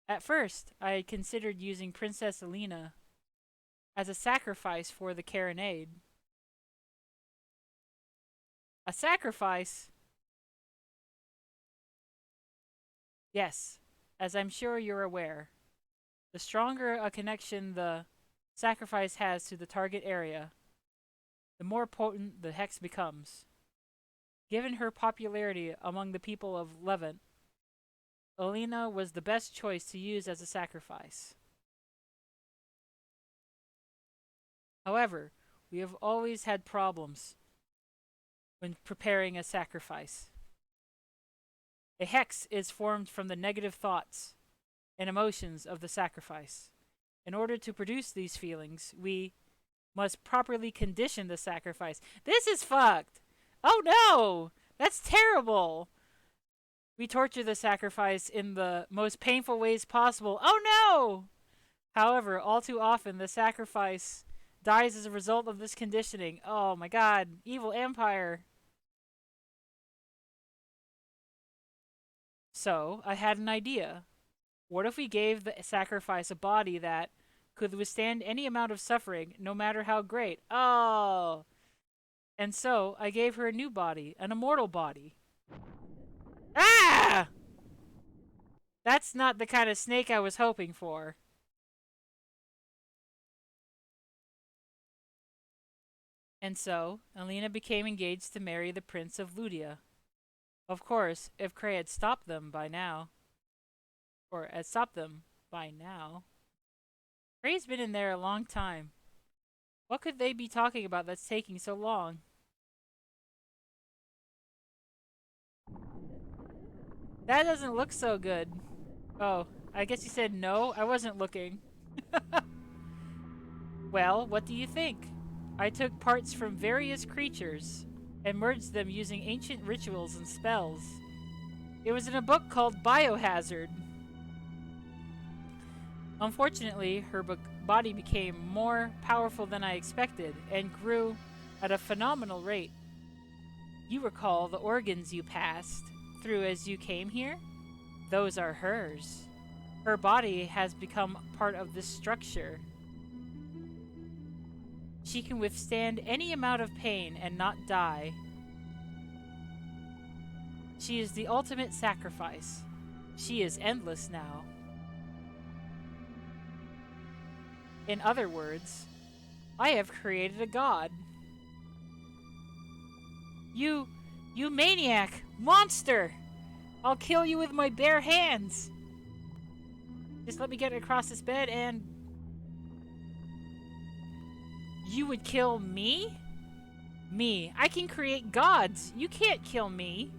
At first, I had considered using Princess Elina as a sacrifice for the Carronade. A sacrifice? Yes, as I'm sure you're aware. The stronger a connection the sacrifice has to the target area, the more potent the hex becomes. Given her popularity among the people of Levant, Elina was the best choice to use as a sacrifice. However, we have always had problems when preparing a sacrifice. A hex is formed from the negative thoughts and emotions of the sacrifice. In order to produce these feelings, we must properly condition the sacrifice. This is fucked! Oh no! That's terrible! We torture the sacrifice in the most painful ways possible. Oh no! However, all too often, the sacrifice dies as a result of this conditioning. Oh my god. Evil Empire. So, I had an idea. What if we gave the sacrifice a body that could withstand any amount of suffering, no matter how great? Oh! And so, I gave her a new body, an immortal body. Ah! That's not the kind of snake I was hoping for. And so, Elina became engaged to marry the Prince of Ludia. Of course, if Cray had stopped them by now, or had stopped them by now, Ray's been in there a long time. What could they be talking about that's taking so long? That doesn't look so good. Oh, I guess you said no? I wasn't looking. Well, what do you think? I took parts from various creatures and merged them using ancient rituals and spells. It was in a book called Biohazard. Unfortunately, her body became more powerful than I expected and grew at a phenomenal rate. You recall the organs you passed through as you came here? Those are hers. Her body has become part of this structure. She can withstand any amount of pain and not die. She is the ultimate sacrifice. She is endless now. In other words, I have created a god. You maniac! Monster! I'll kill you with my bare hands! Just let me get across this bed and... You would kill me? Me. I can create gods. You can't kill me.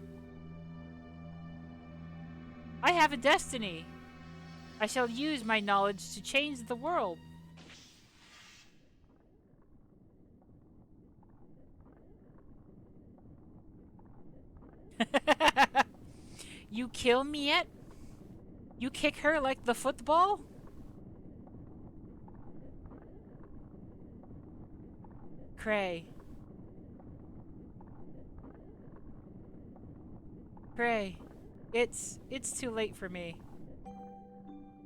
I have a destiny. I shall use my knowledge to change the world. You kill me yet? You kick her like the football? Cray. Cray. It's too late for me.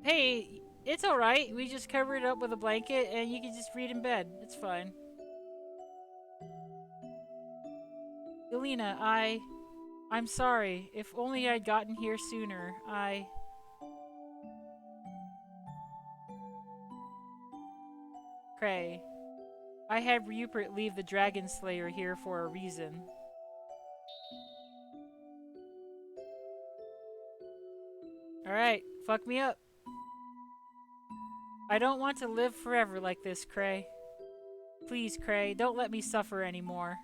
Hey, it's alright. We just cover it up with a blanket and you can just read in bed. It's fine. Elina, I'm sorry. If only I'd gotten here sooner. Cray. I had Rupert leave the Dragon Slayer here for a reason. Alright, fuck me up. I don't want to live forever like this, Cray. Please, Cray, don't let me suffer anymore.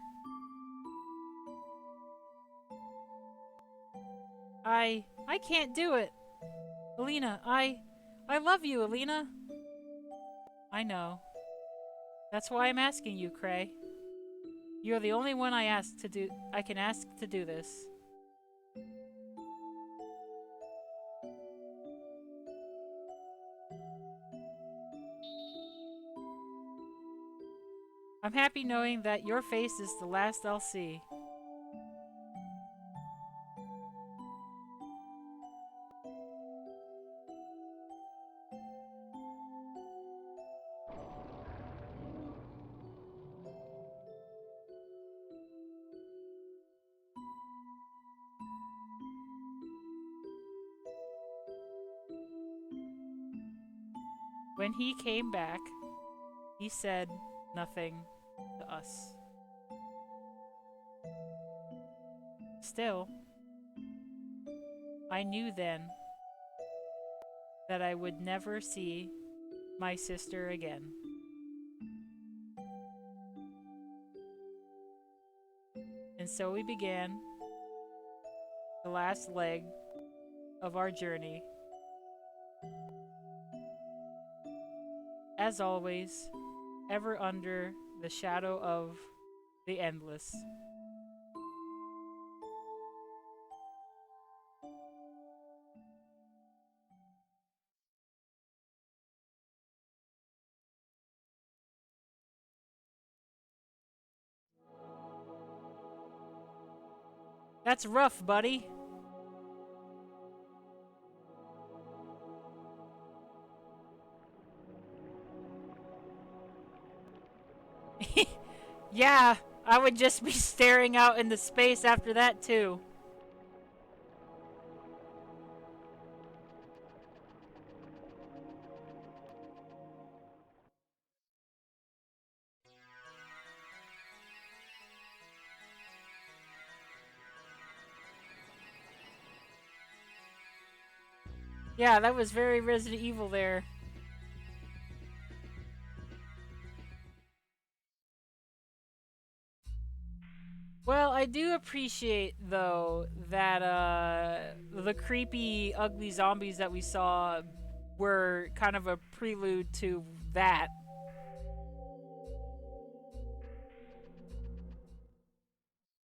I can't do it. Elina, I love you, Elina. I know. That's why I'm asking you, Cray. You're the only one I can ask to do this. I'm happy knowing that your face is the last I'll see. When he came back, he said nothing to us. Still, I knew then that I would never see my sister again. And so we began the last leg of our journey. As always, ever under the shadow of the endless. That's rough, buddy. Yeah, I would just be staring out into space after that, too. Yeah, that was very Resident Evil there. Well, I do appreciate though that the creepy, ugly zombies that we saw were kind of a prelude to that.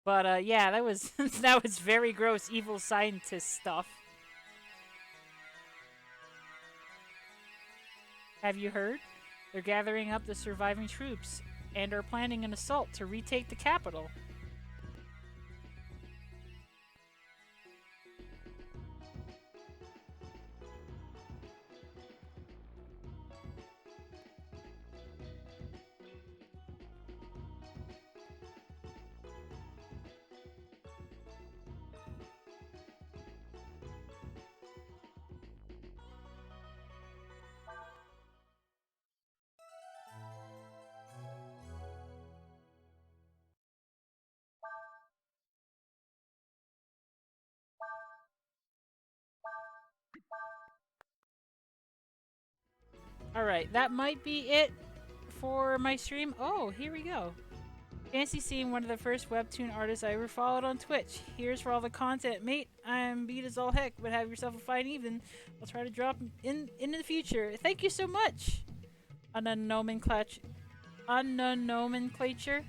But yeah, that was that was very gross, evil scientist stuff. Have you heard? They're gathering up the surviving troops and are planning an assault to retake the capital. Alright, that might be it for my stream. Oh, here we go. Fancy seeing one of the first webtoon artists I ever followed on Twitch. Here's for all the content, mate. I'm beat as all heck, but have yourself a fine evening. I'll try to drop in the future. Thank you so much. Unknown nomenclature. Unknown nomenclature.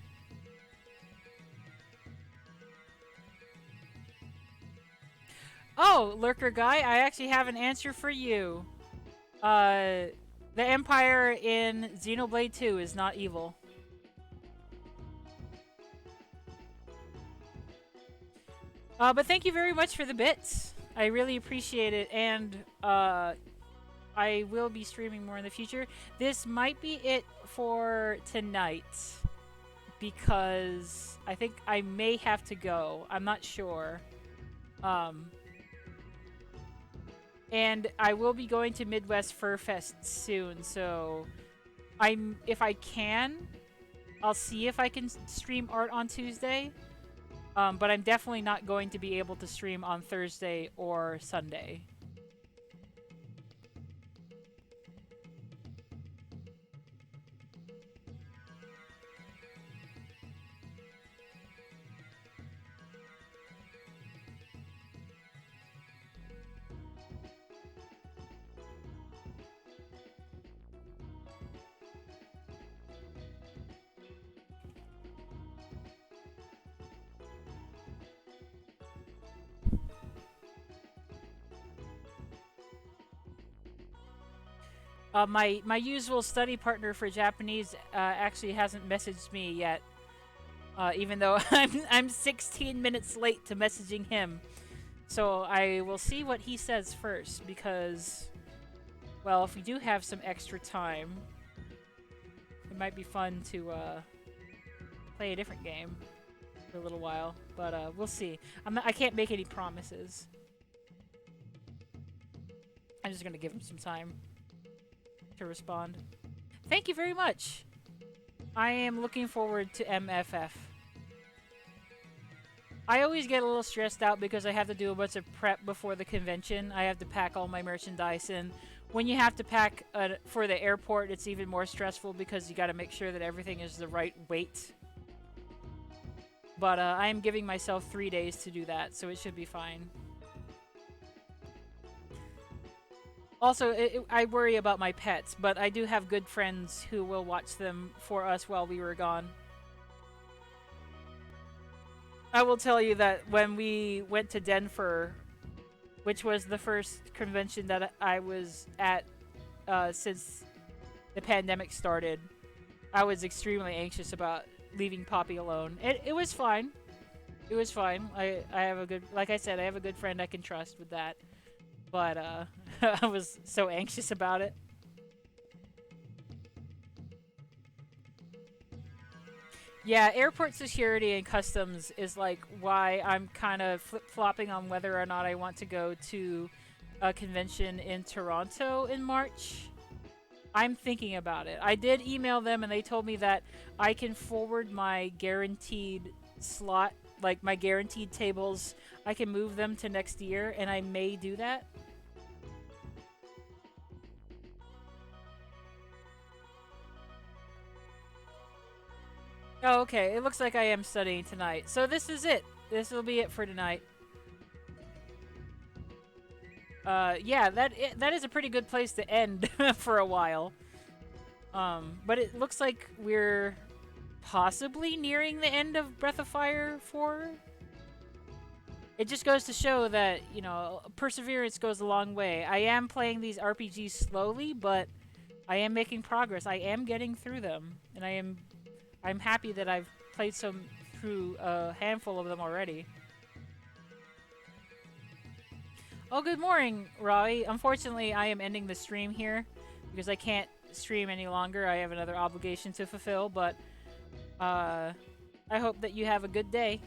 Oh, lurker guy, I actually have an answer for you. The Empire in Xenoblade 2 is not evil. But thank you very much for the bits. I really appreciate it, and I will be streaming more in the future. This might be it for tonight, because I think I may have to go. I'm not sure. And I will be going to Midwest Fur Fest soon, so if I can, I'll see if I can stream art on Tuesday. But I'm definitely not going to be able to stream on Thursday or Sunday. My usual study partner for Japanese actually hasn't messaged me yet, even though I'm 16 minutes late to messaging him. So I will see what he says first, because, well, if we do have some extra time, it might be fun to play a different game for a little while. But we'll see. I can't make any promises. I'm just gonna give him some time to respond. Thank you very much. I am looking forward to MFF. I always get a little stressed out because I have to do a bunch of prep before the convention. I have to pack all my merchandise, and when you have to pack for the airport, it's even more stressful because you got to make sure that everything is the right weight. But I am giving myself 3 days to do that, so it should be fine. Also, I worry about my pets, but I do have good friends who will watch them for us while we were gone. I will tell you that when we went to Denver, which was the first convention that I was at since the pandemic started, I was extremely anxious about leaving Poppy alone. It was fine. It was fine. I have a good, like I said, I have a good friend I can trust with that. But I was so anxious about it. Yeah, airport security and customs is like why I'm kind of flip-flopping on whether or not I want to go to a convention in Toronto in March. I'm thinking about it. I did email them and they told me that I can forward my guaranteed slot, like my guaranteed tables, I can move them to next year, and I may do that. Oh, okay. It looks like I am studying tonight. So this is it. This will be it for tonight. Yeah, that is a pretty good place to end for a while. But it looks like we're possibly nearing the end of Breath of Fire 4. It just goes to show that, you know, perseverance goes a long way. I am playing these RPGs slowly, but I am making progress. I am getting through them, and I'm happy that I've played through a handful of them already. Oh, good morning, Roy. Unfortunately, I am ending the stream here because I can't stream any longer. I have another obligation to fulfill, but I hope that you have a good day.